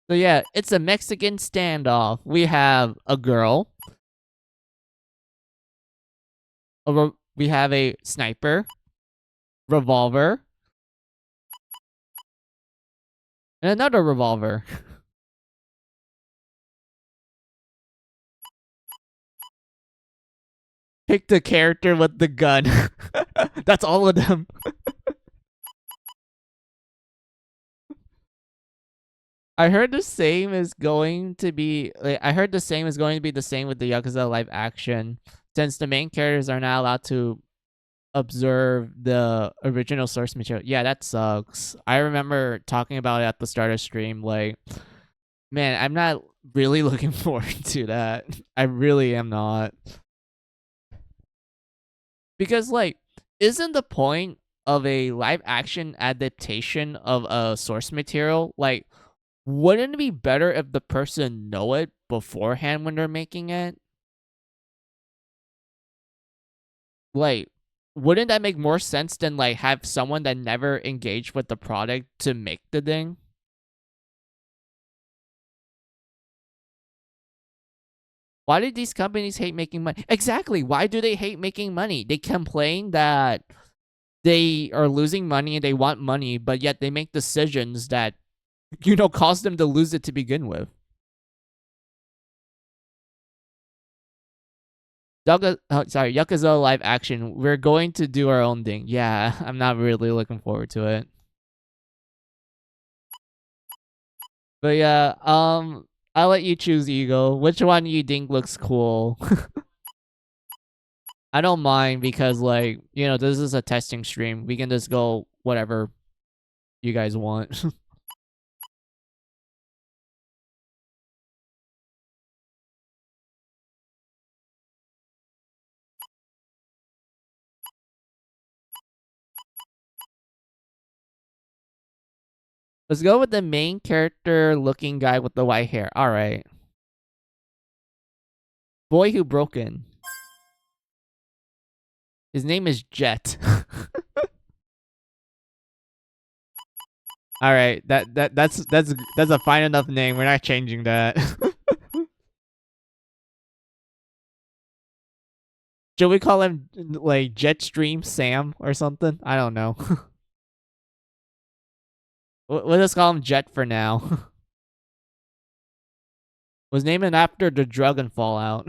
[SPEAKER 1] So yeah, it's a Mexican standoff. We have a girl. We have a sniper. Revolver. And another revolver. Pick the character with the gun. That's all of them. I heard the same is going to be... I heard the same is going to be the same with the Yakuza live action. Since the main characters are not allowed to observe the original source material. Yeah, that sucks. I remember talking about it at the start of stream. Like, man, I'm not really looking forward to that. I really am not. Because, like, isn't the point of a live action adaptation of a source material, like, wouldn't it be better if the person know it beforehand when they're making it? Like, wouldn't that make more sense than like have someone that never engaged with the product to make the thing? Why do these companies hate making money? Exactly. Why do they hate making money? They complain that they are losing money and they want money, but yet they make decisions that, you know, cause them to lose it to begin with. Yakuza live action. We're going to do our own thing. Yeah, I'm not really looking forward to it. But yeah, I'll let you choose, Eagle. Which one you think looks cool? I don't mind because, like, you know, this is a testing stream. We can just go whatever you guys want. Let's go with the main character looking guy with the white hair. All right. Boy Who Broken. His name is Jet. All right, that's a fine enough name. We're not changing that. Should we call him like Jetstream Sam or something? I don't know. We'll just call him Jet for now. Was named after the drug in Fallout.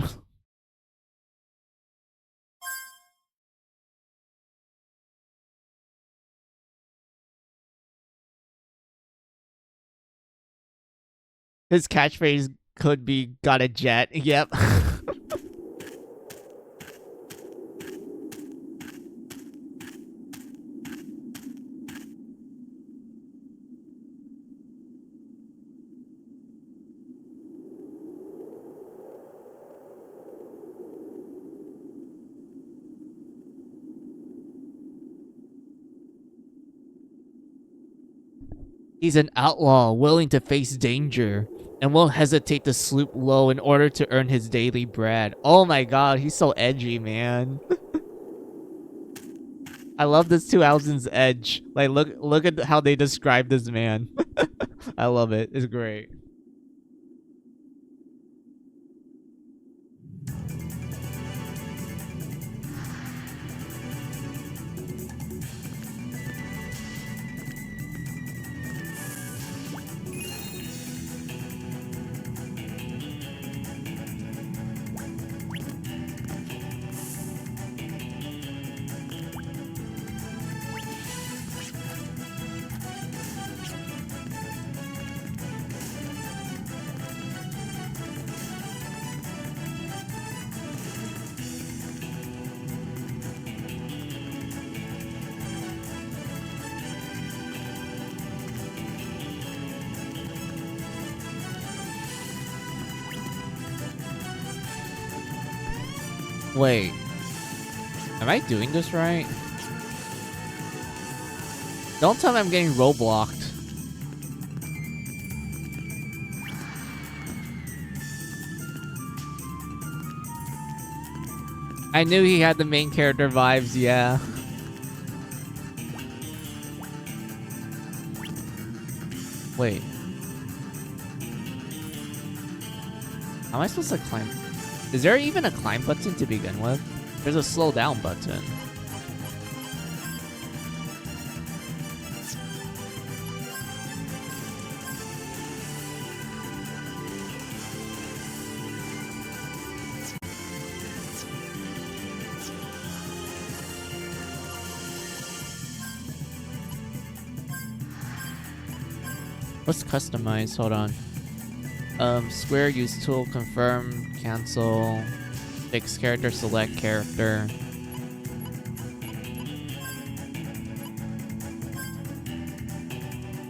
[SPEAKER 1] His catchphrase could be "Got a jet." Yep. He's an outlaw willing to face danger and won't hesitate to stoop low in order to earn his daily bread. Oh my god, he's so edgy, man. I love this 2000s edge. Like, look at how they describe this man. I love it. It's great. Wait. Am I doing this right? Don't tell me I'm getting roadblocked. I knew he had the main character vibes, yeah. Wait. How am I supposed to climb? Is there even a climb button to begin with? There's a slow down button. What's customized? Hold on. Square use tool, confirm, cancel, fix character, select character.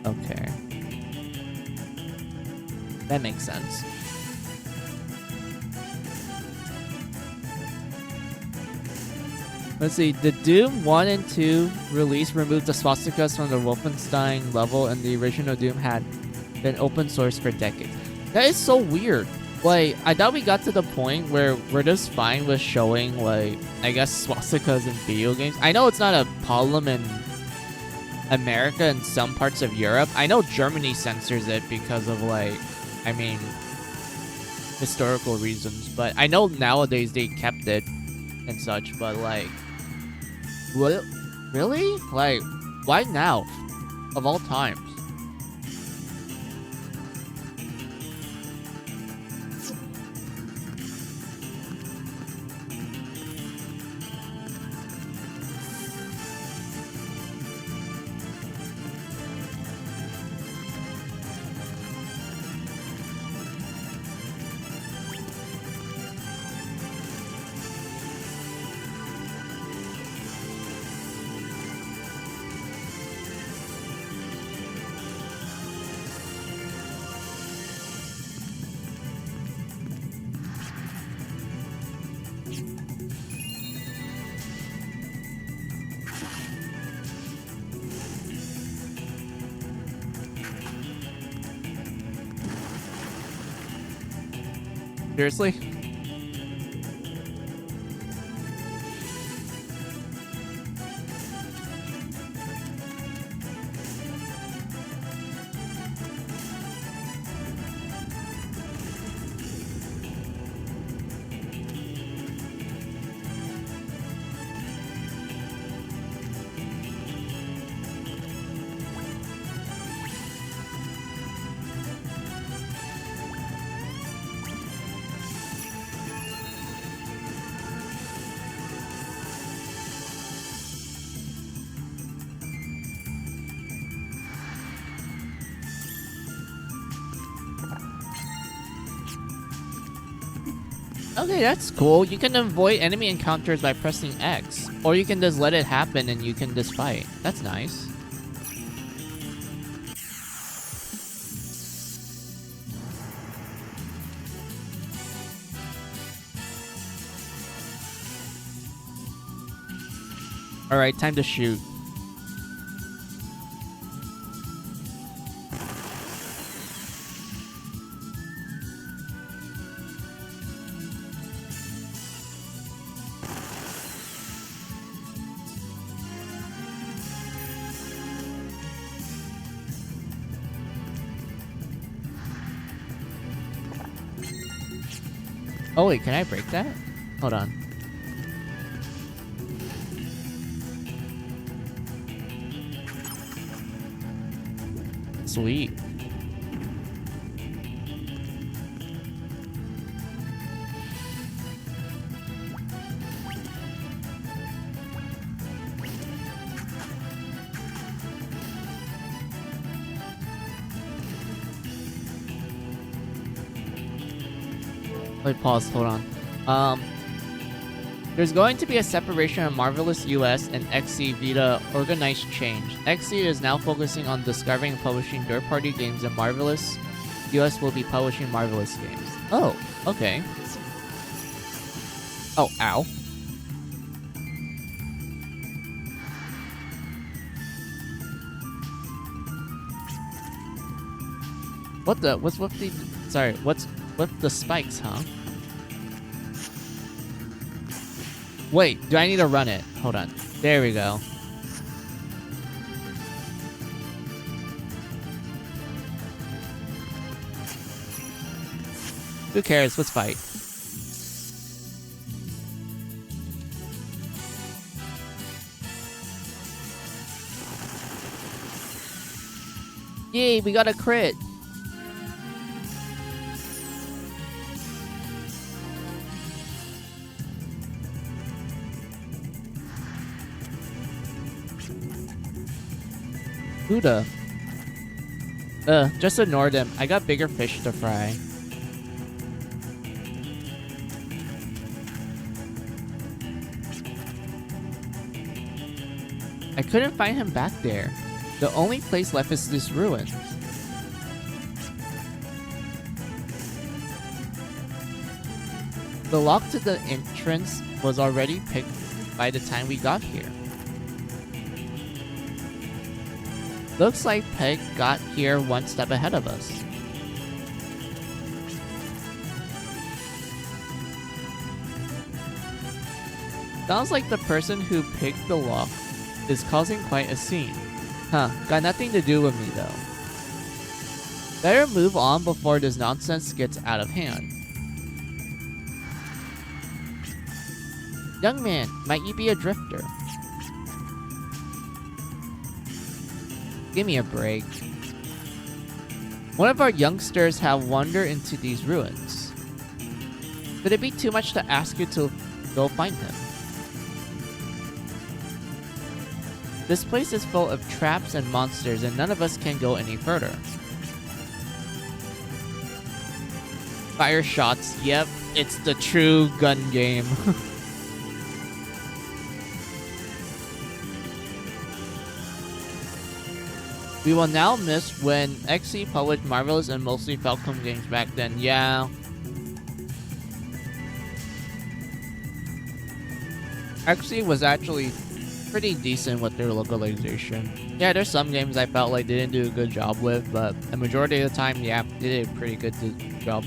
[SPEAKER 1] Okay. That makes sense. Let's see, the Doom 1 and 2 release removed the swastikas from the Wolfenstein level, and the original Doom had been open source for decades. That is so weird. Like, I thought we got to the point where we're just fine with showing, like, I guess swastikas in video games. I know it's not a problem in America and some parts of Europe. I know Germany censors it because of, like, I mean, historical reasons. But I know nowadays they kept it and such, but, like, what? Really? Like, why now? Of all times. Seriously? Okay, that's cool. You can avoid enemy encounters by pressing X. Or you can just let it happen and you can just fight. That's nice. Alright, time to shoot. Oh wait, can I break that? Hold on. Sweet. Wait, pause, hold on. There's going to be a separation of Marvelous US and XC Vita organized change. XC is now focusing on discovering and publishing third-party games, and Marvelous US will be publishing Marvelous games. Oh, okay. Oh, ow. What the? What's with the... Sorry, what's with the spikes, huh? Wait, do I need to run it? Hold on. There we go. Who cares? Let's fight. Yay, we got a crit. Buddha. Just ignore them. I got bigger fish to fry. I couldn't find him back there. The only place left is this ruin. The lock to the entrance was already picked by the time we got here. Looks like Peg got here one step ahead of us. Sounds like the person who picked the lock is causing quite a scene. Huh, got nothing to do with me though. Better move on before this nonsense gets out of hand. Young man, might you be a drifter? Give me a break. One of our youngsters have wandered into these ruins. Could it be too much to ask you to go find him? This place is full of traps and monsters and none of us can go any further. Fire shots, yep, it's the true gun game. We will now miss when XC published Marvelous and mostly Falcom games back then, yeah. XC was actually pretty decent with their localization. Yeah, there's some games I felt like they didn't do a good job with, but the majority of the time, yeah, they did a pretty good job.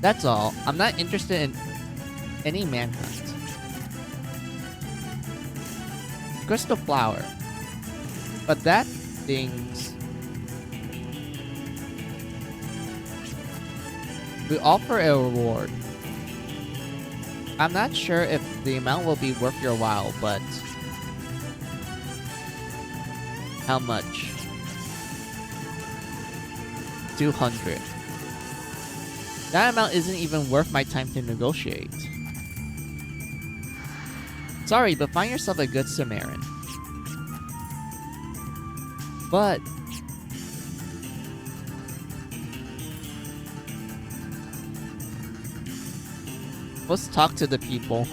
[SPEAKER 1] That's all. I'm not interested in any manhunt. Crystal flower. But that thing's... We offer a reward. I'm not sure if the amount will be worth your while, but... How much? 200. That amount isn't even worth my time to negotiate. Sorry, but find yourself a good Samaritan. Let's talk to the people.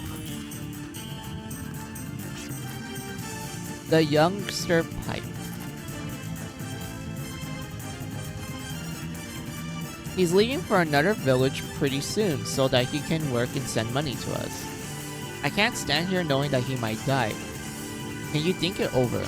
[SPEAKER 1] The youngster pipe. He's leaving for another village pretty soon so that he can work and send money to us. I can't stand here knowing that he might die. Can you think it over?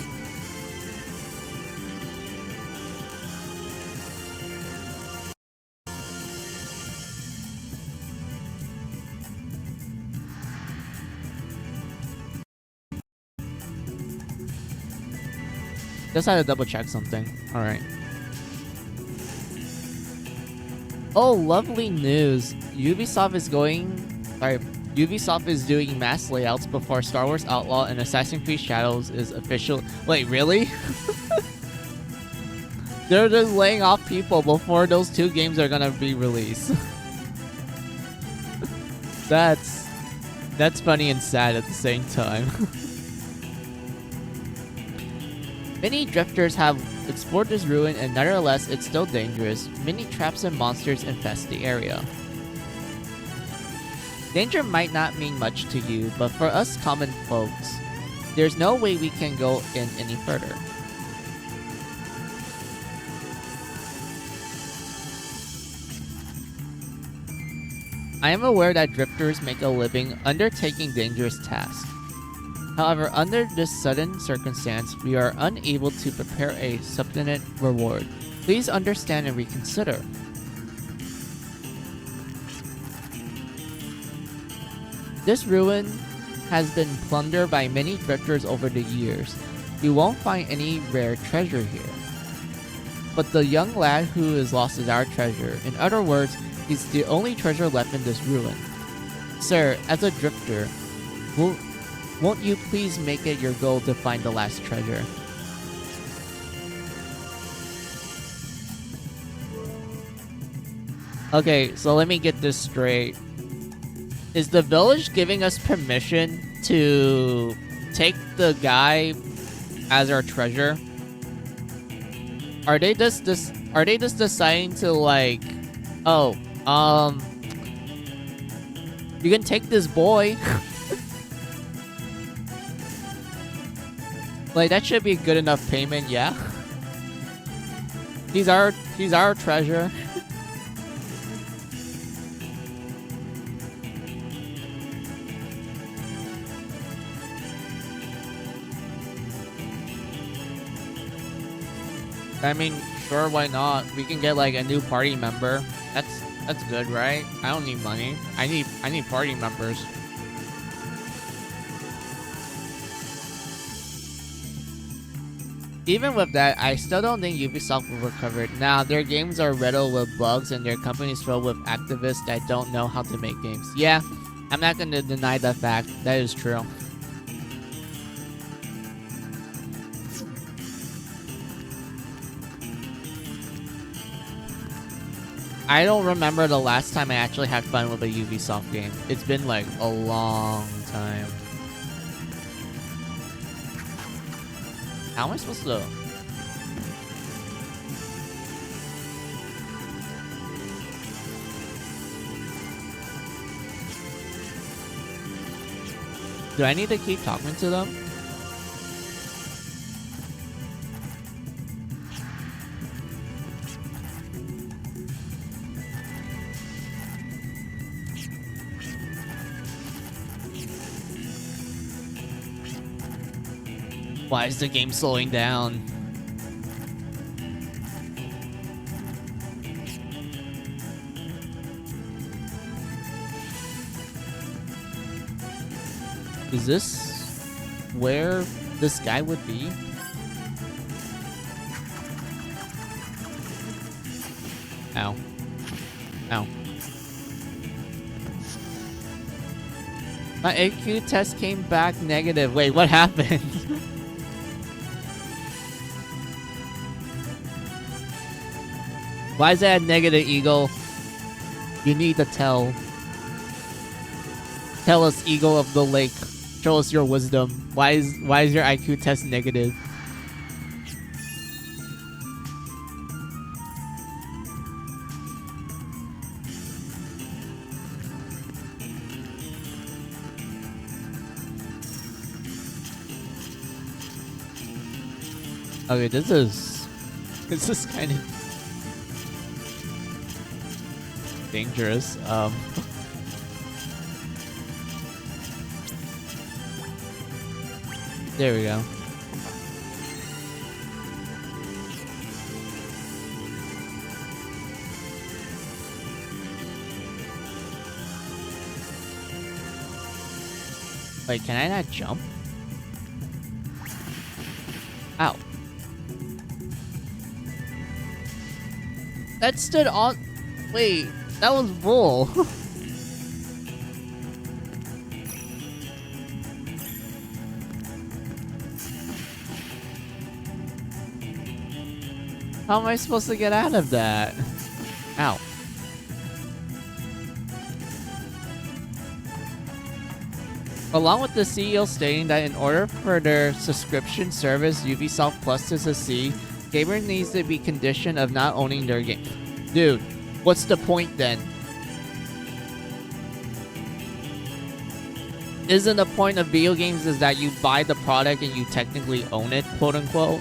[SPEAKER 1] Just had to double check something. Alright. Oh, lovely news. Ubisoft is doing mass layouts before Star Wars Outlaw and Assassin's Creed Shadows is official. Wait, really? They're just laying off people before those two games are gonna be released. That's funny and sad at the same time. Many drifters have explored this ruin, and nevertheless, it's still dangerous. Many traps and monsters infest the area. Danger might not mean much to you, but for us common folks, there's no way we can go in any further. I am aware that drifters make a living undertaking dangerous tasks. However, under this sudden circumstance, we are unable to prepare a sufficient reward. Please understand and reconsider. This ruin has been plundered by many drifters over the years. You won't find any rare treasure here. But the young lad who is lost is our treasure. In other words, he's the only treasure left in this ruin. Sir, as a drifter, won't you please make it your goal to find the last treasure? Okay, so let me get this straight. Is the village giving us permission to take the guy as our treasure? Are they just deciding to like, oh, you can take this boy. Like, that should be good enough payment, yeah? He's our treasure. I mean, sure, why not? We can get like a new party member. That's good, right? I don't need money. I need party members. Even with that, I still don't think Ubisoft will recover it. Now, their games are riddled with bugs and their company is filled with activists that don't know how to make games. Yeah, I'm not going to deny that fact. That is true. I don't remember the last time I actually had fun with a Ubisoft game. It's been like a long time. How am I supposed to... Do I need to keep talking to them? Why is the game slowing down? Is this where this guy would be? Ow. Ow. My AQ test came back negative. Wait, what happened? Why is that negative, Eagle? You need to tell. Tell us, Eagle of the Lake. Show us your wisdom. Why is your IQ test negative? Okay, this is kind of dangerous. There we go. Wait, can I not jump? Ow. That stood on... Wait, that was bull. How am I supposed to get out of that? Ow. Along with the CEO stating that in order for their subscription service Ubisoft Plus to succeed, gamer needs to be conditioned of not owning their game. Dude, what's the point then? Isn't the point of video games is that you buy the product and you technically own it, quote unquote?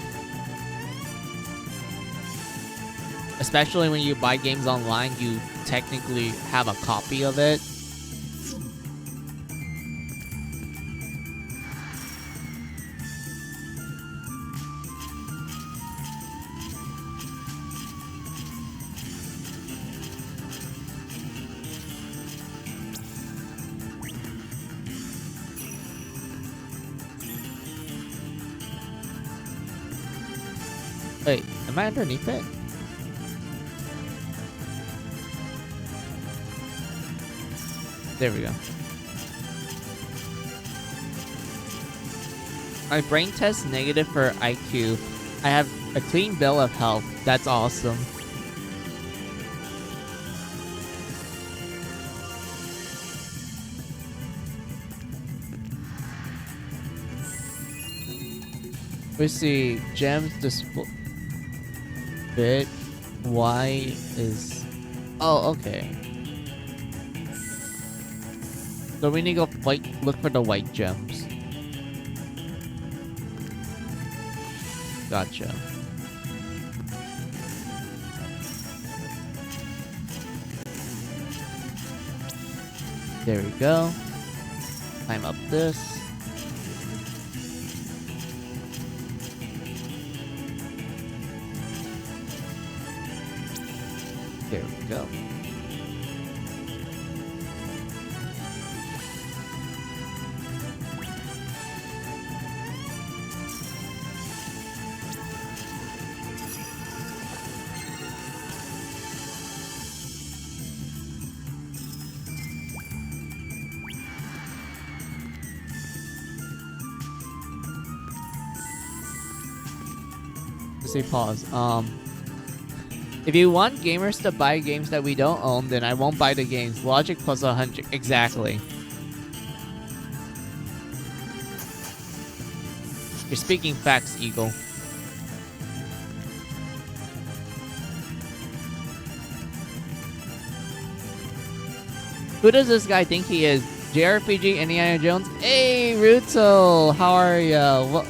[SPEAKER 1] Especially when you buy games online, you technically have a copy of it. Wait, am I underneath it? There we go. My brain test negative for IQ. I have a clean bill of health. That's awesome. We see gems display. Bit. Y is. Oh, okay. So we need to go look for the white gems. Gotcha. There we go. Climb up this. There we go. Say pause. If you want gamers to buy games that we don't own, then I won't buy the games. Logic plus 100. Exactly. You're speaking facts, Eagle. Who does this guy think he is? JRPG, Indiana Jones? Hey, Ruto! How are ya? Well,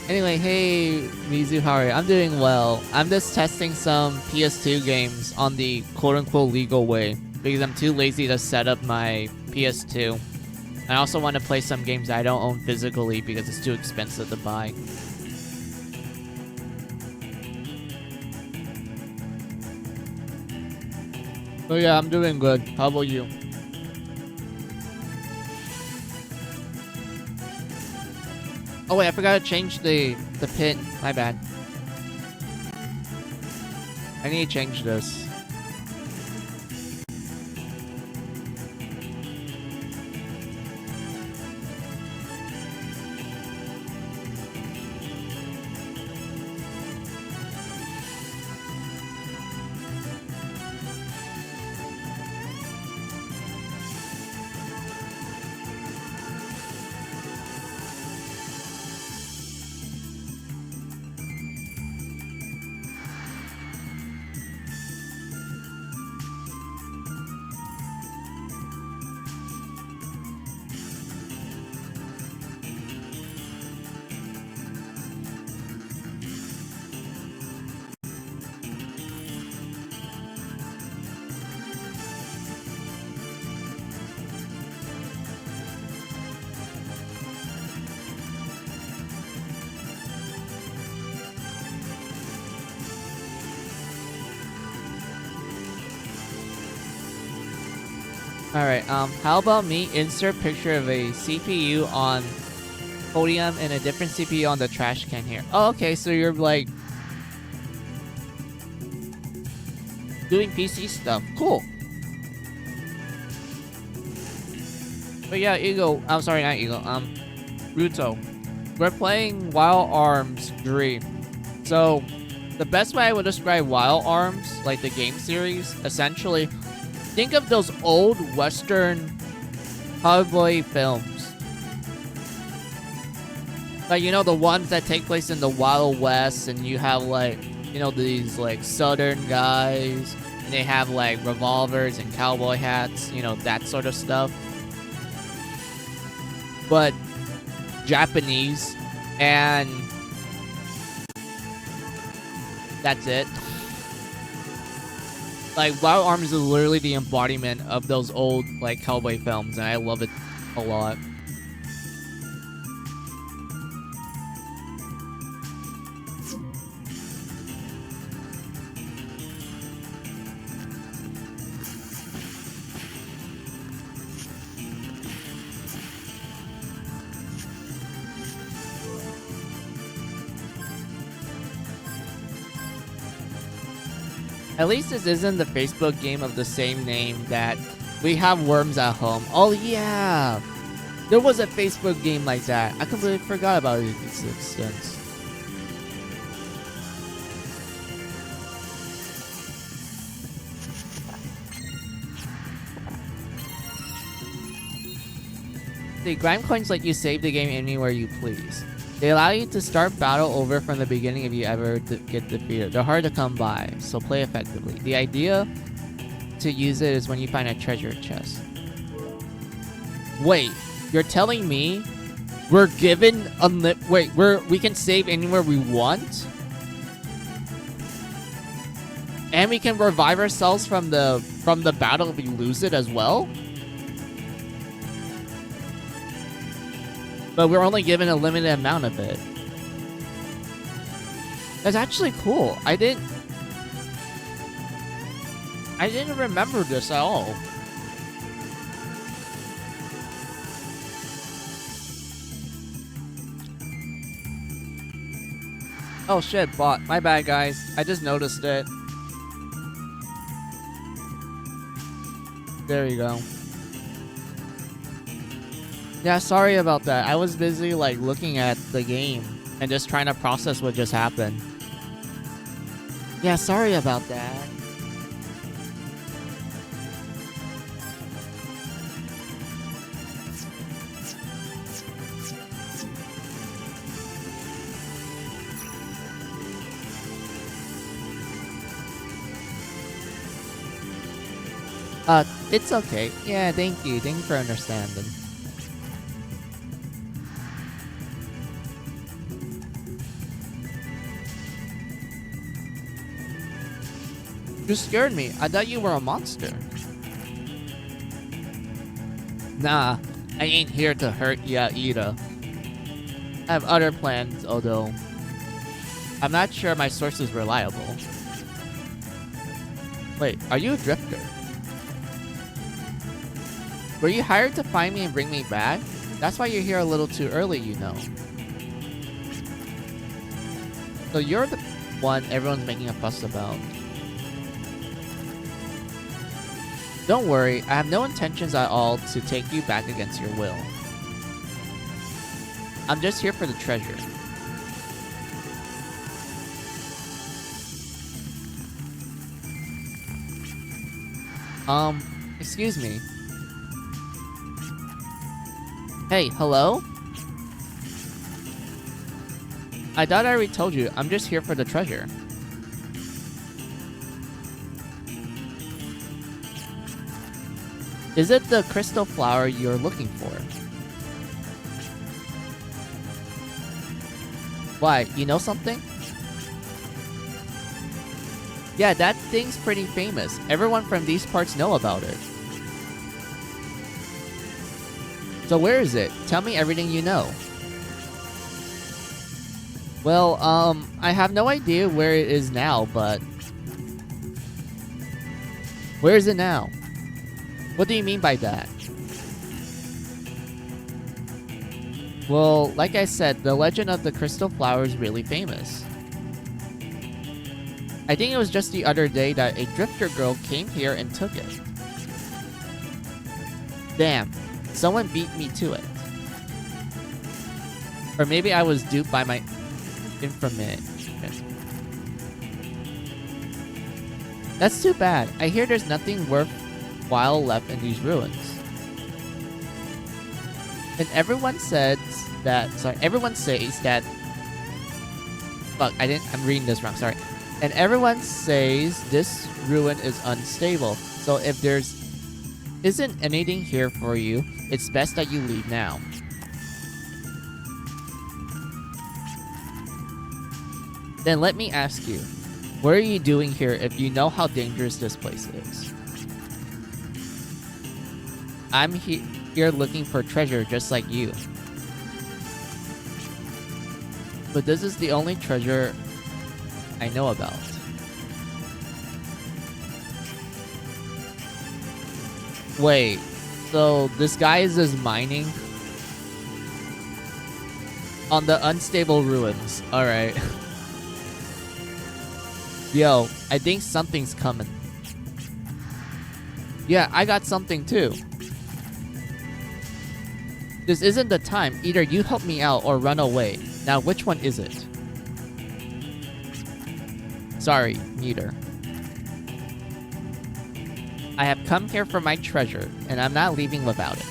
[SPEAKER 1] anyway, hey, Mizu, how are you? I'm doing well. I'm just testing some PS2 games on the quote-unquote legal way because I'm too lazy to set up my PS2. I also want to play some games I don't own physically because it's too expensive to buy. So yeah, I'm doing good. How about you? Oh wait, I forgot to change the pin. My bad. I need to change this. Alright, how about me insert picture of a CPU on podium and a different CPU on the trash can here. Oh, okay, so you're like doing PC stuff. Cool. But yeah, Eagle, I'm sorry, not Eagle, Ruto. We're playing Wild Arms 3. So, the best way I would describe Wild Arms, like the game series, essentially, think of those old Western cowboy films. Like, you know, the ones that take place in the Wild West, and you have, like, you know, these, like, Southern guys, and they have, like, revolvers and cowboy hats, you know, that sort of stuff. But Japanese, and that's it. Like, Wild Arms is literally the embodiment of those old, like, cowboy films, and I love it a lot. At least this isn't the Facebook game of the same name that we have worms at home. Oh yeah! There was a Facebook game like that. I completely forgot about its existence. The grime coins let you save the game anywhere you please. They allow you to start battle over from the beginning if you ever get defeated. They're hard to come by, so play effectively. The idea to use it is when you find a treasure chest. Wait, you're telling me we're given we can save anywhere we want? And we can revive ourselves from the battle if we lose it as well? But we're only given a limited amount of it. That's actually cool. I didn't remember this at all. Oh shit, bot. My bad, guys. I just noticed it. There you go. Yeah, sorry about that. I was busy, like, looking at the game and just trying to process what just happened. Yeah, sorry about that. It's okay. Yeah, thank you. Thank you for understanding. You scared me. I thought you were a monster. Nah, I ain't here to hurt ya either. I have other plans, although I'm not sure my source is reliable. Wait, are you a drifter? Were you hired to find me and bring me back? That's why you're here a little too early, you know. So you're the one everyone's making a fuss about. Don't worry, I have no intentions at all to take you back against your will. I'm just here for the treasure. Excuse me. Hey, hello? I thought I already told you, I'm just here for the treasure. Is it the crystal flower you're looking for? Why, you know something? Yeah, that thing's pretty famous. Everyone from these parts know about it. So where is it? Tell me everything you know. Well, I have no idea where it is now, but... Where is it now? What do you mean by that? Well, like I said, the legend of the crystal flower is really famous. I think it was just the other day that a drifter girl came here and took it. Damn, someone beat me to it. Or maybe I was duped by my infamous. That's too bad. I hear there's nothing worthwhile left in these ruins. And everyone says that. Fuck, I'm reading this wrong, sorry. And everyone says this ruin is unstable. So if there's isn't anything here for you, it's best that you leave now. Then let me ask you, what are you doing here if you know how dangerous this place is? I'm here looking for treasure just like you. But this is the only treasure I know about. Wait, so this guy is just mining? On the unstable ruins, alright. Yo, I think something's coming. Yeah, I got something too. This isn't the time. Either you help me out or run away. Now, which one is it? Sorry, neither. I have come here for my treasure, and I'm not leaving without it.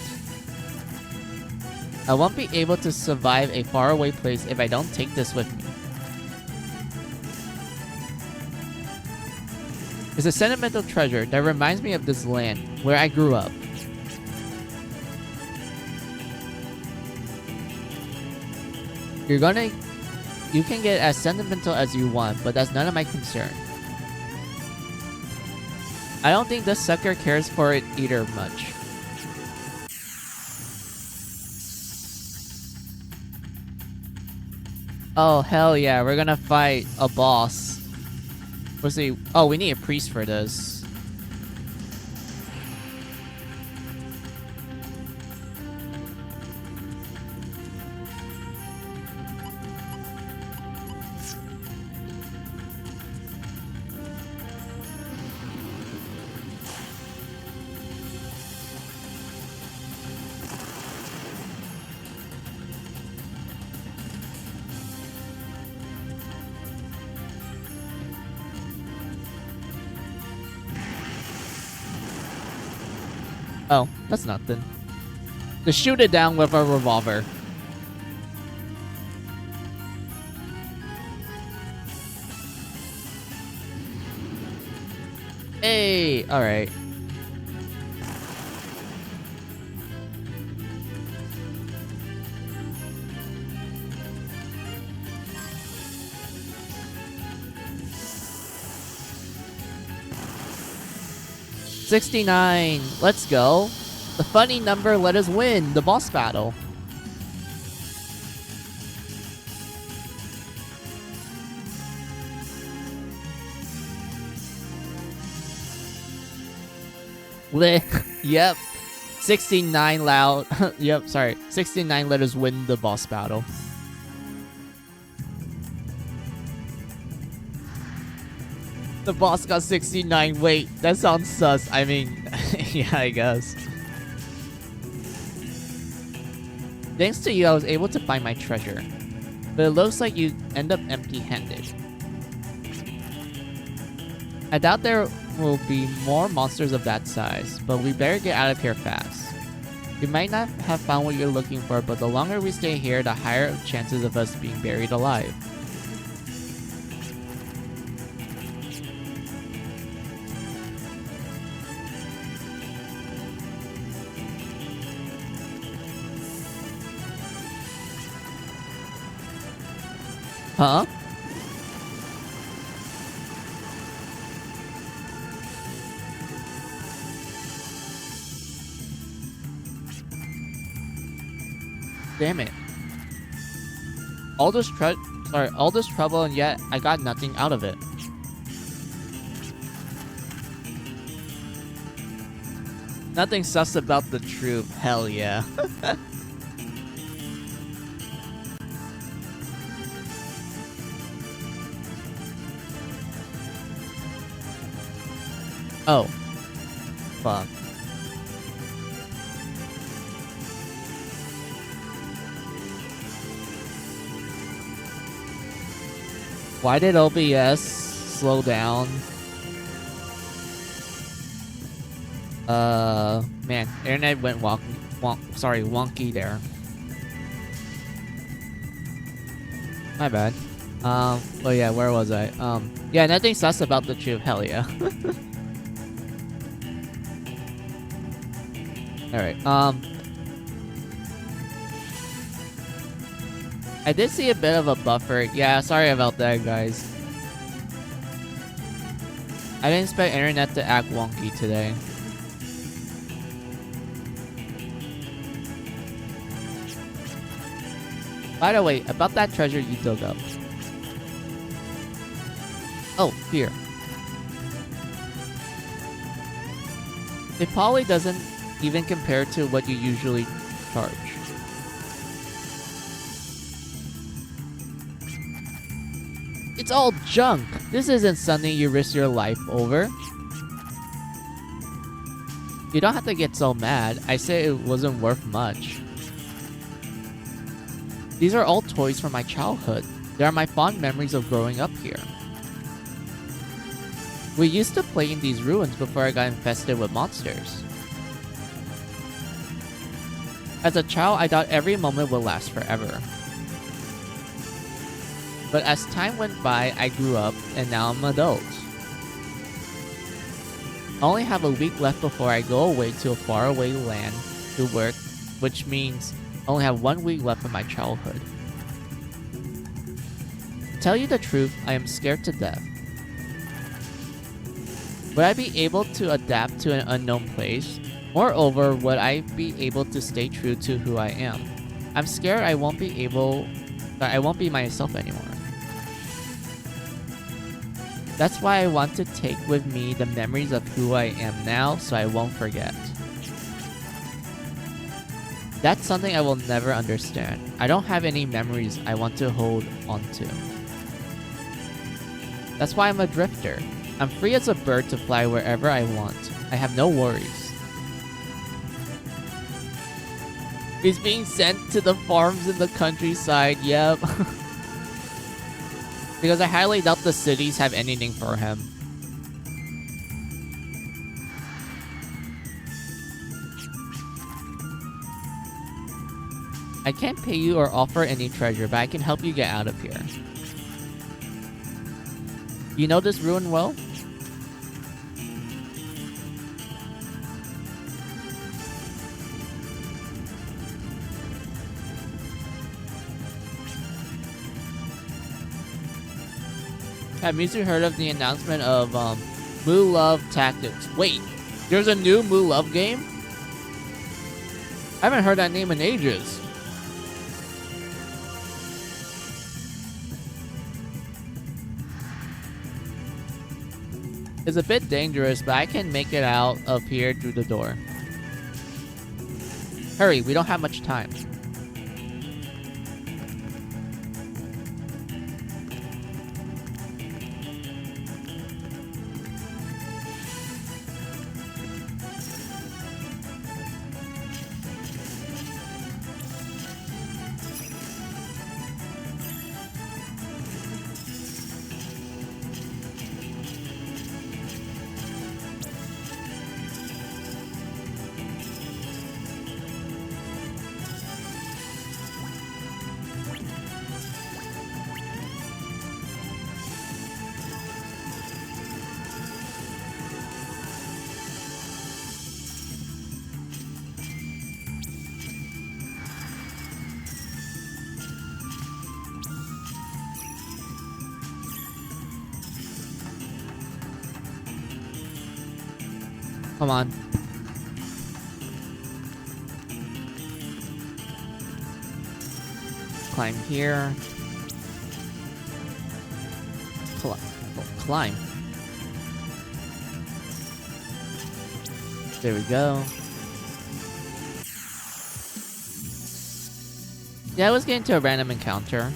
[SPEAKER 1] I won't be able to survive a faraway place if I don't take this with me. It's a sentimental treasure that reminds me of this land, where I grew up. You can get as sentimental as you want, but that's none of my concern. I don't think this sucker cares for it either much. Oh, hell yeah, we're gonna fight a boss. Let's see. Oh, we need a priest for this. Oh, that's nothing. Just shoot it down with a revolver. Hey, alright. $69. Let's go. The funny number let us win the boss battle. Yep. 69 loud. Yep, sorry. 69 let us win the boss battle. The boss got 69. Wait, that sounds sus. I mean, yeah, I guess. Thanks to you, I was able to find my treasure. But it looks like you end up empty-handed. I doubt there will be more monsters of that size, but we better get out of here fast. You might not have found what you're looking for, but the longer we stay here, the higher the chances of us being buried alive. Huh? Damn it. All this trouble and yet I got nothing out of it. Nothing sus about the truth. Hell yeah. Oh. Fuck. Why did OBS slow down? Man, internet went wonky there. My bad. Oh yeah, where was I? Yeah, nothing sus about the truth. Hell yeah. Alright, I did see a bit of a buffer. Yeah, sorry about that, guys. I didn't expect internet to act wonky today. By the way, about that treasure you dug up. Oh, here. It probably doesn't even compare to what you usually charge. It's all junk. This isn't something you risk your life over. You don't have to get so mad. I say it wasn't worth much. These are all toys from my childhood. They are my fond memories of growing up here. We used to play in these ruins before I got infested with monsters. As a child, I thought every moment would last forever. But as time went by, I grew up, and now I'm an adult. I only have a week left before I go away to a faraway land to work, which means I only have 1 week left of my childhood. To tell you the truth, I am scared to death. Would I be able to adapt to an unknown place? Moreover, would I be able to stay true to who I am? I'm scared I won't be myself anymore. That's why I want to take with me the memories of who I am now so I won't forget. That's something I will never understand. I don't have any memories I want to hold onto. That's why I'm a drifter. I'm free as a bird to fly wherever I want. I have no worries. He's being sent to the farms in the countryside, yep. Because I highly doubt the cities have anything for him. I can't pay you or offer any treasure, but I can help you get out of here. You know this ruin well? Have you heard of the announcement of Moo Love Tactics? Wait, there's a new Moo Love game? I haven't heard that name in ages. It's a bit dangerous, but I can make it out of here through the door. Hurry, we don't have much time. Come on. Climb here. Climb. There we go. Yeah, I was getting to a random encounter.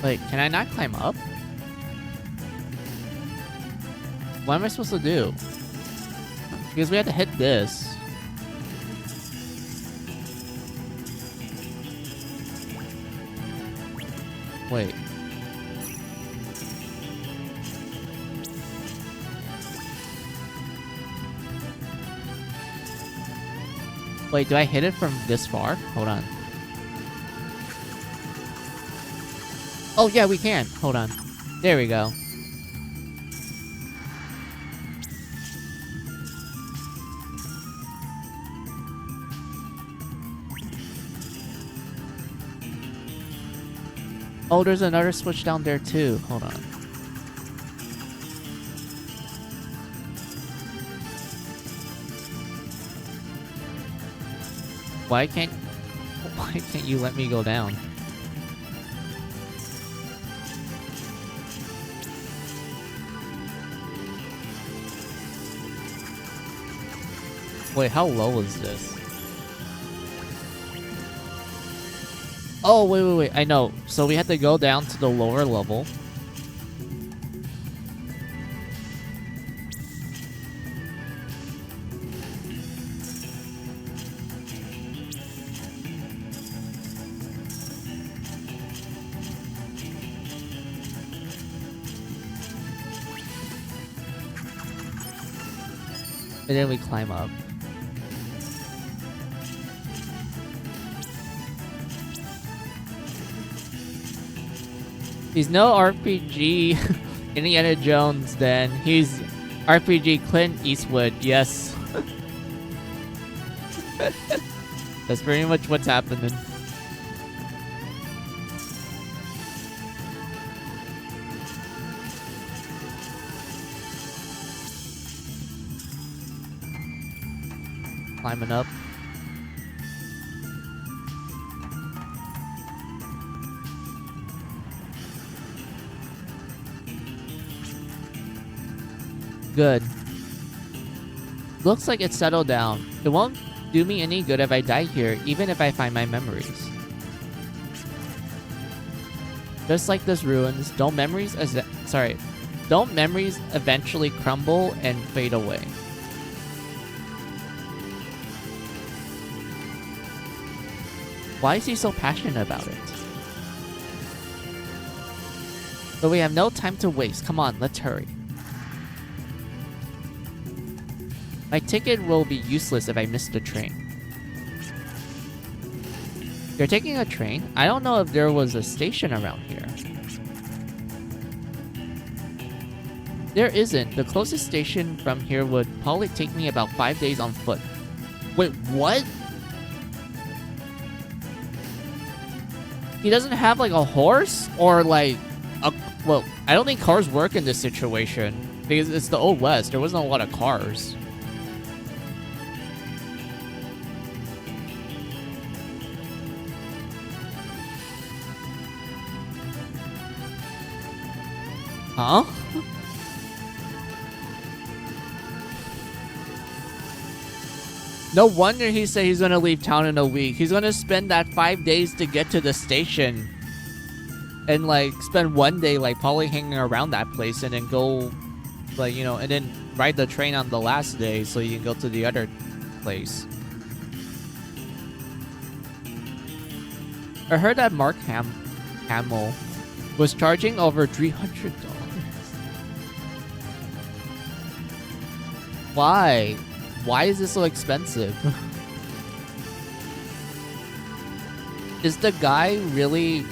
[SPEAKER 1] Wait, can I not climb up? What am I supposed to do? Because we had to hit this. Wait. Wait, do I hit it from this far? Hold on. Oh, yeah, we can. Hold on. There we go. Oh, there's another switch down there too. Hold on. Why can't you let me go down? Wait, how low is this? Oh, wait. I know. So we had to go down to the lower level. And then we climb up. He's no RPG Indiana Jones then. He's RPG Clint Eastwood, yes. That's pretty much what's happening. Climbing up. Good. Looks like it's settled down. It won't do me any good if I die here, even if I find my memories. Just like this ruins, don't memories eventually crumble and fade away? Why is he so passionate about it? But we have no time to waste. Come on, let's hurry. My ticket will be useless if I miss the train. You're taking a train? I don't know if there was a station around here. There isn't. The closest station from here would probably take me about 5 days on foot. Wait, what? He doesn't have like a horse or like a... Well, I don't think cars work in this situation because it's the Old West. There wasn't a lot of cars. Huh? No wonder he said he's gonna leave town in a week. He's gonna spend that 5 days to get to the station. And like spend one day like probably hanging around that place and then go like, you know, and then ride the train on the last day so you can go to the other place. I heard that Mark Hamill was charging over $300. Why? Why is this so expensive? Is the guy really,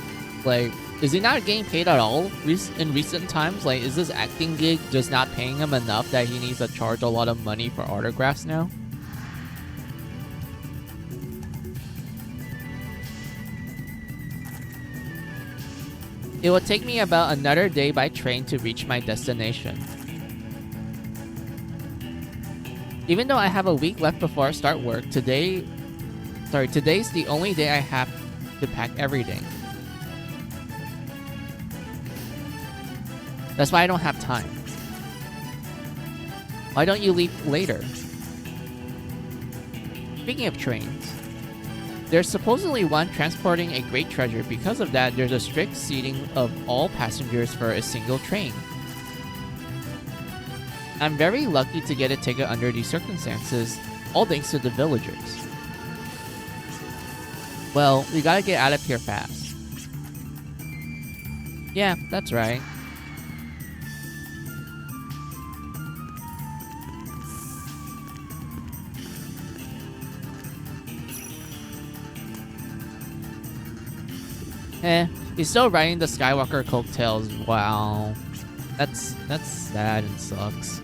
[SPEAKER 1] like, Is he not getting paid at all in recent times? Like, is this acting gig just not paying him enough that he needs to charge a lot of money for autographs now? It will take me about another day by train to reach my destination. Even though I have a week left before I start work, today's the only day I have to pack everything. That's why I don't have time. Why don't you leave later? Speaking of trains, there's supposedly one transporting a great treasure. Because of that, there's a strict seating of all passengers for a single train. I'm very lucky to get a ticket under these circumstances, all thanks to the villagers. Well, we gotta get out of here fast. Yeah, that's right. He's still riding the Skywalker coattails. Wow. That's sad and sucks.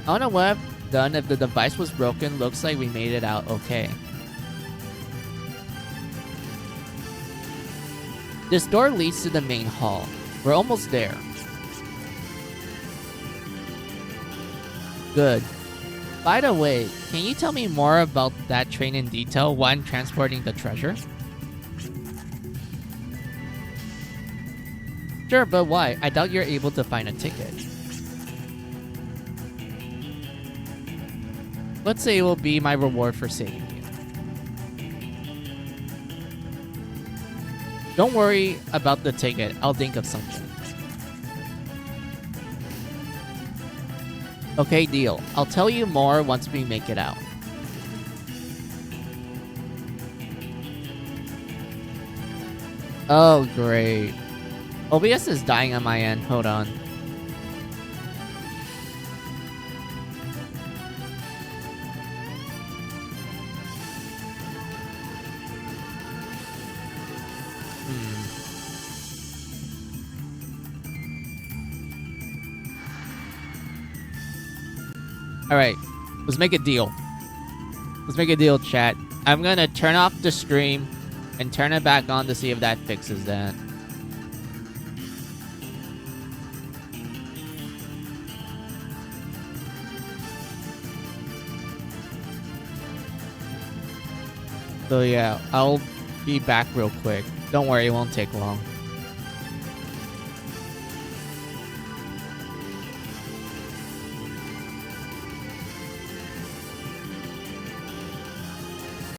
[SPEAKER 1] I don't know what I've done. If the device was broken, looks like we made it out okay. This door leads to the main hall. We're almost there. Good. By the way, can you tell me more about that train in detail while I'm transporting the treasure? Sure, but why? I doubt you're able to find a ticket. Let's say it will be my reward for saving you. Don't worry about the ticket. I'll think of something. Okay, deal. I'll tell you more once we make it out. Oh, great. OBS is dying on my end. Hold on. Alright, let's make a deal. Let's make a deal, chat. I'm gonna turn off the stream and turn it back on to see if that fixes that. So yeah, I'll be back real quick. Don't worry, it won't take long.